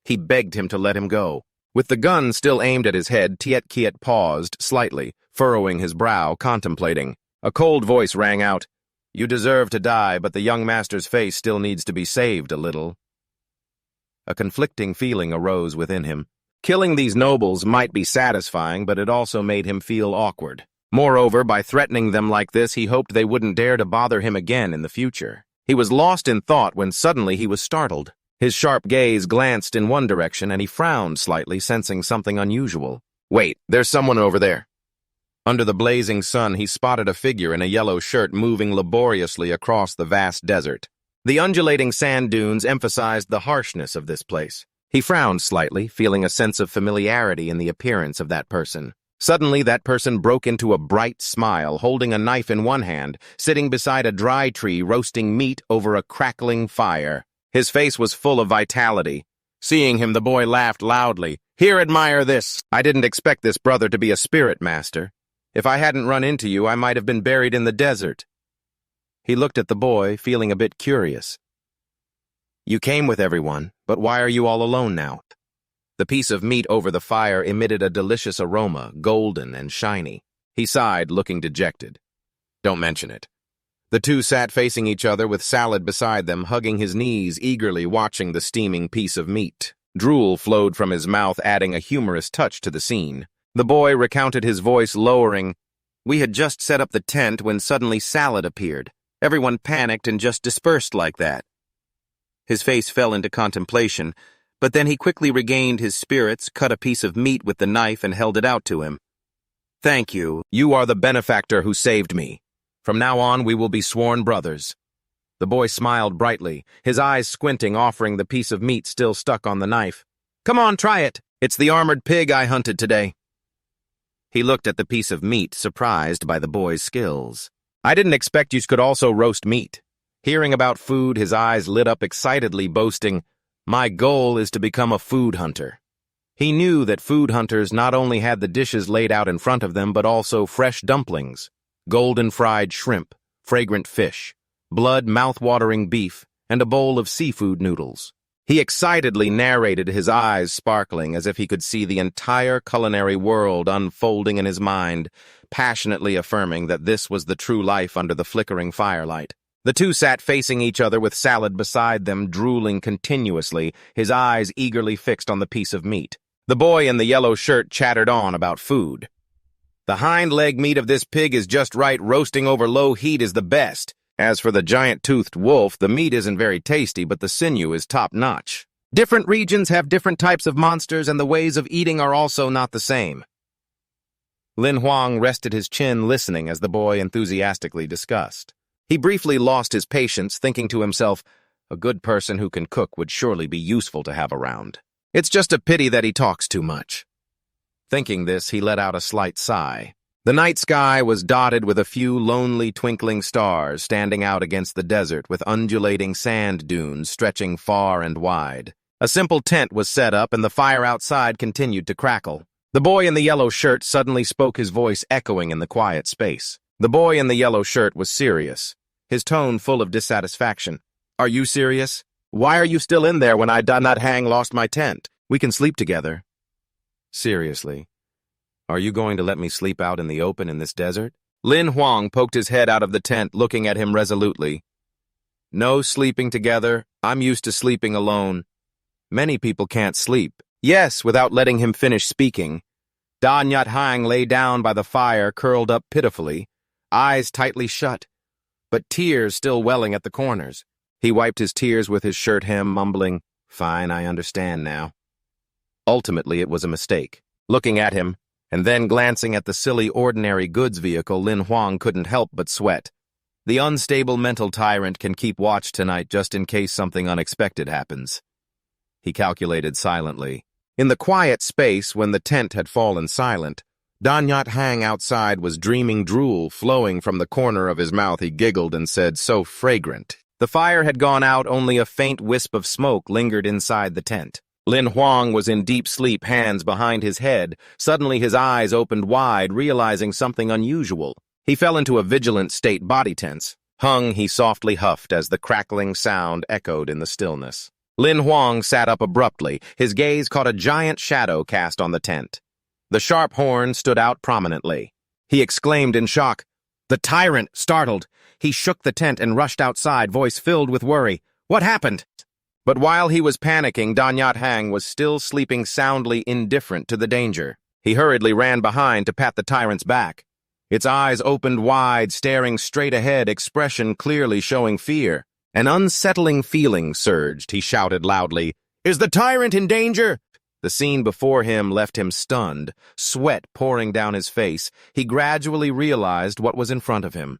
[SPEAKER 1] He begged him to let him go. With the gun still aimed at his head, Tiet Kiet paused slightly, furrowing his brow, contemplating. A cold voice rang out, "You deserve to die, but the young master's face still needs to be saved a little." A conflicting feeling arose within him. Killing these nobles might be satisfying, but it also made him feel awkward. Moreover, by threatening them like this, he hoped they wouldn't dare to bother him again in the future. He was lost in thought when suddenly he was startled. His sharp gaze glanced in one direction, and he frowned slightly, sensing something unusual. "Wait, there's someone over there." Under the blazing sun, he spotted a figure in a yellow shirt moving laboriously across the vast desert. The undulating sand dunes emphasized the harshness of this place. He frowned slightly, feeling a sense of familiarity in the appearance of that person. Suddenly, that person broke into a bright smile, holding a knife in one hand, sitting beside a dry tree roasting meat over a crackling fire. His face was full of vitality. Seeing him, the boy laughed loudly. "Here, admire this. I didn't expect this brother to be a spirit master. If I hadn't run into you, I might have been buried in the desert." He looked at the boy, feeling a bit curious. "You came with everyone, but why are you all alone now?" The piece of meat over the fire emitted a delicious aroma, golden and shiny. He sighed, looking dejected. "Don't mention it." The two sat facing each other with salad beside them, hugging his knees, eagerly watching the steaming piece of meat. Drool flowed from his mouth, adding a humorous touch to the scene. The boy recounted, his voice lowering. "We had just set up the tent when suddenly salad appeared. Everyone panicked and just dispersed like that." His face fell into contemplation, but then he quickly regained his spirits, cut a piece of meat with the knife, and held it out to him. "Thank you. You are the benefactor who saved me. From now on, we will be sworn brothers." The boy smiled brightly, his eyes squinting, offering the piece of meat still stuck on the knife. "Come on, try it. It's the armored pig I hunted today." He looked at the piece of meat, surprised by the boy's skills. "I didn't expect you could also roast meat." Hearing about food, his eyes lit up excitedly, boasting, "My goal is to become a food hunter." He knew that food hunters not only had the dishes laid out in front of them, but also fresh dumplings, golden fried shrimp, fragrant fish, blood mouth-watering beef, and a bowl of seafood noodles. He excitedly narrated, his eyes sparkling as if he could see the entire culinary world unfolding in his mind, passionately affirming that this was the true life under the flickering firelight. The two sat facing each other with salad beside them, drooling continuously, his eyes eagerly fixed on the piece of meat. The boy in the yellow shirt chattered on about food. "The hind leg meat of this pig is just right. Roasting over low heat is the best. As for the giant-toothed wolf, the meat isn't very tasty, but the sinew is top-notch. Different regions have different types of monsters, and the ways of eating are also not the same." Lin Huang rested his chin, listening as the boy enthusiastically discussed. He briefly lost his patience, thinking to himself, a good person who can cook would surely be useful to have around. It's just a pity that he talks too much. Thinking this, he let out a slight sigh. The night sky was dotted with a few lonely twinkling stars standing out against the desert, with undulating sand dunes stretching far and wide. A simple tent was set up, and the fire outside continued to crackle. The boy in the yellow shirt suddenly spoke, his voice echoing in the quiet space. The boy in the yellow shirt was serious, his tone full of dissatisfaction. "Are you serious? Why are you still in there when I did not lost my tent? We can sleep together." "Seriously? Are you going to let me sleep out in the open in this desert?" Lin Huang poked his head out of the tent, looking at him resolutely. "No sleeping together. I'm used to sleeping alone. Many people can't sleep." "Yes," without letting him finish speaking. Da Nyat Hang lay down by the fire, curled up pitifully, eyes tightly shut, but tears still welling at the corners. He wiped his tears with his shirt hem, mumbling, "Fine, I understand now." Ultimately, it was a mistake. Looking at him, and then glancing at the silly ordinary goods vehicle, Lin Huang couldn't help but sweat. The unstable mental tyrant can keep watch tonight just in case something unexpected happens. He calculated silently. In the quiet space, when the tent had fallen silent, Da Nyat Hang outside was dreaming, drool flowing from the corner of his mouth. He giggled and said, "So fragrant." The fire had gone out, only a faint wisp of smoke lingered inside the tent. Lin Huang was in deep sleep, hands behind his head. Suddenly his eyes opened wide, realizing something unusual. He fell into a vigilant state, body tense. "Hung," he softly huffed as the crackling sound echoed in the stillness. Lin Huang sat up abruptly. His gaze caught a giant shadow cast on the tent. The sharp horn stood out prominently. He exclaimed in shock. The tyrant, startled. He shook the tent and rushed outside, voice filled with worry. "What happened?" But while he was panicking, Da Nyat Hang was still sleeping soundly, indifferent to the danger. He hurriedly ran behind to pat the tyrant's back. Its eyes opened wide, staring straight ahead, expression clearly showing fear. An unsettling feeling surged. He shouted loudly, "Is the tyrant in danger?" The scene before him left him stunned, sweat pouring down his face. He gradually realized what was in front of him.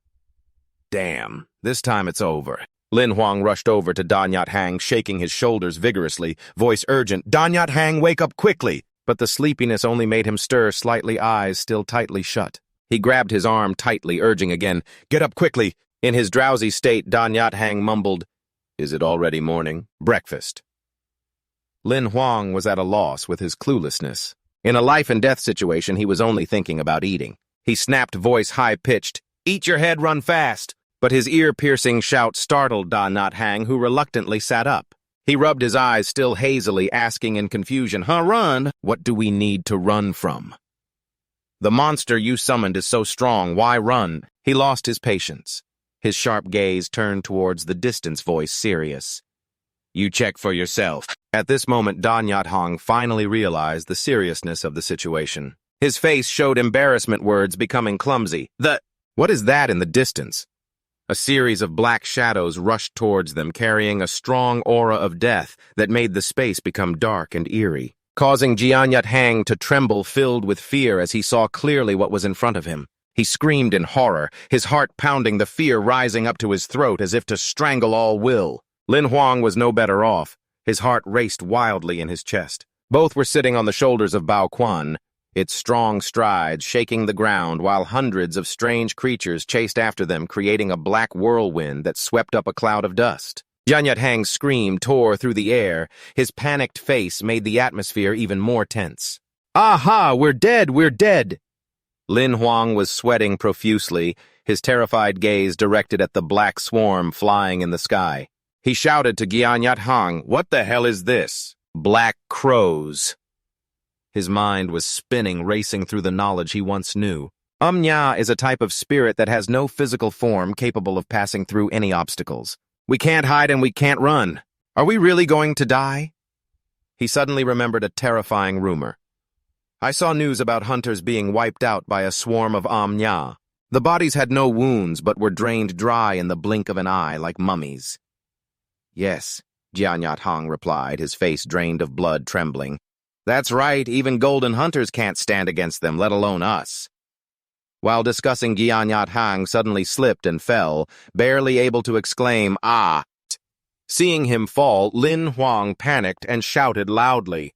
[SPEAKER 1] Damn, this time it's over. Lin Huang rushed over to Danyat Hang, shaking his shoulders vigorously, voice urgent, "Danyat Hang, wake up quickly!" But the sleepiness only made him stir slightly, eyes still tightly shut. He grabbed his arm tightly, urging again, "Get up quickly!" In his drowsy state, Danyat Hang mumbled, "Is it already morning? Breakfast." Lin Huang was at a loss with his cluelessness. In a life-and-death situation, he was only thinking about eating. He snapped, voice high-pitched, "Eat your head, run fast!" But his ear-piercing shout startled Danyat Hang, who reluctantly sat up. He rubbed his eyes still hazily, asking in confusion, Run? What do we need to run from?" "The monster you summoned is so strong, why run?" He lost his patience. His sharp gaze turned towards the distance, voice serious. "You check for yourself." At this moment, Danyat Hang finally realized the seriousness of the situation. His face showed embarrassment, words becoming clumsy. What is that in the distance?" A series of black shadows rushed towards them, carrying a strong aura of death that made the space become dark and eerie, causing Danyat Hang to tremble, filled with fear as he saw clearly what was in front of him. He screamed in horror, his heart pounding, the fear rising up to his throat as if to strangle all will. Lin Huang was no better off. His heart raced wildly in his chest. Both were sitting on the shoulders of Bao Quan, its strong strides shaking the ground while hundreds of strange creatures chased after them, creating a black whirlwind that swept up a cloud of dust. Danyat Hang's scream tore through the air. His panicked face made the atmosphere even more tense. "Aha! We're dead! We're dead!" Lin Huang was sweating profusely, his terrified gaze directed at the black swarm flying in the sky. He shouted to Danyat Hang, "What the hell is this?" "Black crows." His mind was spinning, racing through the knowledge he once knew. Amya is a type of spirit that has no physical form, capable of passing through any obstacles. We can't hide and we can't run. Are we really going to die? He suddenly remembered a terrifying rumor. I saw news about hunters being wiped out by a swarm of Amya. The bodies had no wounds but were drained dry in the blink of an eye like mummies. Yes, Danyat Hang replied, his face drained of blood, trembling. That's right, even golden hunters can't stand against them, let alone us. While discussing, Danyat Hang suddenly slipped and fell, barely able to exclaim, "Ah!" Seeing him fall, Lin Huang panicked and shouted loudly.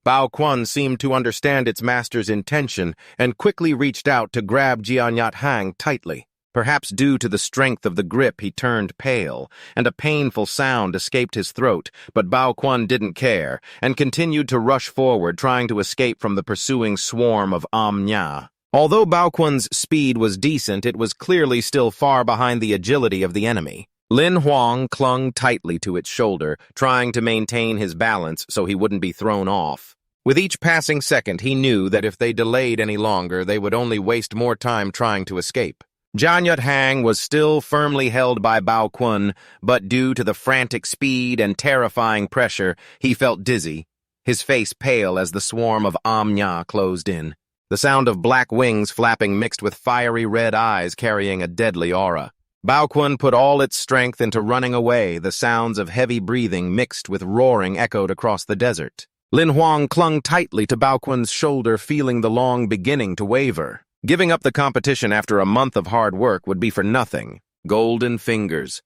[SPEAKER 1] Bao Quan seemed to understand its master's intention and quickly reached out to grab Danyat Hang tightly. Perhaps due to the strength of the grip, he turned pale, and a painful sound escaped his throat, but Bao Quan didn't care, and continued to rush forward, trying to escape from the pursuing swarm of Amya. Although Bao Quan's speed was decent, it was clearly still far behind the agility of the enemy. Lin Huang clung tightly to its shoulder, trying to maintain his balance so he wouldn't be thrown off. With each passing second, he knew that if they delayed any longer, they would only waste more time trying to escape. Danyat Hang was still firmly held by Bao Quan, but due to the frantic speed and terrifying pressure, he felt dizzy, his face pale as the swarm of Amya closed in. The sound of black wings flapping mixed with fiery red eyes carrying a deadly aura. Bao Quan put all its strength into running away, the sounds of heavy breathing mixed with roaring echoed across the desert. Lin Huang clung tightly to Bao Quan's shoulder, feeling the long beginning to waver. Giving up the competition after a month of hard work would be for nothing. Golden fingers.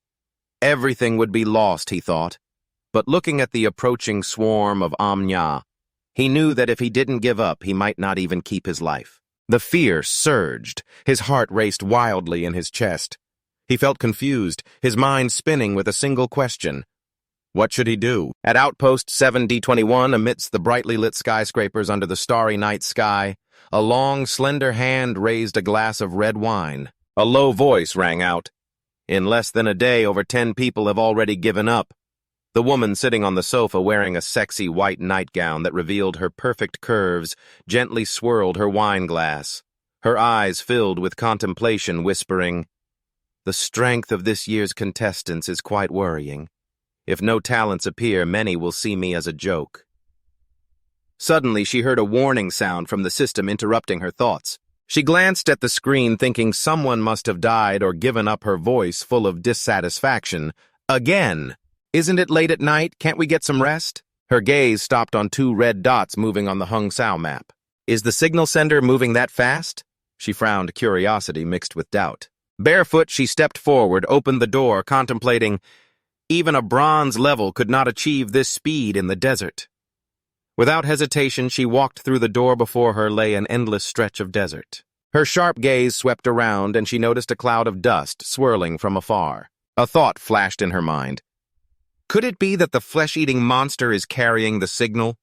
[SPEAKER 1] Everything would be lost, he thought. But looking at the approaching swarm of Amya, he knew that if he didn't give up, he might not even keep his life. The fear surged. His heart raced wildly in his chest. He felt confused, his mind spinning with a single question. What should he do? At Outpost 7D21, amidst the brightly lit skyscrapers under the starry night sky, a long, slender hand raised a glass of red wine. A low voice rang out. In less than a day, over 10 people have already given up. The woman sitting on the sofa wearing a sexy white nightgown that revealed her perfect curves gently swirled her wine glass. Her eyes filled with contemplation, whispering, "The strength of this year's contestants is quite worrying. If no talents appear, many will see me as a joke." Suddenly, she heard a warning sound from the system interrupting her thoughts. She glanced at the screen thinking someone must have died or given up, her voice full of dissatisfaction. Again! Isn't it late at night? Can't we get some rest? Her gaze stopped on 2 red dots moving on the Hung Sao map. Is the signal sender moving that fast? She frowned, curiosity mixed with doubt. Barefoot, she stepped forward, opened the door, contemplating, Even a bronze level could not achieve this speed in the desert. Without hesitation, she walked through the door. Before her lay an endless stretch of desert. Her sharp gaze swept around, and she noticed a cloud of dust swirling from afar. A thought flashed in her mind. Could it be that the flesh-eating monster is carrying the signal?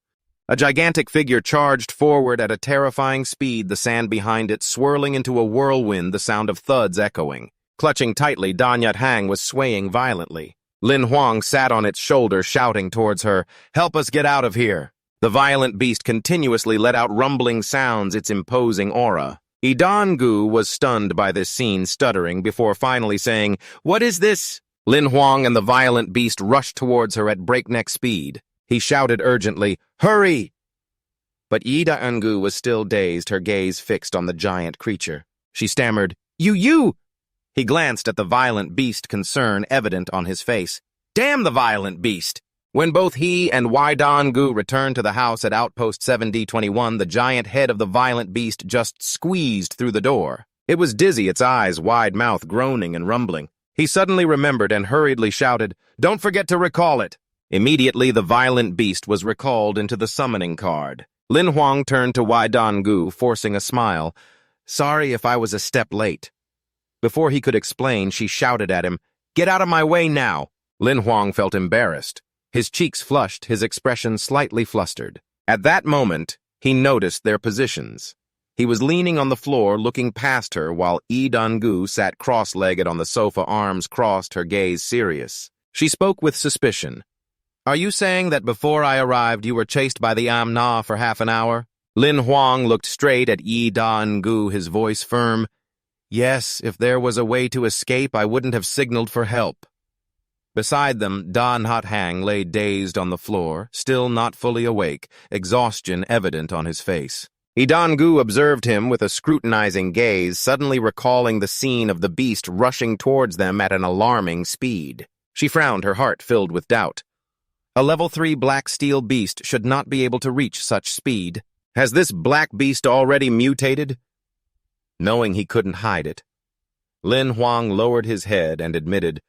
[SPEAKER 1] A gigantic figure charged forward at a terrifying speed, the sand behind it swirling into a whirlwind, the sound of thuds echoing. Clutching tightly, Danyat Hang was swaying violently. Lin Huang sat on its shoulder, shouting towards her, "Help us get out of here!" The violent beast continuously let out rumbling sounds, its imposing aura. Idangu was stunned by this scene, stuttering before finally saying, "What is this?" Lin Huang and the violent beast rushed towards her at breakneck speed. He shouted urgently, "Hurry!" But Idangu was still dazed, her gaze fixed on the giant creature. She stammered, You! He glanced at the violent beast, concern evident on his face. Damn the violent beast! When both he and Idangu returned to the house at Outpost 7D21, the giant head of the violent beast just squeezed through the door. It was dizzy, its eyes wide mouth groaning and rumbling. He suddenly remembered and hurriedly shouted, "Don't forget to recall it!" Immediately, the violent beast was recalled into the summoning card. Lin Huang turned to Idangu, forcing a smile. "Sorry if I was a step late." Before he could explain, she shouted at him, "Get out of my way now!" Lin Huang felt embarrassed. His cheeks flushed, his expression slightly flustered. At that moment, he noticed their positions. He was leaning on the floor, looking past her, while Idangu sat cross-legged on the sofa, arms crossed, her gaze serious. She spoke with suspicion. "Are you saying that before I arrived you were chased by the Amya for half an hour?" Lin Huang looked straight at Idangu, his voice firm. "Yes, if there was a way to escape, I wouldn't have signaled for help." Beside them, Danyat Hang lay dazed on the floor, still not fully awake, exhaustion evident on his face. Idangu observed him with a scrutinizing gaze, suddenly recalling the scene of the beast rushing towards them at an alarming speed. She frowned, her heart filled with doubt. A level 3 black steel beast should not be able to reach such speed. Has this black beast already mutated? Knowing he couldn't hide it, Lin Huang lowered his head and admitted,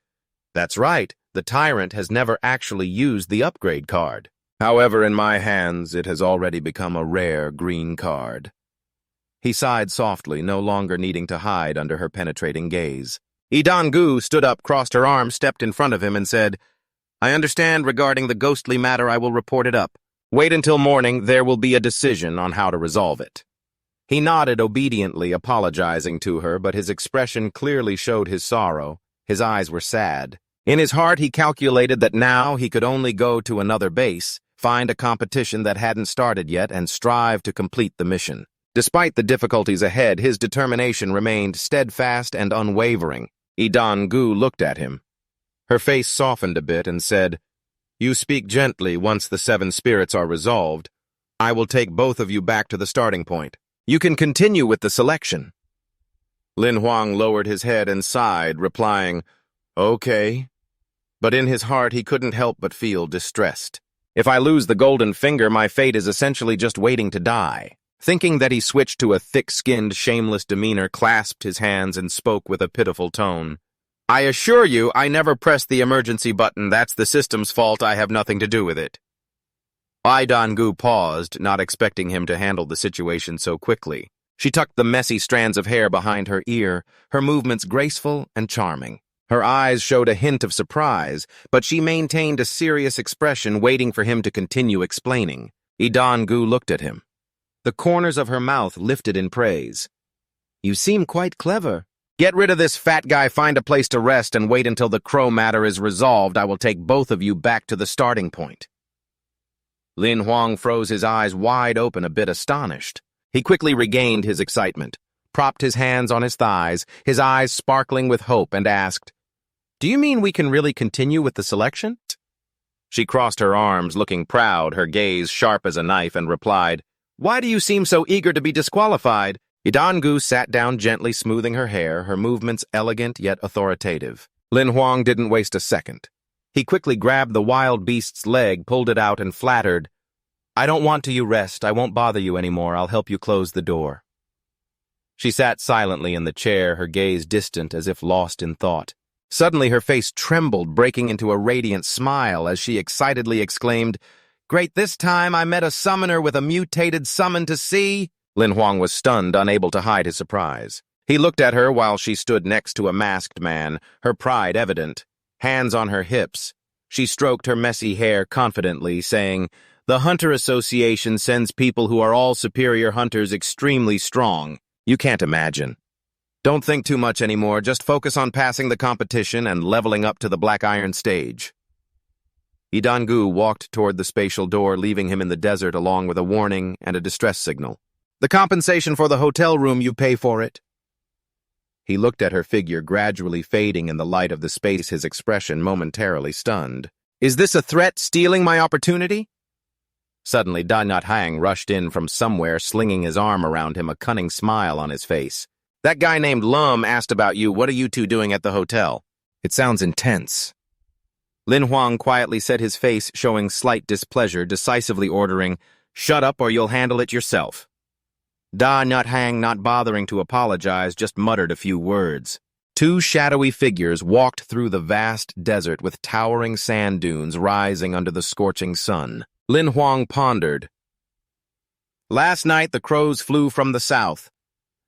[SPEAKER 1] "That's right, the tyrant has never actually used the upgrade card. However, in my hands, it has already become a rare green card." He sighed softly, no longer needing to hide under her penetrating gaze. Idangu stood up, crossed her arms, stepped in front of him, and said, "I understand regarding the ghostly matter. I will report it up. Wait until morning, there will be a decision on how to resolve it." He nodded obediently, apologizing to her, but his expression clearly showed his sorrow. His eyes were sad. In his heart, he calculated that now he could only go to another base, find a competition that hadn't started yet, and strive to complete the mission. Despite the difficulties ahead, his determination remained steadfast and unwavering. Idangu looked at him. Her face softened a bit and said, "You speak gently. Once the 7 spirits are resolved, I will take both of you back to the starting point. You can continue with the selection." Lin Huang lowered his head and sighed, replying, "Okay." But in his heart, he couldn't help but feel distressed. If I lose the golden finger, my fate is essentially just waiting to die. Thinking that, he switched to a thick-skinned, shameless demeanor, clasped his hands, and spoke with a pitiful tone. "I assure you, I never pressed the emergency button. That's the system's fault. I have nothing to do with it." Idangu paused, not expecting him to handle the situation so quickly. She tucked the messy strands of hair behind her ear, her movements graceful and charming. Her eyes showed a hint of surprise, but she maintained a serious expression, waiting for him to continue explaining. Idangu looked at him. The corners of her mouth lifted in praise. "You seem quite clever. Get rid of this fat guy, find a place to rest, and wait until the crow matter is resolved. I will take both of you back to the starting point." Lin Huang froze, his eyes wide open, a bit astonished. He quickly regained his excitement, propped his hands on his thighs, his eyes sparkling with hope, and asked, "Do you mean we can really continue with the selection?" She crossed her arms, looking proud, her gaze sharp as a knife, and replied, "Why do you seem so eager to be disqualified?" Idangu sat down gently, smoothing her hair, her movements elegant yet authoritative. Lin Huang didn't waste a second. He quickly grabbed the wild beast's leg, pulled it out, and flattered, "I don't want you rest. I won't bother you anymore. I'll help you close the door." She sat silently in the chair, her gaze distant as if lost in thought. Suddenly her face trembled, breaking into a radiant smile as she excitedly exclaimed, "Great, this time I met a summoner with a mutated summon to see." Lin Huang was stunned, unable to hide his surprise. He looked at her while she stood next to a masked man, her pride evident. Hands on her hips, she stroked her messy hair confidently, saying, "The Hunter Association sends people who are all superior hunters extremely strong. You can't imagine. Don't think too much anymore, just focus on passing the competition and leveling up to the Black Iron stage." Idangu walked toward the spatial door, leaving him in the desert along with a warning and a distress signal. "The compensation for the hotel room, you pay for it." He looked at her figure gradually fading in the light of the space, his expression momentarily stunned. "Is this a threat, stealing my opportunity?" Suddenly, Da Nyat Hang rushed in from somewhere, slinging his arm around him, a cunning smile on his face. "That guy named Lum asked about you. What are you two doing at the hotel?" "It sounds intense." Lin Huang quietly set his face, showing slight displeasure, decisively ordering, "Shut up or you'll handle it yourself." Da Nyat Hang, not bothering to apologize, just muttered a few words. Two shadowy figures walked through the vast desert with towering sand dunes rising under the scorching sun. Lin Huang pondered. "Last night the crows flew from the south.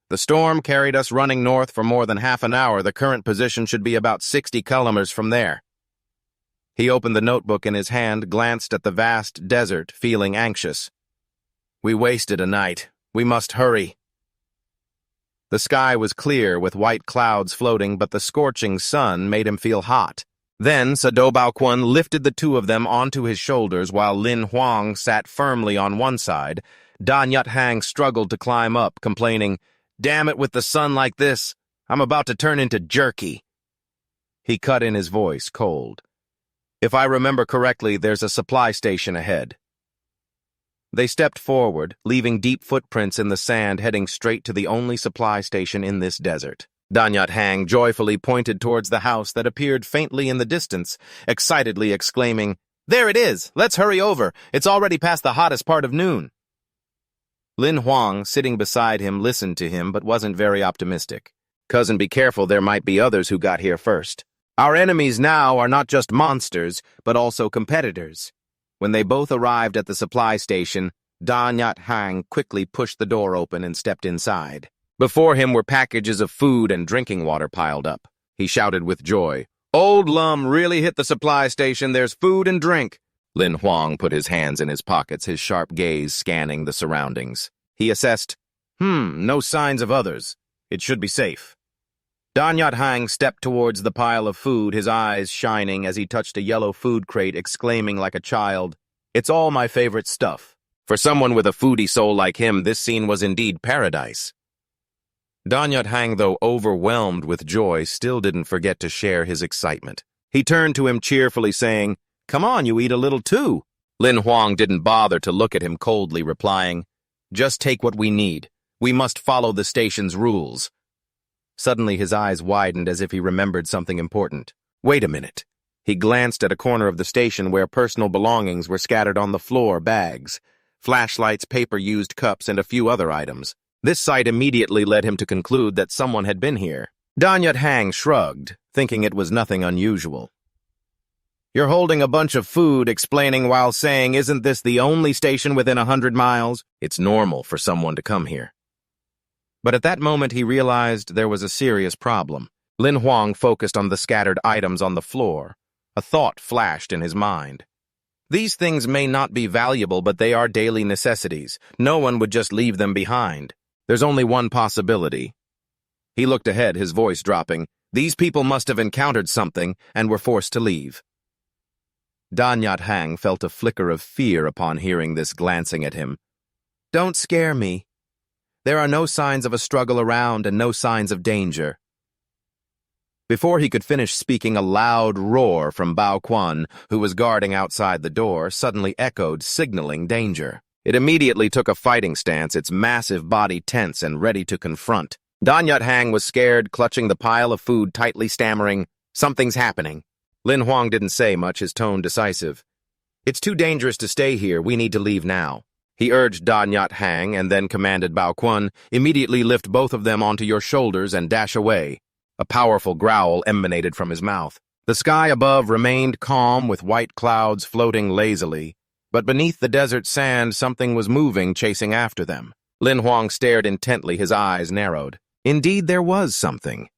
[SPEAKER 1] The storm carried us running north for more than half an hour. The current position should be about 60 kilometers from there." He opened the notebook in his hand, glanced at the vast desert, feeling anxious. "We wasted a night. We must hurry." The sky was clear with white clouds floating, but the scorching sun made him feel hot. Then Sado Baoquan lifted the two of them onto his shoulders while Lin Huang sat firmly on one side. Da Nyat Hang struggled to climb up, complaining, "Damn it, with the sun like this, I'm about to turn into jerky." He cut in his voice, cold. "If I remember correctly, there's a supply station ahead." They stepped forward, leaving deep footprints in the sand, heading straight to the only supply station in this desert. Da Nyat Hang joyfully pointed towards the house that appeared faintly in the distance, excitedly exclaiming, "There it is! Let's hurry over! It's already past the hottest part of noon." Lin Huang, sitting beside him, listened to him but wasn't very optimistic. "Cousin, be careful, there might be others who got here first. Our enemies now are not just monsters, but also competitors." When they both arrived at the supply station, Da Nyat Hang quickly pushed the door open and stepped inside. Before him were packages of food and drinking water piled up. He shouted with joy, "Old Lum really hit the supply station. There's food and drink." Lin Huang put his hands in his pockets, his sharp gaze scanning the surroundings. He assessed, no signs of others. It should be safe. Da Nyat Hang stepped towards the pile of food, his eyes shining as he touched a yellow food crate, exclaiming like a child, "It's all my favorite stuff." For someone with a foodie soul like him, this scene was indeed paradise. Da Nyat Hang, though overwhelmed with joy, still didn't forget to share his excitement. He turned to him cheerfully, saying, "Come on, you eat a little too." Lin Huang didn't bother to look at him coldly, replying, "Just take what we need. We must follow the station's rules." Suddenly his eyes widened as if he remembered something important. "Wait a minute." He glanced at a corner of the station where personal belongings were scattered on the floor, bags, flashlights, paper-used cups, and a few other items. This sight immediately led him to conclude that someone had been here. Da Nyat Hang shrugged, thinking it was nothing unusual. "You're holding a bunch of food, explaining while saying, 'Isn't this the only station within 100 miles? It's normal for someone to come here." But at that moment he realized there was a serious problem. Lin Huang focused on the scattered items on the floor. A thought flashed in his mind. These things may not be valuable, but they are daily necessities. No one would just leave them behind. There's only one possibility. He looked ahead, his voice dropping. These people must have encountered something and were forced to leave. Da Nyat Hang felt a flicker of fear upon hearing this, glancing at him. "Don't scare me. There are no signs of a struggle around and no signs of danger." Before he could finish speaking, a loud roar from Bao Quan, who was guarding outside the door, suddenly echoed, signaling danger. It immediately took a fighting stance, its massive body tense and ready to confront. Da Nyat Hang was scared, clutching the pile of food tightly, stammering, "Something's happening." Lin Huang didn't say much, his tone decisive. "It's too dangerous to stay here. We need to leave now." He urged Da Nyat Hang and then commanded Bao Quan, "Immediately lift both of them onto your shoulders and dash away." A powerful growl emanated from his mouth. The sky above remained calm with white clouds floating lazily, but beneath the desert sand something was moving, chasing after them. Lin Huang stared intently, his eyes narrowed. Indeed, there was something.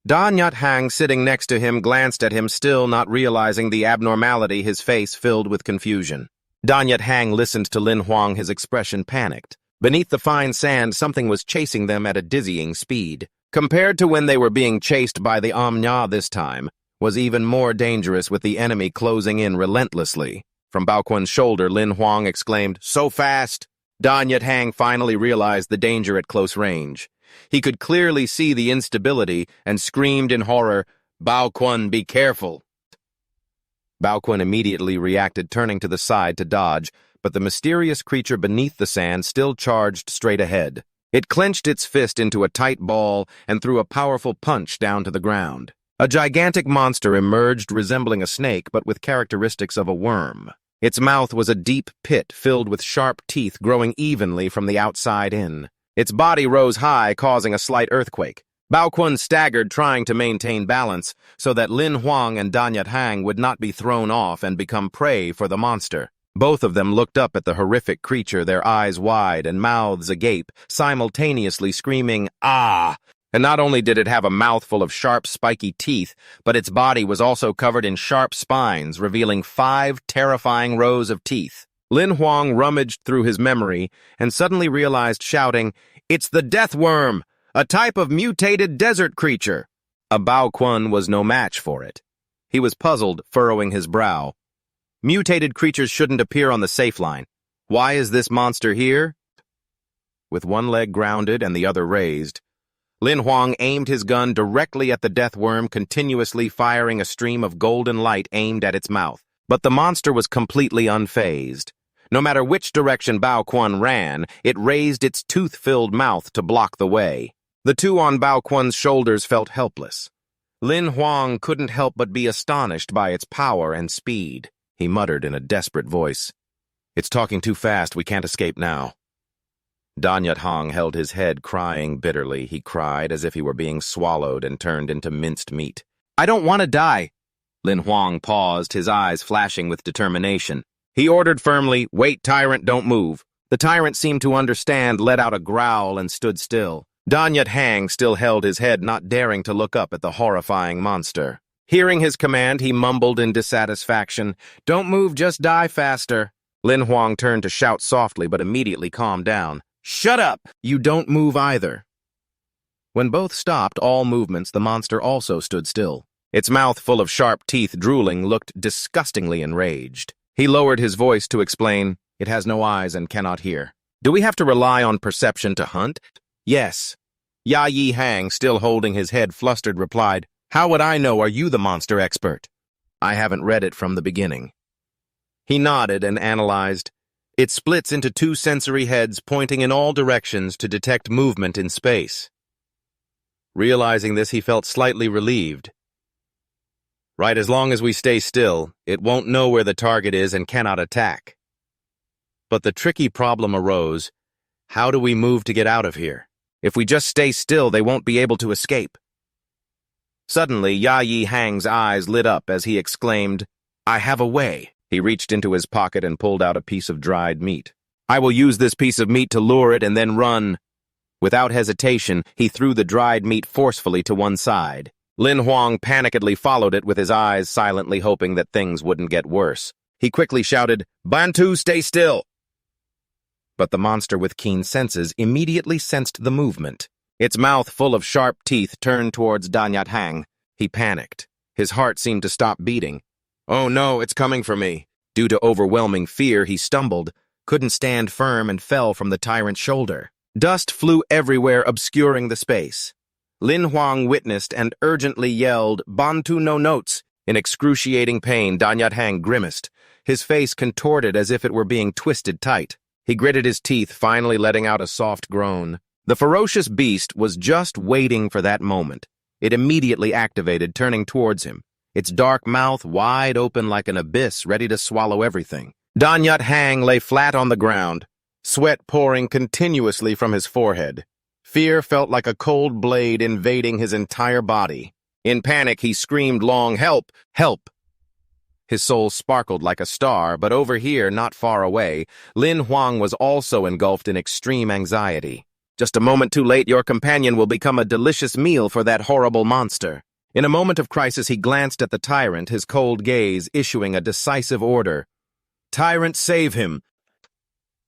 [SPEAKER 1] Da Nyat Hang, sitting next to him, glanced at him, still not realizing the abnormality, his face filled with confusion. Da Nyat Hang listened to Lin Huang, his expression panicked. Beneath the fine sand, something was chasing them at a dizzying speed. Compared to when they were being chased by the Amya this time, was even more dangerous, with the enemy closing in relentlessly. From Bao Kun's shoulder, Lin Huang exclaimed, "So fast!" Da Nyat Hang finally realized the danger at close range. He could clearly see the instability and screamed in horror, "Bao Kun, be careful!" Bao Kun immediately reacted, turning to the side to dodge, but the mysterious creature beneath the sand still charged straight ahead. It clenched its fist into a tight ball and threw a powerful punch down to the ground. A gigantic monster emerged, resembling a snake but with characteristics of a worm. Its mouth was a deep pit filled with sharp teeth growing evenly from the outside in. Its body rose high, causing a slight earthquake. Bao Kun staggered, trying to maintain balance so that Lin Huang and Da Nyat Hang would not be thrown off and become prey for the monster. Both of them looked up at the horrific creature, their eyes wide and mouths agape, simultaneously screaming, "Ah!" And not only did it have a mouthful of sharp, spiky teeth, but its body was also covered in sharp spines, revealing 5 terrifying rows of teeth. Lin Huang rummaged through his memory and suddenly realized, shouting, "It's the death worm, a type of mutated desert creature." A Bao Kun was no match for it. He was puzzled, furrowing his brow. Mutated creatures shouldn't appear on the safe line. Why is this monster here? With one leg grounded and the other raised, Lin Huang aimed his gun directly at the death worm, continuously firing a stream of golden light aimed at its mouth. But the monster was completely unfazed. No matter which direction Bao Kun ran, it raised its tooth-filled mouth to block the way. The two on Bao Kun's shoulders felt helpless. Lin Huang couldn't help but be astonished by its power and speed. He muttered in a desperate voice, "It's talking too fast, we can't escape now." Da Nyat Hang held his head, crying bitterly. He cried as if he were being swallowed and turned into minced meat. "I don't want to die." Lin Huang paused, his eyes flashing with determination. He ordered firmly, "Wait, tyrant, don't move." The tyrant seemed to understand, let out a growl, and stood still. Da Nyat Hang still held his head, not daring to look up at the horrifying monster. Hearing his command, he mumbled in dissatisfaction, "Don't move, just die faster." Lin Huang turned to shout softly, but immediately calmed down. "Shut up! You don't move either." When both stopped all movements, the monster also stood still. Its mouth full of sharp teeth drooling looked disgustingly enraged. He lowered his voice to explain, "It has no eyes and cannot hear. Do we have to rely on perception to hunt?" "Yes." Ya Yi Hang, still holding his head flustered, replied, "How would I know? Are you the monster expert?" "I haven't read it from the beginning." He nodded and analyzed. It splits into 2 sensory heads pointing in all directions to detect movement in space. Realizing this, he felt slightly relieved. "Right, as long as we stay still, it won't know where the target is and cannot attack." But the tricky problem arose. How do we move to get out of here? If we just stay still, they won't be able to escape. Suddenly, Ya Yi Hang's eyes lit up as he exclaimed, "I have a way." He reached into his pocket and pulled out a piece of dried meat. "I will use this piece of meat to lure it and then run." Without hesitation, he threw the dried meat forcefully to one side. Lin Huang panickedly followed it with his eyes, silently hoping that things wouldn't get worse. He quickly shouted, "Bantu, stay still!" But the monster with keen senses immediately sensed the movement. Its mouth full of sharp teeth turned towards Da Nyat Hang. He panicked. His heart seemed to stop beating. "Oh no, it's coming for me." Due to overwhelming fear, he stumbled, couldn't stand firm, and fell from the tyrant's shoulder. Dust flew everywhere, obscuring the space. Lin Huang witnessed and urgently yelled, "Bantu no notes!" In excruciating pain, Da Nyat Hang grimaced. His face contorted as if it were being twisted tight. He gritted his teeth, finally letting out a soft groan. The ferocious beast was just waiting for that moment. It immediately activated, turning towards him, its dark mouth wide open like an abyss, ready to swallow everything. Da Nyat Hang lay flat on the ground, sweat pouring continuously from his forehead. Fear felt like a cold blade invading his entire body. In panic, he screamed long, "Help! Help!" His soul sparkled like a star, but over here, not far away, Lin Huang was also engulfed in extreme anxiety. Just a moment too late, your companion will become a delicious meal for that horrible monster. In a moment of crisis, he glanced at the tyrant, his cold gaze issuing a decisive order. "Tyrant, save him!"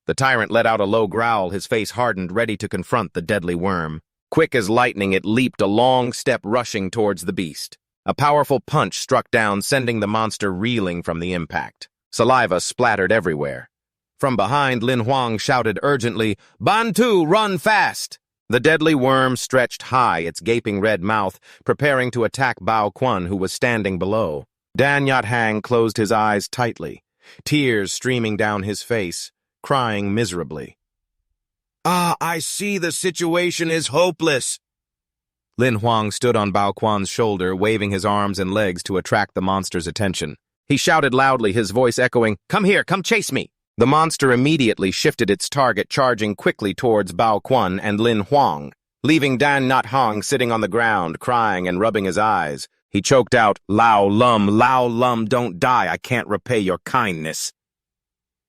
[SPEAKER 1] The tyrant let out a low growl, his face hardened, ready to confront the deadly worm. Quick as lightning, it leaped a long step, rushing towards the beast. A powerful punch struck down, sending the monster reeling from the impact. Saliva splattered everywhere. From behind, Lin Huang shouted urgently, "Bantu, run fast!" The deadly worm stretched high, its gaping red mouth, preparing to attack Bao Quan, who was standing below. Dan Yat Hang closed his eyes tightly, tears streaming down his face, crying miserably. "I see the situation is hopeless." Lin Huang stood on Bao Quan's shoulder, waving his arms and legs to attract the monster's attention. He shouted loudly, his voice echoing, "Come here, come chase me!" The monster immediately shifted its target, charging quickly towards Bao Quan and Lin Huang. Leaving Dan Yat Hang sitting on the ground, crying and rubbing his eyes, he choked out, Lao Lum, don't die, I can't repay your kindness."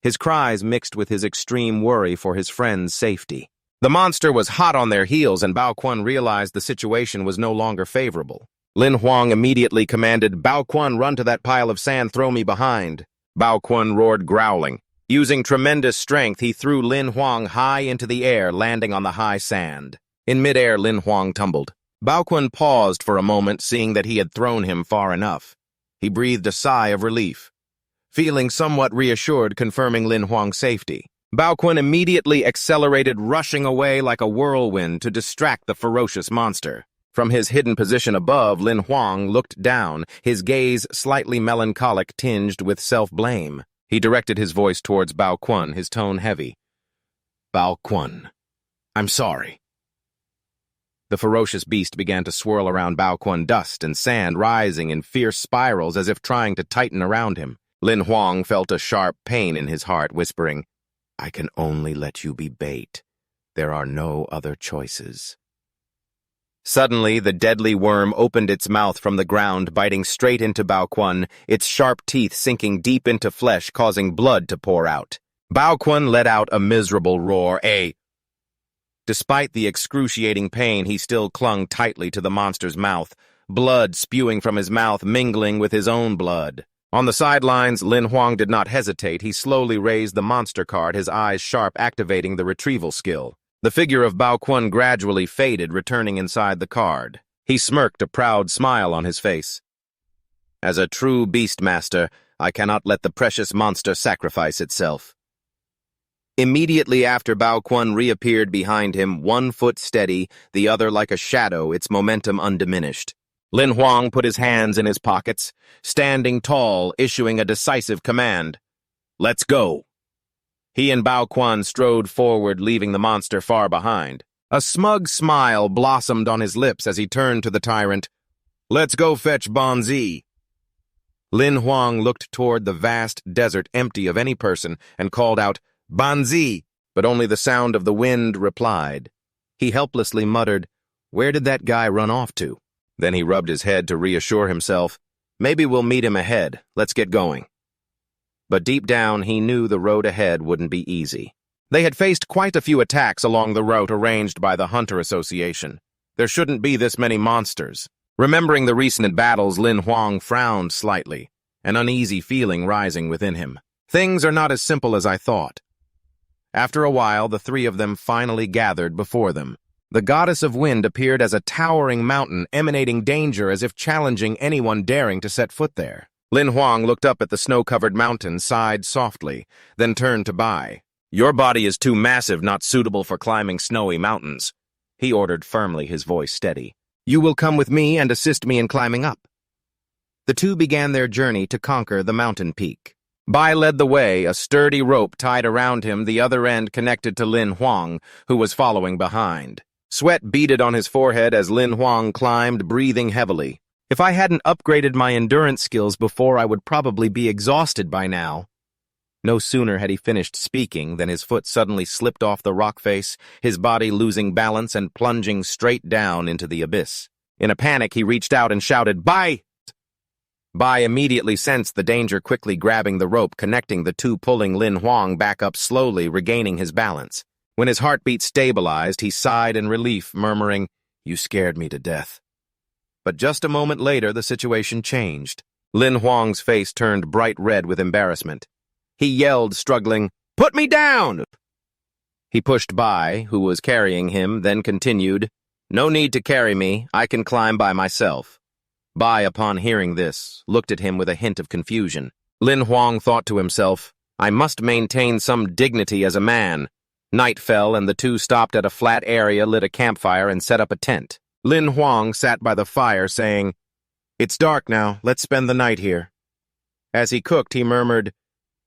[SPEAKER 1] His cries mixed with his extreme worry for his friend's safety. The monster was hot on their heels, and Bao Quan realized the situation was no longer favorable. Lin Huang immediately commanded, "Bao Quan, run to that pile of sand, throw me behind." Bao Quan roared, growling. Using tremendous strength, he threw Lin Huang high into the air, landing on the high sand. In midair, Lin Huang tumbled. Bao Quan paused for a moment, seeing that he had thrown him far enough. He breathed a sigh of relief, feeling somewhat reassured, confirming Lin Huang's safety. Bao Quan immediately accelerated, rushing away like a whirlwind to distract the ferocious monster. From his hidden position above, Lin Huang looked down, his gaze slightly melancholic, tinged with self-blame. He directed his voice towards Bao Quan, his tone heavy. "Bao Quan, I'm sorry." The ferocious beast began to swirl around Bao Quan, dust and sand rising in fierce spirals as if trying to tighten around him. Lin Huang felt a sharp pain in his heart, whispering, "I can only let you be bait. There are no other choices." Suddenly, the deadly worm opened its mouth from the ground, biting straight into Bao Quan, its sharp teeth sinking deep into flesh, causing blood to pour out. Bao Quan let out a miserable roar, Despite the excruciating pain, he still clung tightly to the monster's mouth, blood spewing from his mouth, mingling with his own blood. On the sidelines, Lin Huang did not hesitate. He slowly raised the monster card, his eyes sharp, activating the retrieval skill. The figure of Bao Quan gradually faded, returning inside the card. He smirked, a proud smile on his face. "As a true beastmaster, I cannot let the precious monster sacrifice itself." Immediately after, Bao Quan reappeared behind him, 1 foot steady, the other like a shadow, its momentum undiminished. Lin Huang put his hands in his pockets, standing tall, issuing a decisive command. "Let's go." He and Bao Quan strode forward, leaving the monster far behind. A smug smile blossomed on his lips as he turned to the tyrant. "Let's go fetch Banzi." Lin Huang looked toward the vast desert empty of any person and called out, "Banzi," but only the sound of the wind replied. He helplessly muttered, "Where did that guy run off to?" Then he rubbed his head to reassure himself, "Maybe we'll meet him ahead. Let's get going." But deep down, he knew the road ahead wouldn't be easy. They had faced quite a few attacks along the route arranged by the Hunter Association. There shouldn't be this many monsters. Remembering the recent battles, Lin Huang frowned slightly, an uneasy feeling rising within him. Things are not as simple as I thought. After a while, the three of them finally gathered before them. The goddess of wind appeared as a towering mountain, emanating danger as if challenging anyone daring to set foot there. Lin Huang looked up at the snow-covered mountain, sighed softly, then turned to Bai. "Your body is too massive, not suitable for climbing snowy mountains," he ordered firmly, his voice steady. "You will come with me and assist me in climbing up." The two began their journey to conquer the mountain peak. Bai led the way, a sturdy rope tied around him, the other end connected to Lin Huang, who was following behind. Sweat beaded on his forehead as Lin Huang climbed, breathing heavily. If I hadn't upgraded my endurance skills before, I would probably be exhausted by now. No sooner had he finished speaking than his foot suddenly slipped off the rock face, his body losing balance and plunging straight down into the abyss. In a panic, he reached out and shouted, "Bai!" Bai immediately sensed the danger, quickly grabbing the rope connecting the two, pulling Lin Huang back up slowly, regaining his balance. When his heartbeat stabilized, he sighed in relief, murmuring, "You scared me to death." But just a moment later, the situation changed. Lin Huang's face turned bright red with embarrassment. He yelled, struggling, "Put me down!" He pushed Bai, who was carrying him, then continued, "No need to carry me, I can climb by myself." Bai, upon hearing this, looked at him with a hint of confusion. Lin Huang thought to himself, "I must maintain some dignity as a man." Night fell, and the two stopped at a flat area, lit a campfire, and set up a tent. Lin Huang sat by the fire, saying, "It's dark now, let's spend the night here." As he cooked, he murmured,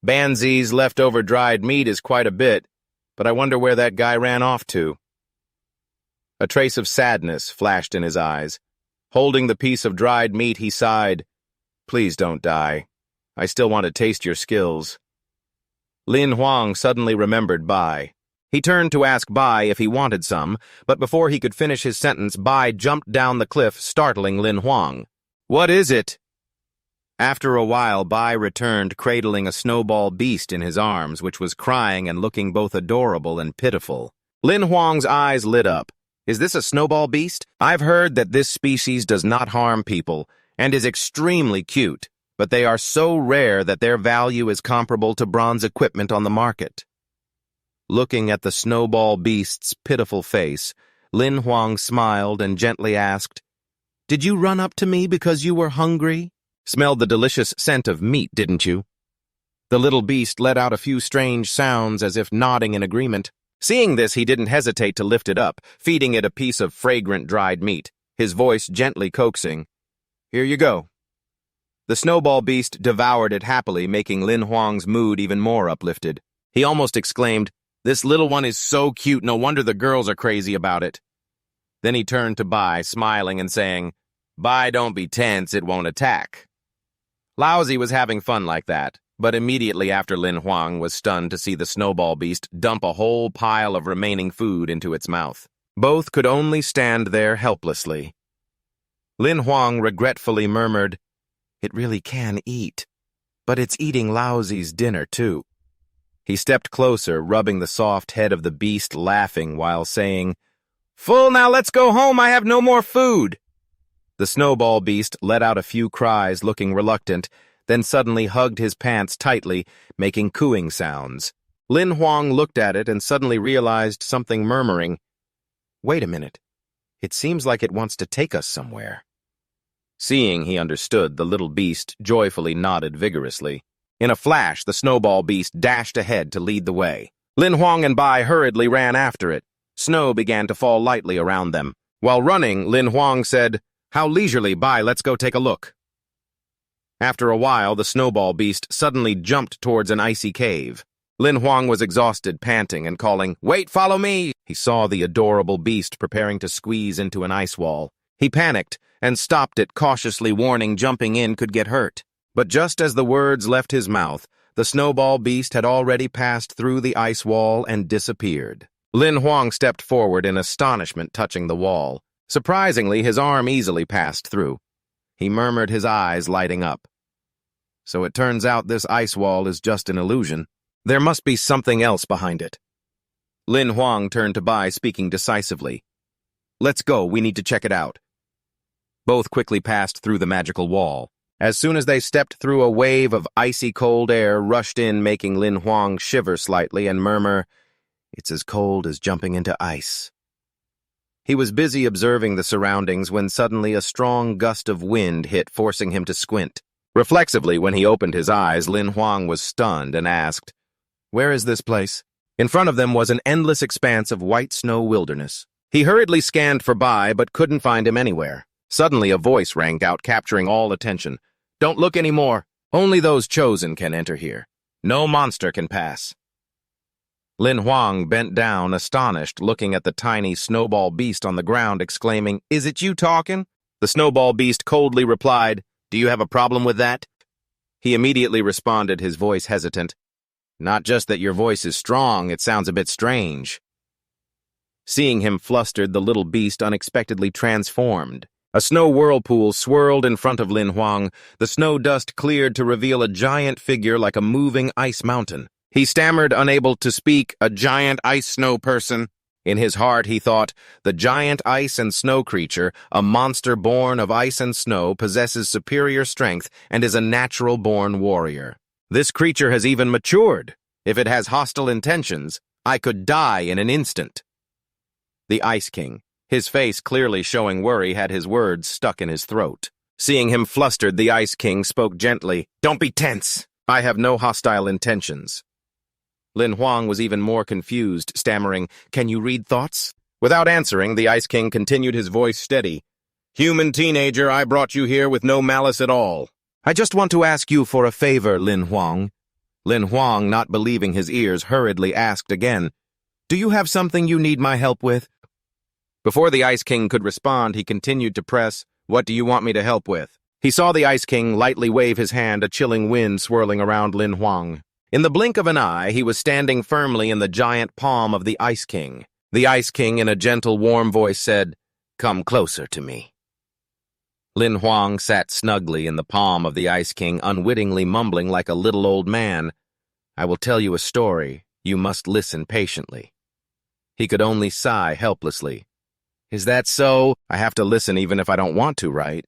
[SPEAKER 1] "Banzi's leftover dried meat is quite a bit, but I wonder where that guy ran off to." A trace of sadness flashed in his eyes. Holding the piece of dried meat, he sighed, "Please don't die. I still want to taste your skills." Lin Huang suddenly remembered Bai. He turned to ask Bai if he wanted some, but before he could finish his sentence, Bai jumped down the cliff, startling Lin Huang. "What is it?" After a while, Bai returned, cradling a snowball beast in his arms, which was crying and looking both adorable and pitiful. Lin Huang's eyes lit up. "Is this a snowball beast? I've heard that this species does not harm people and is extremely cute, but they are so rare that their value is comparable to bronze equipment on the market." Looking at the snowball beast's pitiful face, Lin Huang smiled and gently asked, "Did you run up to me because you were hungry? Smelled the delicious scent of meat, didn't you?" The little beast let out a few strange sounds as if nodding in agreement. Seeing this, he didn't hesitate to lift it up, feeding it a piece of fragrant dried meat, his voice gently coaxing, "Here you go." The snowball beast devoured it happily, making Lin Huang's mood even more uplifted. He almost exclaimed, "This little one is so cute, no wonder the girls are crazy about it." Then he turned to Bai, smiling and saying, "Bai, don't be tense, it won't attack." Laozi was having fun like that, but immediately after Lin Huang was stunned to see the snowball beast dump a whole pile of remaining food into its mouth. Both could only stand there helplessly. Lin Huang regretfully murmured, "It really can eat, but it's eating Laozi's dinner too." He stepped closer, rubbing the soft head of the beast, laughing while saying, "Full now, let's go home, I have no more food." The snowball beast let out a few cries, looking reluctant, then suddenly hugged his pants tightly, making cooing sounds. Lin Huang looked at it and suddenly realized something, murmuring, "Wait a minute. It seems like it wants to take us somewhere." Seeing he understood, the little beast joyfully nodded vigorously. In a flash, the snowball beast dashed ahead to lead the way. Lin Huang and Bai hurriedly ran after it. Snow began to fall lightly around them. While running, Lin Huang said, "How leisurely, Bai, let's go take a look." After a while, the snowball beast suddenly jumped towards an icy cave. Lin Huang was exhausted, panting and calling, "Wait, follow me!" He saw the adorable beast preparing to squeeze into an ice wall. He panicked and stopped it, cautiously warning jumping in could get hurt. But just as the words left his mouth, the snowball beast had already passed through the ice wall and disappeared. Lin Huang stepped forward in astonishment, touching the wall. Surprisingly, his arm easily passed through. He murmured, his eyes lighting up. So it turns out this ice wall is just an illusion. There must be something else behind it. Lin Huang turned to Bai, speaking decisively. "Let's go, we need to check it out." Both quickly passed through the magical wall. As soon as they stepped through, a wave of icy cold air rushed in, making Lin Huang shiver slightly and murmur, "It's as cold as jumping into ice." He was busy observing the surroundings when suddenly a strong gust of wind hit, forcing him to squint. Reflexively, when he opened his eyes, Lin Huang was stunned and asked, "Where is this place?" In front of them was an endless expanse of white snow wilderness. He hurriedly scanned for Bai, but couldn't find him anywhere. Suddenly, a voice rang out, capturing all attention. "Don't look anymore. Only those chosen can enter here. No monster can pass." Lin Huang bent down, astonished, looking at the tiny snowball beast on the ground, exclaiming, "Is it you talking?" The snowball beast coldly replied, "Do you have a problem with that?" He immediately responded, his voice hesitant, Not just that your voice is strong, it sounds a bit strange. Seeing him flustered, the little beast unexpectedly transformed. A snow whirlpool swirled in front of Lin Huang. The snow dust cleared to reveal a giant figure like a moving ice mountain. He stammered, unable to speak, "A giant ice snow person." In his heart, he thought, the giant ice and snow creature, a monster born of ice and snow, possesses superior strength and is a natural-born warrior. This creature has even matured. If it has hostile intentions, I could die in an instant. The Ice King, his face clearly showing worry, had his words stuck in his throat. Seeing him flustered, the Ice King spoke gently. "Don't be tense. I have no hostile intentions." Lin Huang was even more confused, stammering, "Can you read thoughts?" Without answering, the Ice King continued, his voice steady. "Human teenager, I brought you here with no malice at all. I just want to ask you for a favor, Lin Huang." Lin Huang, not believing his ears, hurriedly asked again, "Do you have something you need my help with?" Before the Ice King could respond, he continued to press, "What do you want me to help with?" He saw the Ice King lightly wave his hand, a chilling wind swirling around Lin Huang. In the blink of an eye, he was standing firmly in the giant palm of the Ice King. The Ice King, in a gentle, warm voice, said, "Come closer to me." Lin Huang sat snugly in the palm of the Ice King, unwittingly mumbling like a little old man, "I will tell you a story. You must listen patiently." He could only sigh helplessly. "Is that so? I have to listen even if I don't want to, right?"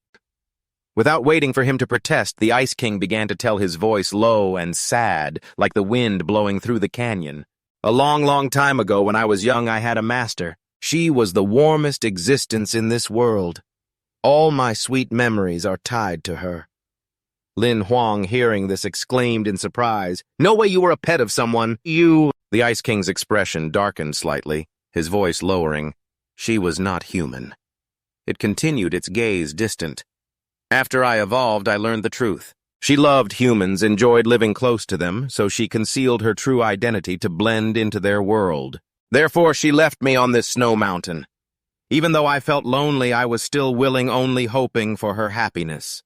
[SPEAKER 1] Without waiting for him to protest, the Ice King began to tell, his voice low and sad, like the wind blowing through the canyon. "A long, long time ago, when I was young, I had a master. She was the warmest existence in this world. All my sweet memories are tied to her." Lin Huang, hearing this, exclaimed in surprise, "No way you were a pet of someone, you—" The Ice King's expression darkened slightly, his voice lowering. "She was not human." It continued, its gaze distant. "After I evolved, I learned the truth. She loved humans, enjoyed living close to them, so she concealed her true identity to blend into their world. Therefore, she left me on this snow mountain. Even though I felt lonely, I was still willing, only hoping for her happiness."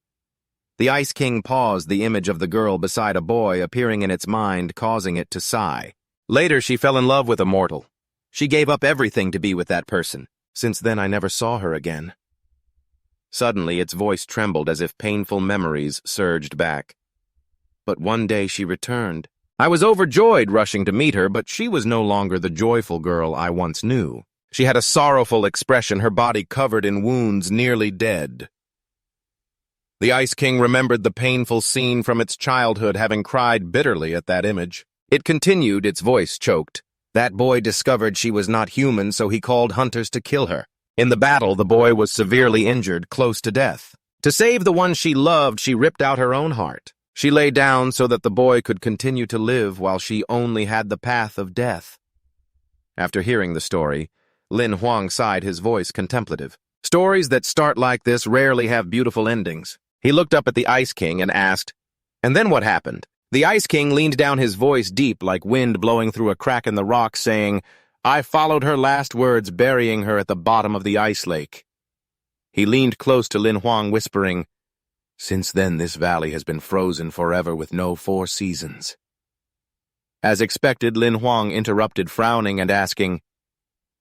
[SPEAKER 1] The Ice King paused, the image of the girl beside a boy appearing in its mind, causing it to sigh. "Later, she fell in love with a mortal. She gave up everything to be with that person. Since then, I never saw her again." Suddenly, its voice trembled as if painful memories surged back. "But one day she returned. I was overjoyed rushing to meet her, but she was no longer the joyful girl I once knew. She had a sorrowful expression, her body covered in wounds, nearly dead." The Ice King remembered the painful scene from its childhood, having cried bitterly at that image. It continued, its voice choked. "That boy discovered she was not human, so he called hunters to kill her. In the battle, the boy was severely injured, close to death. To save the one she loved, she ripped out her own heart. She lay down so that the boy could continue to live while she only had the path of death." After hearing the story, Lin Huang sighed, his voice contemplative. "Stories that start like this rarely have beautiful endings." He looked up at the Ice King and asked, "And then what happened?" The Ice King leaned down, his voice deep like wind blowing through a crack in the rock, saying, "I followed her last words, burying her at the bottom of the ice lake." He leaned close to Lin Huang, whispering, "Since then this valley has been frozen forever with no 4 seasons." As expected, Lin Huang interrupted, frowning and asking,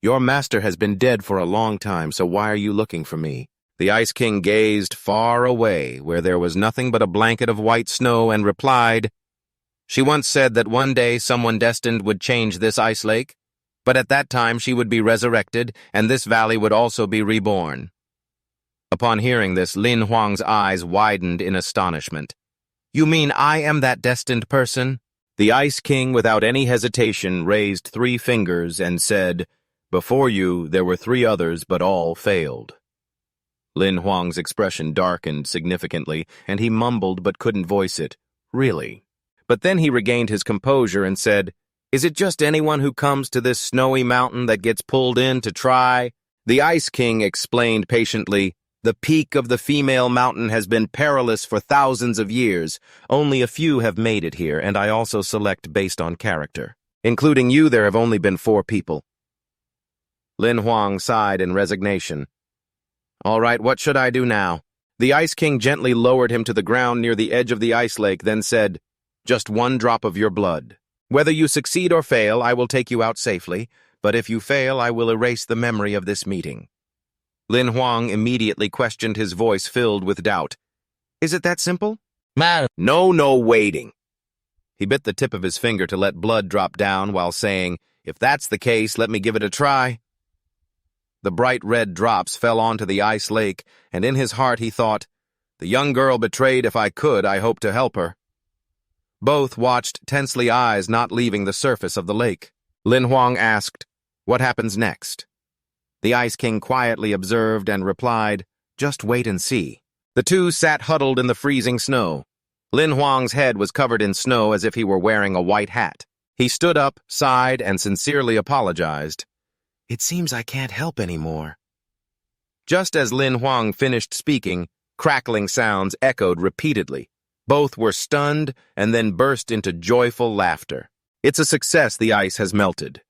[SPEAKER 1] "Your master has been dead for a long time, so why are you looking for me?" The Ice King gazed far away, where there was nothing but a blanket of white snow, and replied, "She once said that one day someone destined would change this ice lake, but at that time she would be resurrected, and this valley would also be reborn." Upon hearing this, Lin Huang's eyes widened in astonishment. "You mean I am that destined person?" The Ice King, without any hesitation, raised 3 fingers and said, "Before you, there were 3 others, but all failed." Lin Huang's expression darkened significantly, and he mumbled but couldn't voice it. "Really?" But then he regained his composure and said, "Is it just anyone who comes to this snowy mountain that gets pulled in to try?" The Ice King explained patiently, "The peak of the female mountain has been perilous for thousands of years. Only a few have made it here, and I also select based on character. Including you, there have only been 4 people." Lin Huang sighed in resignation. "All right, what should I do now?" The Ice King gently lowered him to the ground near the edge of the ice lake, then said, "Just 1 drop of your blood. Whether you succeed or fail, I will take you out safely, but if you fail, I will erase the memory of this meeting." Lin Huang immediately questioned, his voice filled with doubt. "Is it that simple?"
[SPEAKER 2] Man.
[SPEAKER 1] No waiting." He bit the tip of his finger to let blood drop down while saying, "If that's the case, let me give it a try." The bright red drops fell onto the ice lake, and in his heart he thought, "The young girl betrayed. If I could, I hope to help her." Both watched tensely, eyes not leaving the surface of the lake. Lin Huang asked, "What happens next?" The Ice King quietly observed and replied, "Just wait and see." The two sat huddled in the freezing snow. Lin Huang's head was covered in snow as if he were wearing a white hat. He stood up, sighed, and sincerely apologized. "It seems I can't help anymore." Just as Lin Huang finished speaking, crackling sounds echoed repeatedly. Both were stunned and then burst into joyful laughter. "It's a success. The ice has melted."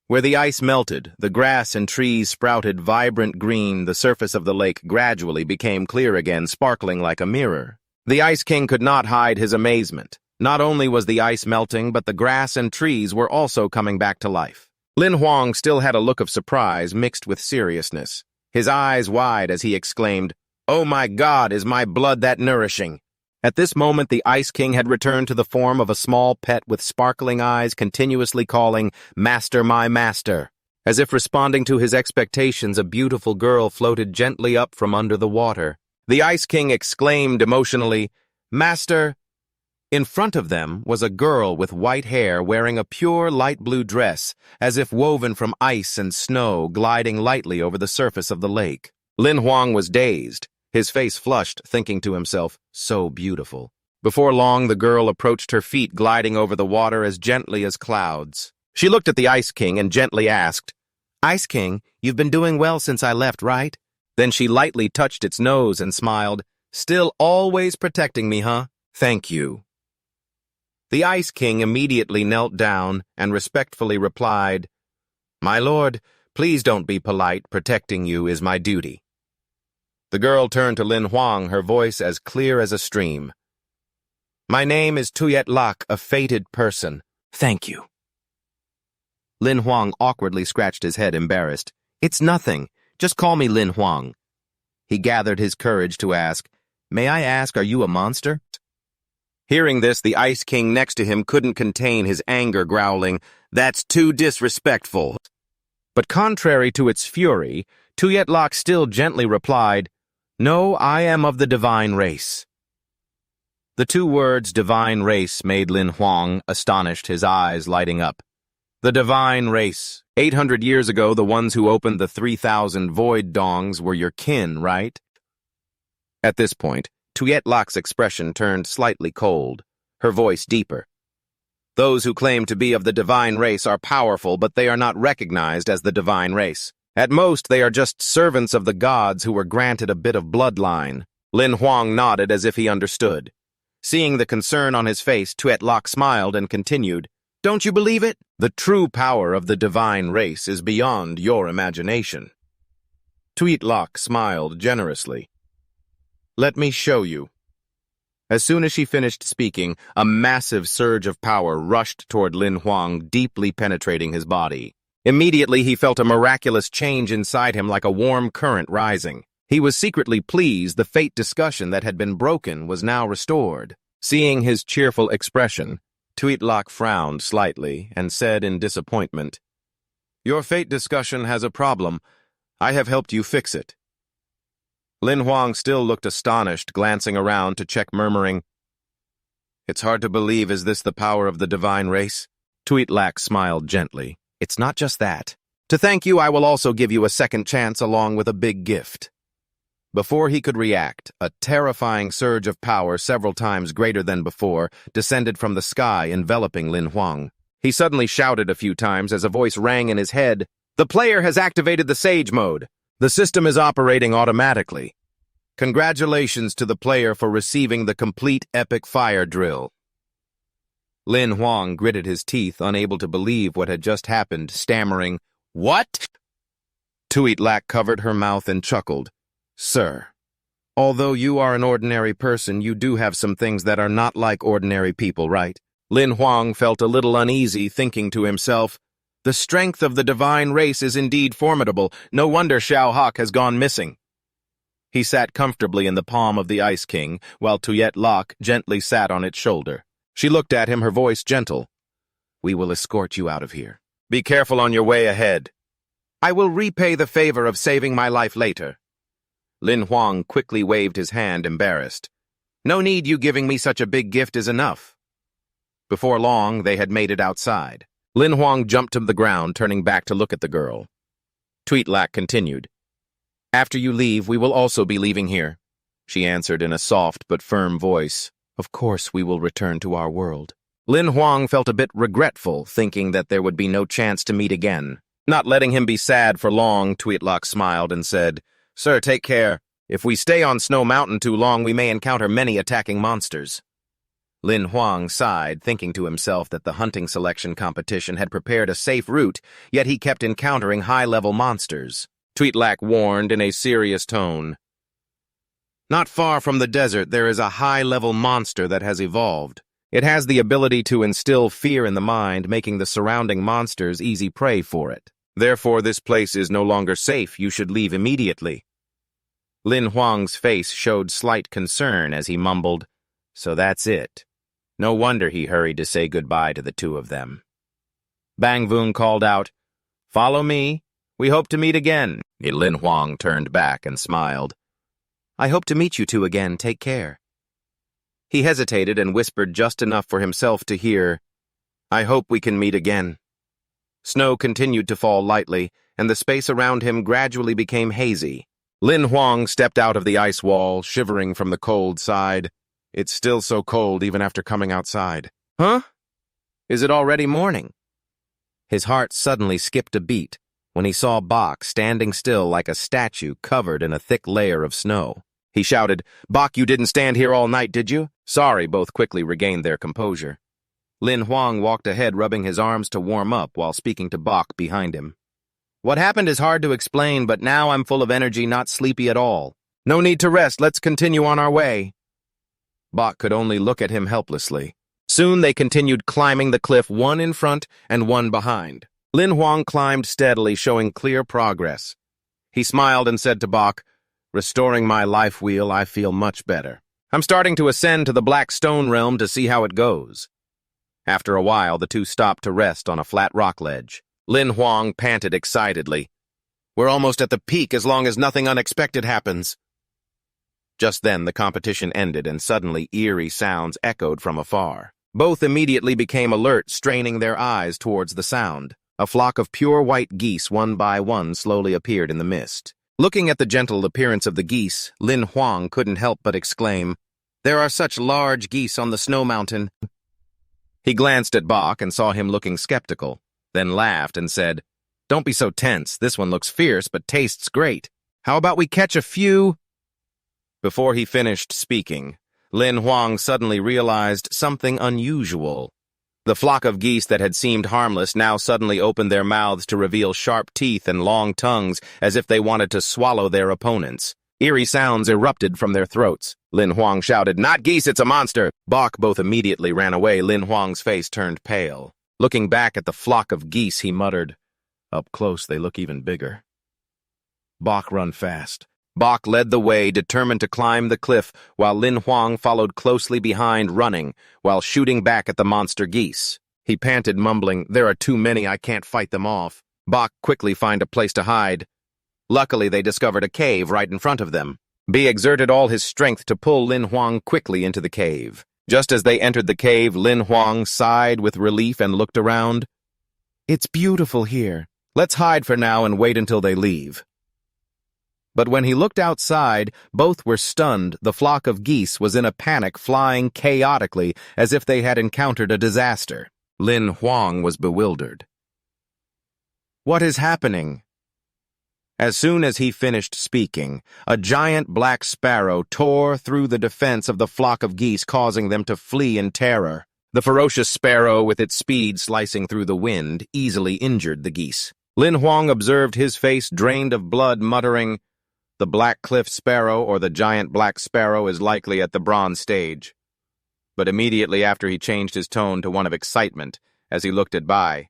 [SPEAKER 1] Where the ice melted, the grass and trees sprouted vibrant green. The surface of the lake gradually became clear again, sparkling like a mirror. The Ice King could not hide his amazement. Not only was the ice melting, but the grass and trees were also coming back to life. Lin Huang still had a look of surprise mixed with seriousness. His eyes wide as he exclaimed, "Oh my God, is my blood that nourishing?" At this moment, the Ice King had returned to the form of a small pet with sparkling eyes, continuously calling, "Master, my master." As if responding to his expectations, a beautiful girl floated gently up from under the water. The Ice King exclaimed emotionally, "Master!" In front of them was a girl with white hair wearing a pure light blue dress, as if woven from ice and snow, gliding lightly over the surface of the lake. Lin Huang was dazed. His face flushed, thinking to himself, "So beautiful." Before long, the girl approached her feet, gliding over the water as gently as clouds. She looked at the Ice King and gently asked, "Ice King, you've been doing well since I left, right?" Then she lightly touched its nose and smiled, "Still always protecting me, huh? Thank you." The Ice King immediately knelt down and respectfully replied, "My lord, please don't be polite. Protecting you is my duty." The girl turned to Lin Huang, her voice as clear as a stream. "My name is Tuyet Lak, a fated person. Thank you." Lin Huang awkwardly scratched his head, embarrassed. "It's nothing. Just call me Lin Huang." He gathered his courage to ask, "May I ask, are you a monster?" Hearing this, the Ice King next to him couldn't contain his anger, growling, "That's too disrespectful." But contrary to its fury, Tuyet Lak still gently replied, "No, I am of the divine race." The two words, divine race, made Lin Huang astonished, his eyes lighting up. The divine race. 800 years ago, the ones who opened the 3,000 void dongs were your kin, right? At this point, Tuyet Lak's expression turned slightly cold, her voice deeper. "Those who claim to be of the divine race are powerful, but they are not recognized as the divine race. At most, they are just servants of the gods who were granted a bit of bloodline." Lin Huang nodded as if he understood. Seeing the concern on his face, Tuyet Lak smiled and continued, "Don't you believe it? The true power of the divine race is beyond your imagination." Tuyet Lak smiled generously. "Let me show you." As soon as she finished speaking, a massive surge of power rushed toward Lin Huang, deeply penetrating his body. Immediately, he felt a miraculous change inside him, like a warm current rising. He was secretly pleased the fate discussion that had been broken was now restored. Seeing his cheerful expression, Tuyet Lak frowned slightly and said in disappointment, "Your fate discussion has a problem. I have helped you fix it." Lin Huang still looked astonished, glancing around to check, murmuring, "It's hard to believe. Is this the power of the divine race?" Tuyet Lak smiled gently. "It's not just that. To thank you, I will also give you a second chance along with a big gift." Before he could react, a terrifying surge of power, several times greater than before, descended from the sky, enveloping Lin Huang. He suddenly shouted a few times as a voice rang in his head, "The player has activated the Sage mode. The system is operating automatically. Congratulations to the player for receiving the complete epic fire drill." Lin Huang gritted his teeth, unable to believe what had just happened, stammering, "What?" Tuyet Lak covered her mouth and chuckled. "Sir, although you are an ordinary person, you do have some things that are not like ordinary people, right?" Lin Huang felt a little uneasy, thinking to himself, "The strength of the divine race is indeed formidable. No wonder Xiao Hak has gone missing." He sat comfortably in the palm of the Ice King, while Tuyet Lok gently sat on its shoulder. She looked at him, her voice gentle. "We will escort you out of here. Be careful on your way ahead. I will repay the favor of saving my life later." Lin Huang quickly waved his hand, embarrassed. "No need you giving me such a big gift is enough." Before long, they had made it outside. Lin Huang jumped to the ground, turning back to look at the girl. Tweetlak continued. "After you leave, we will also be leaving here," she answered in a soft but firm voice. "Of course we will return to our world." Lin Huang felt a bit regretful, thinking that there would be no chance to meet again. Not letting him be sad for long, Tweetlak smiled and said, "Sir, take care. If we stay on Snow Mountain too long, we may encounter many attacking monsters." Lin Huang sighed, thinking to himself that the hunting selection competition had prepared a safe route, yet he kept encountering high-level monsters. Tweetlak warned in a serious tone. "Not far from the desert, there is a high-level monster that has evolved. It has the ability to instill fear in the mind, making the surrounding monsters easy prey for it. Therefore, this place is no longer safe. You should leave immediately." Lin Huang's face showed slight concern as he mumbled, "So that's it." No wonder he hurried to say goodbye to the two of them. Bang Voon called out, "Follow me. We hope to meet again." Lin Huang turned back and smiled. "I hope to meet you two again. Take care." He hesitated and whispered just enough for himself to hear, "I hope we can meet again." Snow continued to fall lightly, and the space around him gradually became hazy. Lin Huang stepped out of the ice wall, shivering from the cold side. "It's still so cold even after coming outside." "Huh? Is it already morning?" His heart suddenly skipped a beat when he saw Bok standing still like a statue covered in a thick layer of snow. He shouted, "Bok, you didn't stand here all night, did you?" "Sorry," both quickly regained their composure. Lin Huang walked ahead, rubbing his arms to warm up while speaking to Bok behind him. "What happened is hard to explain, but now I'm full of energy, not sleepy at all. No need to rest, let's continue on our way." Bok could only look at him helplessly. Soon they continued climbing the cliff, one in front and one behind. Lin Huang climbed steadily, showing clear progress. He smiled and said to Bok, "Restoring my life wheel, I feel much better. I'm starting to ascend to the Black Stone Realm to see how it goes." After a while, the two stopped to rest on a flat rock ledge. Lin Huang panted excitedly. "We're almost at the peak as long as nothing unexpected happens." Just then, the competition ended, and suddenly eerie sounds echoed from afar. Both immediately became alert, straining their eyes towards the sound. A flock of pure white geese, one by one, slowly appeared in the mist. Looking at the gentle appearance of the geese, Lin Huang couldn't help but exclaim, "There are such large geese on the snow mountain." He glanced at Bok and saw him looking skeptical, then laughed and said, "Don't be so tense. This one looks fierce, but tastes great. How about we catch a few?" Before he finished speaking, Lin Huang suddenly realized something unusual. The flock of geese that had seemed harmless now suddenly opened their mouths to reveal sharp teeth and long tongues as if they wanted to swallow their opponents. Eerie sounds erupted from their throats. Lin Huang shouted, "Not geese, it's a monster!" Bok both immediately ran away. Lin Huang's face turned pale. Looking back at the flock of geese, he muttered, "Up close, they look even bigger." Bok run fast. Bok led the way, determined to climb the cliff, while Lin Huang followed closely behind, running, while shooting back at the monster geese. He panted, mumbling, "There are too many, I can't fight them off." Bok quickly found a place to hide. Luckily, they discovered a cave right in front of them. B exerted all his strength to pull Lin Huang quickly into the cave. Just as they entered the cave, Lin Huang sighed with relief and looked around. "It's beautiful here. Let's hide for now and wait until they leave." But when he looked outside, both were stunned. The flock of geese was in a panic, flying chaotically as if they had encountered a disaster. Lin Huang was bewildered. "What is happening?" As soon as he finished speaking, a giant black sparrow tore through the defense of the flock of geese, causing them to flee in terror. The ferocious sparrow, with its speed slicing through the wind, easily injured the geese. Lin Huang observed his face drained of blood, muttering, "The black cliff sparrow or the giant black sparrow is likely at the bronze stage." but immediately after he changed his tone to one of excitement as he looked at Bai.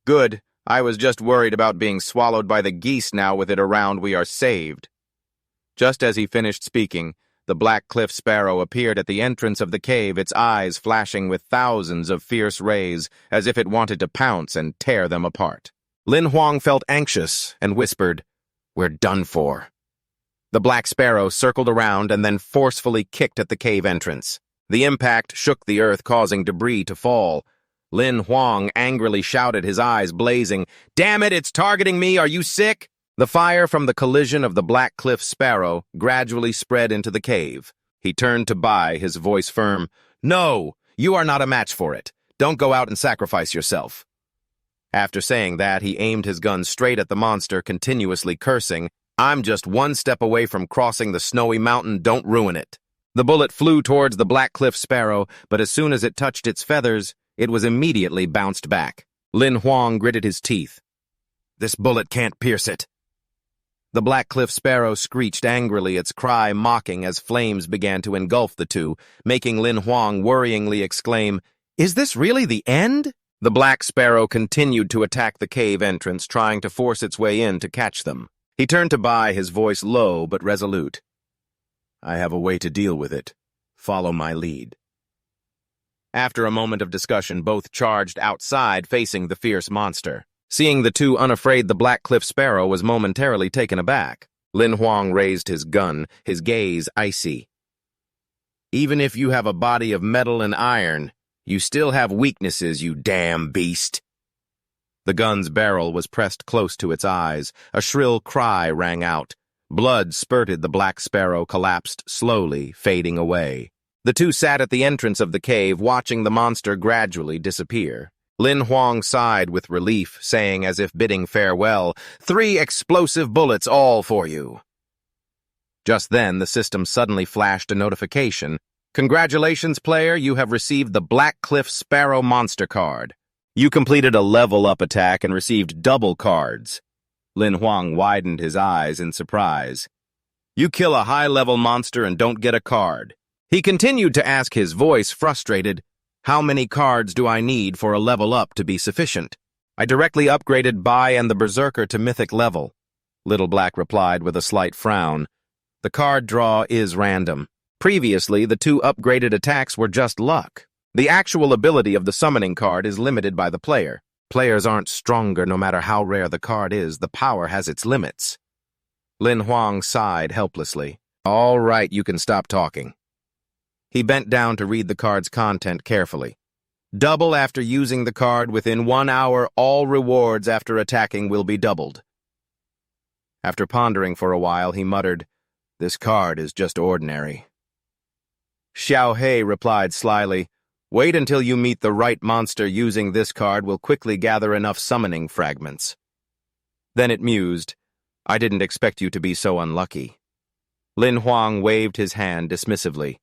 [SPEAKER 1] Good, I was just worried about being swallowed by the geese. Now with it around, we are saved. Just as he finished speaking, the black cliff sparrow appeared at the entrance of the cave, its eyes flashing with thousands of fierce rays, as if it wanted to pounce and tear them apart. Lin Huang felt anxious and whispered, "We're done for." The black sparrow circled around and then forcefully kicked at the cave entrance. The impact shook the earth, causing debris to fall. Lin Huang angrily shouted, his eyes blazing, "Damn it, it's targeting me! Are you sick?" The fire from the collision of the black cliff sparrow gradually spread into the cave. He turned to Bai, his voice firm. "No, you are not a match for it. Don't go out and sacrifice yourself." After saying that, he aimed his gun straight at the monster, continuously cursing, "I'm just one step away from crossing the snowy mountain, don't ruin it." The bullet flew towards the black cliff sparrow, but as soon as it touched its feathers, it was immediately bounced back. Lin Huang gritted his teeth. "This bullet can't pierce it." The black cliff sparrow screeched angrily, its cry mocking as flames began to engulf the two, making Lin Huang worryingly exclaim, "Is this really the end?" The black sparrow continued to attack the cave entrance, trying to force its way in to catch them. He turned to Bai, his voice low but resolute. "I have a way to deal with it. Follow my lead." After a moment of discussion, both charged outside, facing the fierce monster. Seeing the two unafraid, the black cliff sparrow was momentarily taken aback. Lin Huang raised his gun, his gaze icy. "Even if you have a body of metal and iron, you still have weaknesses, you damn beast." The gun's barrel was pressed close to its eyes. A shrill cry rang out. Blood spurted, the black sparrow collapsed slowly, fading away. The two sat at the entrance of the cave, watching the monster gradually disappear. Lin Huang sighed with relief, saying as if bidding farewell, "3 explosive bullets, all for you." Just then, the system suddenly flashed a notification. "Congratulations, player, you have received the Black Cliff Sparrow monster card. You completed a level-up attack and received double cards." Lin Huang widened his eyes in surprise. "You kill a high-level monster and don't get a card." He continued to ask, his voice frustrated, "How many cards do I need for a level up to be sufficient?" "I directly upgraded Bai and the Berserker to mythic level," Little Black replied with a slight frown. "The card draw is random. Previously, the 2 upgraded attacks were just luck. The actual ability of the summoning card is limited by the player. Players aren't stronger no matter how rare the card is. The power has its limits." Lin Huang sighed helplessly. "All right, you can stop talking." He bent down to read the card's content carefully. "Double after using the card within 1 hour. All rewards after attacking will be doubled." After pondering for a while, he muttered, "This card is just ordinary." Xiao He replied slyly, "Wait until you meet the right monster. Using this card will quickly gather enough summoning fragments." Then it mused, "I didn't expect you to be so unlucky." Lin Huang waved his hand dismissively.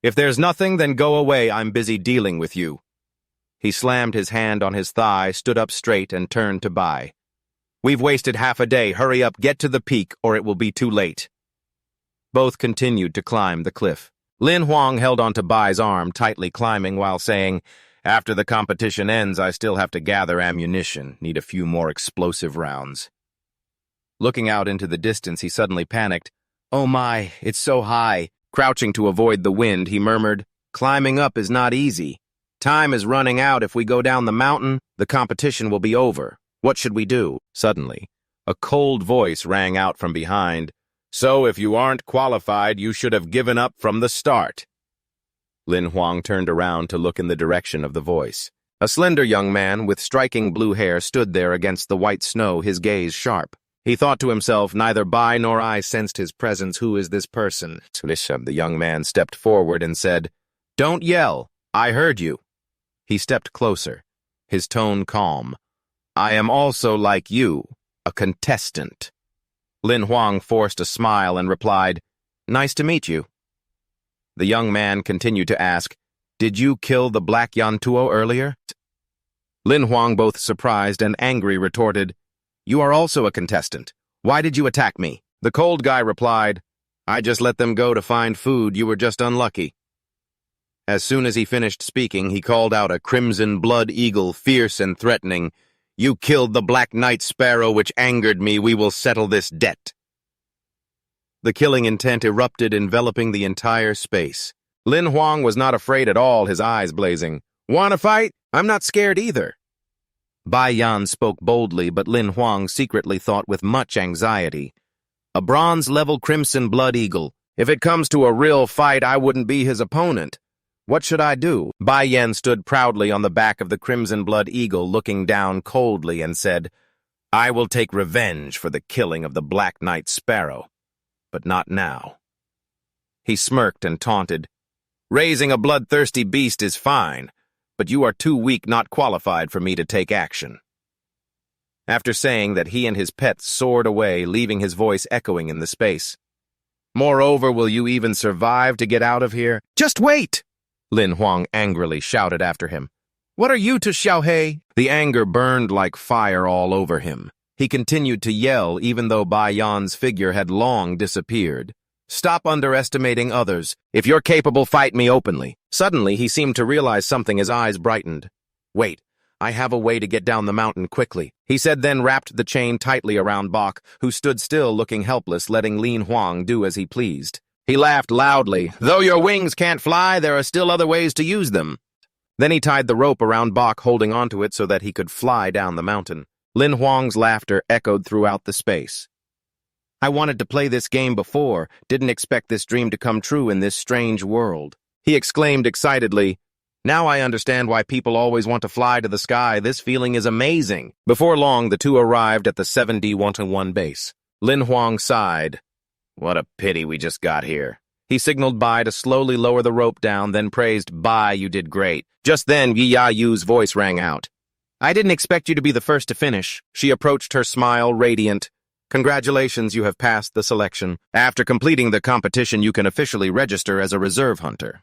[SPEAKER 1] "If there's nothing, then go away. I'm busy dealing with you." He slammed his hand on his thigh, stood up straight, and turned to Bai. "We've wasted half a day. Hurry up, get to the peak, or it will be too late." Both continued to climb the cliff. Lin Huang held onto Bai's arm, tightly climbing while saying, "After the competition ends, I still have to gather ammunition. Need a few more explosive rounds." Looking out into the distance, he suddenly panicked. "Oh my, it's so high." Crouching to avoid the wind, he murmured, "Climbing up is not easy. Time is running out. If we go down the mountain, the competition will be over. What should we do?" Suddenly, a cold voice rang out from behind. "So if you aren't qualified, you should have given up from the start." Lin Huang turned around to look in the direction of the voice. A slender young man with striking blue hair stood there against the white snow, his gaze sharp. He thought to himself, "Neither Bai nor I sensed his presence. Who is this person?" The young man stepped forward and said, "Don't yell. I heard you." He stepped closer, his tone calm. "I am also like you, a contestant." Lin Huang forced a smile and replied, "Nice to meet you." The young man continued to ask, "Did you kill the Black Yantuo earlier?" Lin Huang, both surprised and angry, retorted, "You are also a contestant. Why did you attack me?" The cold guy replied, "I just let them go to find food. You were just unlucky." As soon as he finished speaking, he called out a crimson blood eagle, fierce and threatening. "You killed the Black Knight Sparrow, which angered me. We will settle this debt." The killing intent erupted, enveloping the entire space. Lin Huang was not afraid at all, his eyes blazing. "Wanna fight? I'm not scared either." Bai Yan spoke boldly, but Lin Huang secretly thought with much anxiety. A bronze-level crimson blood eagle. If it comes to a real fight, I wouldn't be his opponent. What should I do? Bai Yan stood proudly on the back of the crimson blood eagle, looking down coldly, and said, "I will take revenge for the killing of the Black Knight Sparrow, but not now." He smirked and taunted, "Raising a bloodthirsty beast is fine, but you are too weak, not qualified for me to take action." After saying that, he and his pets soared away, leaving his voice echoing in the space. "Moreover, will you even survive to get out of here?" "Just wait!" Lin Huang angrily shouted after him. "What are you to Xiaohei?" The anger burned like fire all over him. He continued to yell, even though Bai Yan's figure had long disappeared. "Stop underestimating others. If you're capable, fight me openly." Suddenly, he seemed to realize something. His eyes brightened. "Wait, I have a way to get down the mountain quickly," he said, then wrapped the chain tightly around Bok, who stood still looking helpless, letting Lin Huang do as he pleased. He laughed loudly. "Though your wings can't fly, there are still other ways to use them." Then he tied the rope around Bok, holding onto it so that he could fly down the mountain. Lin Huang's laughter echoed throughout the space. "I wanted to play this game before, didn't expect this dream to come true in this strange world," he exclaimed excitedly. "Now I understand why people always want to fly to the sky. This feeling is amazing." Before long, the two arrived at the 7D121 base. Lin Huang sighed. "What a pity we just got here." He signaled Bai to slowly lower the rope down, then praised, "Bai, you did great." Just then, Yi Yu's voice rang out. "I didn't expect you to be the first to finish." She approached, her smile radiant. "Congratulations, you have passed the selection. After completing the competition, you can officially register as a reserve hunter."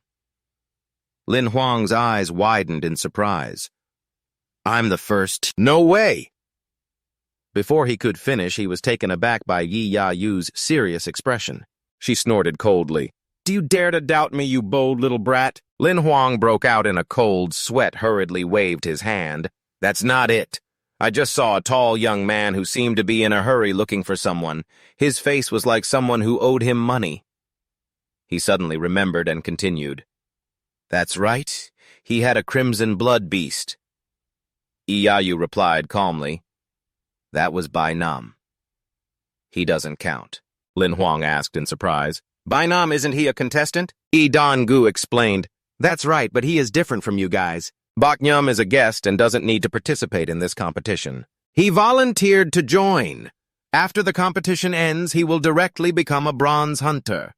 [SPEAKER 1] Lin Huang's eyes widened in surprise. "I'm the first? No way!" Before he could finish, he was taken aback by Yi Yu's serious expression. She snorted coldly. "Do you dare to doubt me, you bold little brat?" Lin Huang broke out in a cold sweat, hurriedly waved his hand. "That's not it. I just saw a tall young man who seemed to be in a hurry looking for someone. His face was like someone who owed him money." He suddenly remembered and continued. "That's right. He had a crimson blood beast." Yi Yu replied calmly. "That was Bai Nam." "He doesn't count," Lin Huang asked in surprise. "Bai Nam, isn't he a contestant?" Gu explained. "That's right, but he is different from you guys. Bok Nyum is a guest and doesn't need to participate in this competition. He volunteered to join. After the competition ends, he will directly become a bronze hunter."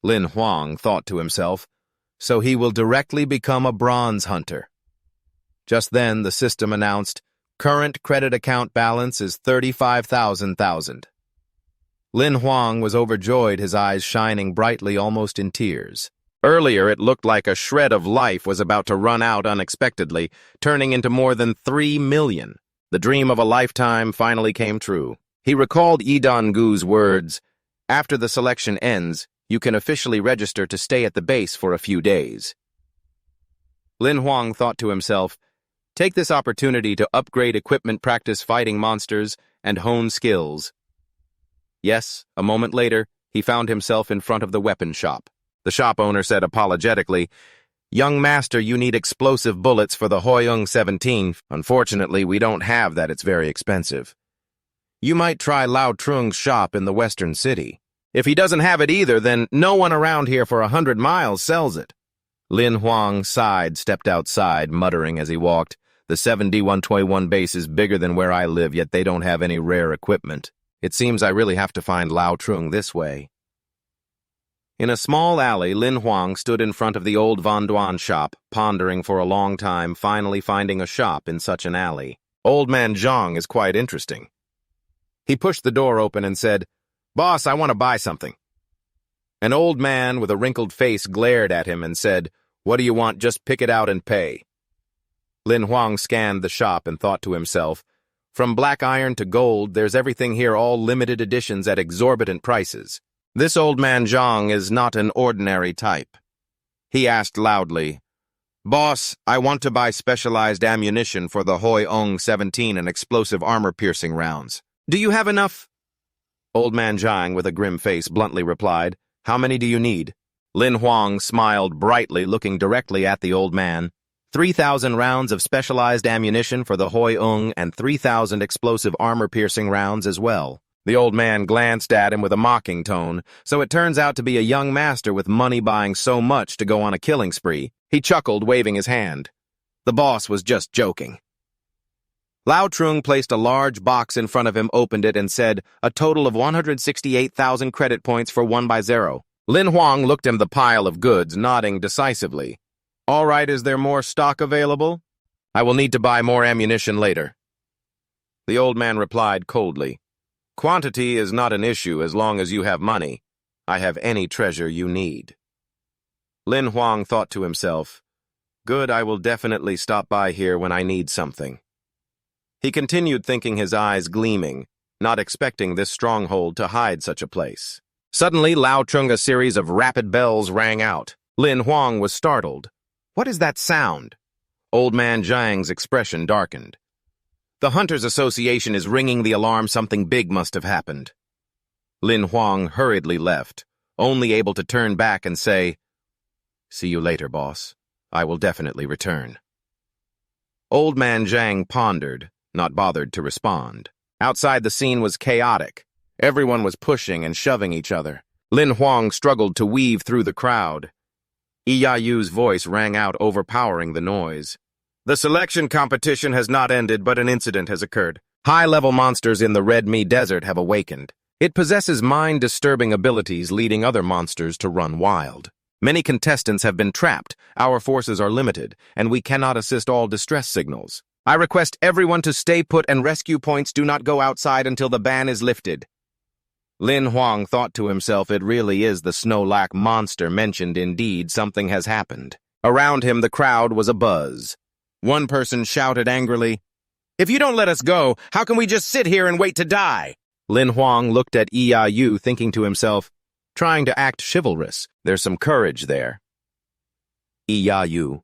[SPEAKER 1] Lin Huang thought to himself, so he will directly become a bronze hunter. Just then, the system announced, current credit account balance is 35,000. Lin Huang was overjoyed, his eyes shining brightly, almost in tears. Earlier, it looked like a shred of life was about to run out unexpectedly, turning into more than 3 million. The dream of a lifetime finally came true. He recalled Gu's words, "After the selection ends, you can officially register to stay at the base for a few days." Lin Huang thought to himself, "Take this opportunity to upgrade equipment, practice fighting monsters, and hone skills." Yes, a moment later, he found himself in front of the weapon shop. The shop owner said apologetically, "Young master, you need explosive bullets for the Hoyung 17. Unfortunately, we don't have that. It's very expensive. You might try Lao Trung's shop in the western city. If he doesn't have it either, then no one around here for 100 miles sells it." Lin Huang sighed, stepped outside, muttering as he walked, "The 7D121 base is bigger than where I live, yet they don't have any rare equipment. It seems I really have to find Lao Trung this way." In a small alley, Lin Huang stood in front of the old Vanduan shop, pondering for a long time, finally finding a shop in such an alley. Old man Zhang is quite interesting. He pushed the door open and said, "Boss, I want to buy something." An old man with a wrinkled face glared at him and said, "What do you want? Just pick it out and pay." Lin Huang scanned the shop and thought to himself, "From black iron to gold, there's everything here, all limited editions at exorbitant prices. This old man Zhang is not an ordinary type." He asked loudly, "Boss, I want to buy specialized ammunition for the Hoi-Ong 17 and explosive armor-piercing rounds. Do you have enough?" Old Man Jiang, with a grim face, bluntly replied, "How many do you need?" Lin Huang smiled brightly, looking directly at the old man. 3,000 rounds of specialized ammunition for the Hoi-Ong and 3,000 explosive armor-piercing rounds as well. The old man glanced at him with a mocking tone. So it turns out to be a young master with money buying so much to go on a killing spree. He chuckled, waving his hand. The boss was just joking. Lao Trung placed a large box in front of him, opened it, and said, "A total of 168,000 credit points for 1x0. Lin Huang looked at the pile of goods, nodding decisively. "All right, is there more stock available? I will need to buy more ammunition later." The old man replied coldly, "Quantity is not an issue as long as you have money. I have any treasure you need." Lin Huang thought to himself, "Good, I will definitely stop by here when I need something." He continued, thinking, his eyes gleaming, not expecting this stronghold to hide such a place. Suddenly, Lao Trung, a series of rapid bells rang out. Lin Huang was startled. "What is that sound?" Old Man Jiang's expression darkened. "The Hunters Association is ringing the alarm. Something big must have happened." Lin Huang hurriedly left, only able to turn back and say, "See you later, boss. I will definitely return." Old Man Jiang pondered, not bothered to respond. Outside, the scene was chaotic. Everyone was pushing and shoving each other. Lin Huang struggled to weave through the crowd. Iyayu's voice rang out, overpowering the noise. "The selection competition has not ended, but an incident has occurred. High-level monsters in the Red Mi Desert have awakened. It possesses mind-disturbing abilities, leading other monsters to run wild. Many contestants have been trapped, our forces are limited, and we cannot assist all distress signals. I request everyone to stay put and rescue points do not go outside until the ban is lifted." Lin Huang thought to himself, it really is the Snow-Lack monster mentioned. Indeed, something has happened. Around him, the crowd was abuzz. One person shouted angrily, "If you don't let us go, how can we just sit here and wait to die?" Lin Huang looked at Iyayu, thinking to himself, trying to act chivalrous. There's some courage there. Iyayu.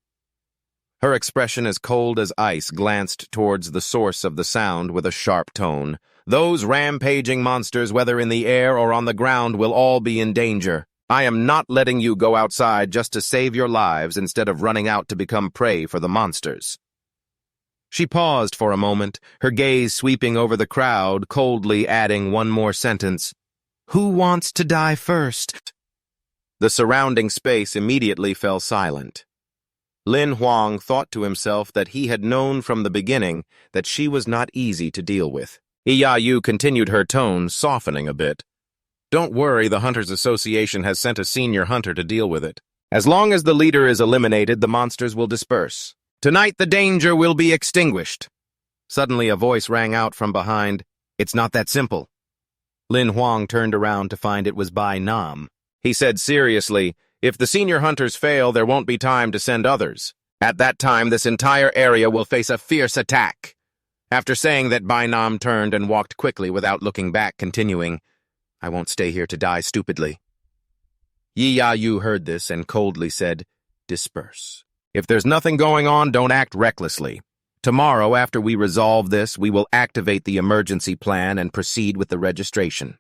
[SPEAKER 1] Her expression, as cold as ice, glanced towards the source of the sound with a sharp tone. "Those rampaging monsters, whether in the air or on the ground, will all be in danger. I am not letting you go outside just to save your lives instead of running out to become prey for the monsters." She paused for a moment, her gaze sweeping over the crowd, coldly adding one more sentence. "Who wants to die first?" The surrounding space immediately fell silent. Lin Huang thought to himself that he had known from the beginning that she was not easy to deal with. Iyayu continued, her tone softening a bit. "Don't worry, the Hunters Association has sent a senior hunter to deal with it. As long as the leader is eliminated, the monsters will disperse. Tonight the danger will be extinguished." Suddenly a voice rang out from behind. "It's not that simple." Lin Huang turned around to find it was Bai Nam. He said seriously, "If the senior hunters fail, there won't be time to send others. At that time, this entire area will face a fierce attack." After saying that, Bai Nam turned and walked quickly without looking back, continuing, "I won't stay here to die stupidly." Yi Ya-yu heard this and coldly said, "Disperse. If there's nothing going on, don't act recklessly. Tomorrow, after we resolve this, we will activate the emergency plan and proceed with the registration."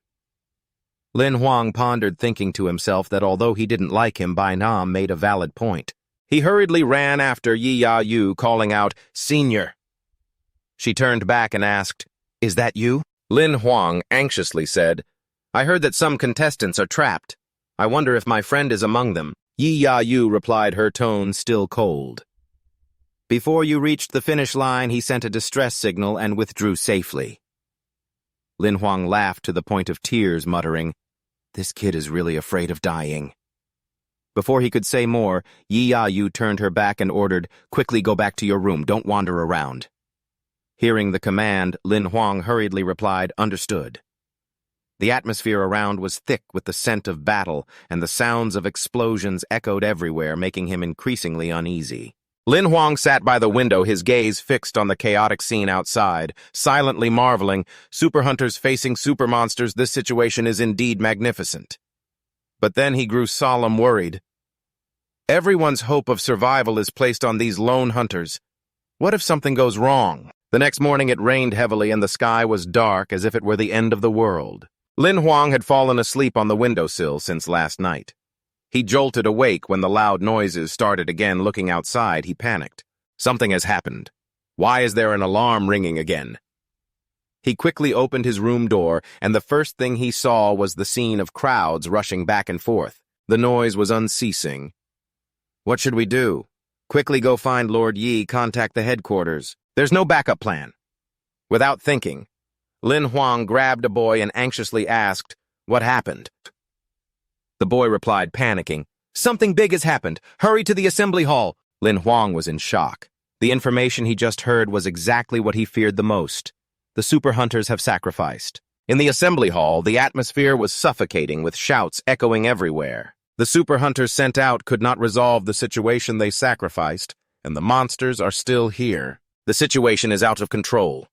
[SPEAKER 1] Lin Huang pondered, thinking to himself that although he didn't like him, Bai Nam made a valid point. He hurriedly ran after Yi Ya-yu, calling out, "Senior." She turned back and asked, "Is that you?" Lin Huang anxiously said, "I heard that some contestants are trapped. I wonder if my friend is among them." Yi Ya-yu replied, her tone still cold. "Before you reached the finish line, he sent a distress signal and withdrew safely." Lin Huang laughed to the point of tears, muttering, "This kid is really afraid of dying." Before he could say more, Yi Ya-yu turned her back and ordered, "Quickly go back to your room, don't wander around." Hearing the command, Lin Huang hurriedly replied, "Understood." The atmosphere around was thick with the scent of battle, and the sounds of explosions echoed everywhere, making him increasingly uneasy. Lin Huang sat by the window, his gaze fixed on the chaotic scene outside, silently marveling, super hunters facing super monsters, this situation is indeed magnificent. But then he grew solemn, worried. Everyone's hope of survival is placed on these lone hunters. What if something goes wrong? The next morning it rained heavily and the sky was dark as if it were the end of the world. Lin Huang had fallen asleep on the windowsill since last night. He jolted awake when the loud noises started again. Looking outside, he panicked. Something has happened. Why is there an alarm ringing again? He quickly opened his room door, and the first thing he saw was the scene of crowds rushing back and forth. The noise was unceasing. What should we do? Quickly go find Lord Yi, contact the headquarters. There's no backup plan. Without thinking, Lin Huang grabbed a boy and anxiously asked, "What happened?" The boy replied, panicking, "Something big has happened. Hurry to the assembly hall." Lin Huang was in shock. The information he just heard was exactly what he feared the most. The super hunters have sacrificed. In the assembly hall, the atmosphere was suffocating with shouts echoing everywhere. The super hunters sent out could not resolve the situation they sacrificed, and the monsters are still here. The situation is out of control.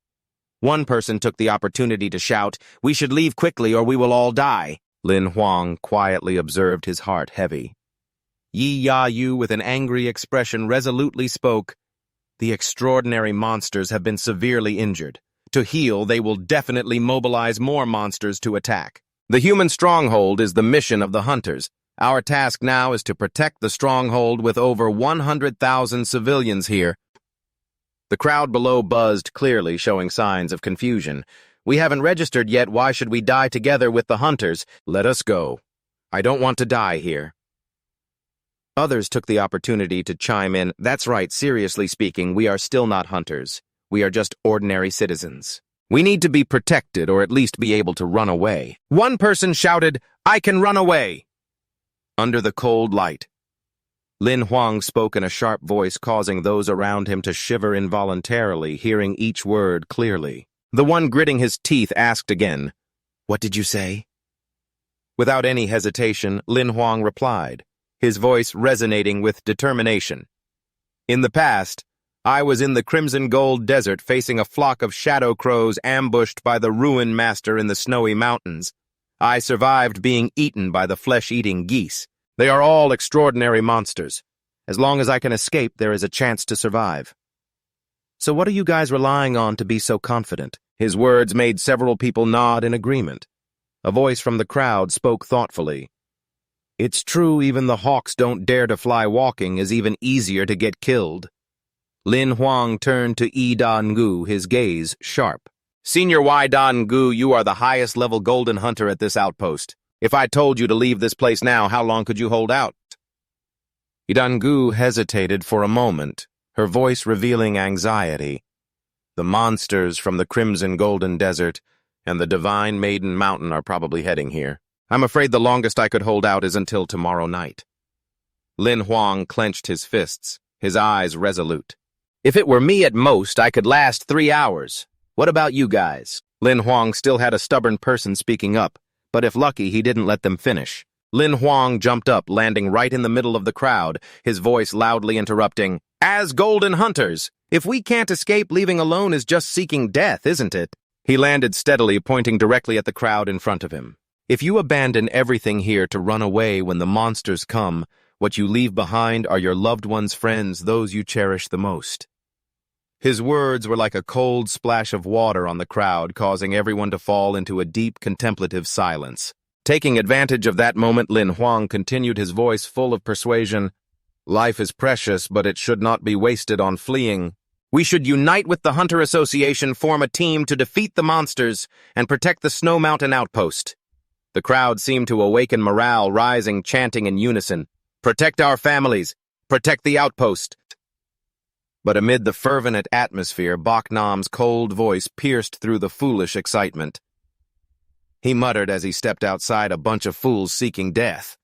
[SPEAKER 1] One person took the opportunity to shout, "We should leave quickly or we will all die." Lin Huang quietly observed, his heart heavy. Yi Ya-yu, with an angry expression, resolutely spoke, "The extraordinary monsters have been severely injured. To heal, they will definitely mobilize more monsters to attack. The human stronghold is the mission of the hunters. Our task now is to protect the stronghold with over 100,000 civilians here." The crowd below buzzed clearly, showing signs of confusion. "We haven't registered yet. Why should we die together with the hunters? Let us go. I don't want to die here." Others took the opportunity to chime in. "That's right, seriously speaking, we are still not hunters. We are just ordinary citizens. We need to be protected or at least be able to run away." One person shouted, "I can run away!" Under the cold light, Lin Huang spoke in a sharp voice, causing those around him to shiver involuntarily, hearing each word clearly. The one gritting his teeth asked again, "What did you say?" Without any hesitation, Lin Huang replied, his voice resonating with determination. "In the past, I was in the Crimson Gold Desert facing a flock of shadow crows ambushed by the Ruin Master in the snowy mountains. I survived being eaten by the flesh-eating geese. They are all extraordinary monsters. As long as I can escape, there is a chance to survive. So what are you guys relying on to be so confident?" His words made several people nod in agreement. A voice from the crowd spoke thoughtfully. "It's true, even the hawks don't dare to fly. Walking is even easier to get killed." Lin Huang turned to Yi Dan-gu, his gaze sharp. "Senior Yi Dan-gu, you are the highest-level golden hunter at this outpost. If I told you to leave this place now, how long could you hold out?" Yi Dan-gu hesitated for a moment, her voice revealing anxiety. "The monsters from the Crimson Golden Desert and the Divine Maiden Mountain are probably heading here. I'm afraid the longest I could hold out is until tomorrow night." Lin Huang clenched his fists, his eyes resolute. "If it were me at most, I could last 3 hours. What about you guys?" Lin Huang still had a stubborn person speaking up, but if lucky, he didn't let them finish. Lin Huang jumped up, landing right in the middle of the crowd, his voice loudly interrupting, "As golden hunters, if we can't escape, leaving alone is just seeking death, isn't it?" He landed steadily, pointing directly at the crowd in front of him. "If you abandon everything here to run away when the monsters come, what you leave behind are your loved ones, friends, those you cherish the most." His words were like a cold splash of water on the crowd, causing everyone to fall into a deep, contemplative silence. Taking advantage of that moment, Lin Huang continued, his voice full of persuasion. "Life is precious, but it should not be wasted on fleeing. We should unite with the Hunter Association, form a team to defeat the monsters, and protect the Snow Mountain outpost." The crowd seemed to awaken morale, rising, chanting in unison, "Protect our families! Protect the outpost!" But amid the fervent atmosphere, Bok Nam's cold voice pierced through the foolish excitement. He muttered as he stepped outside, "A bunch of fools seeking death.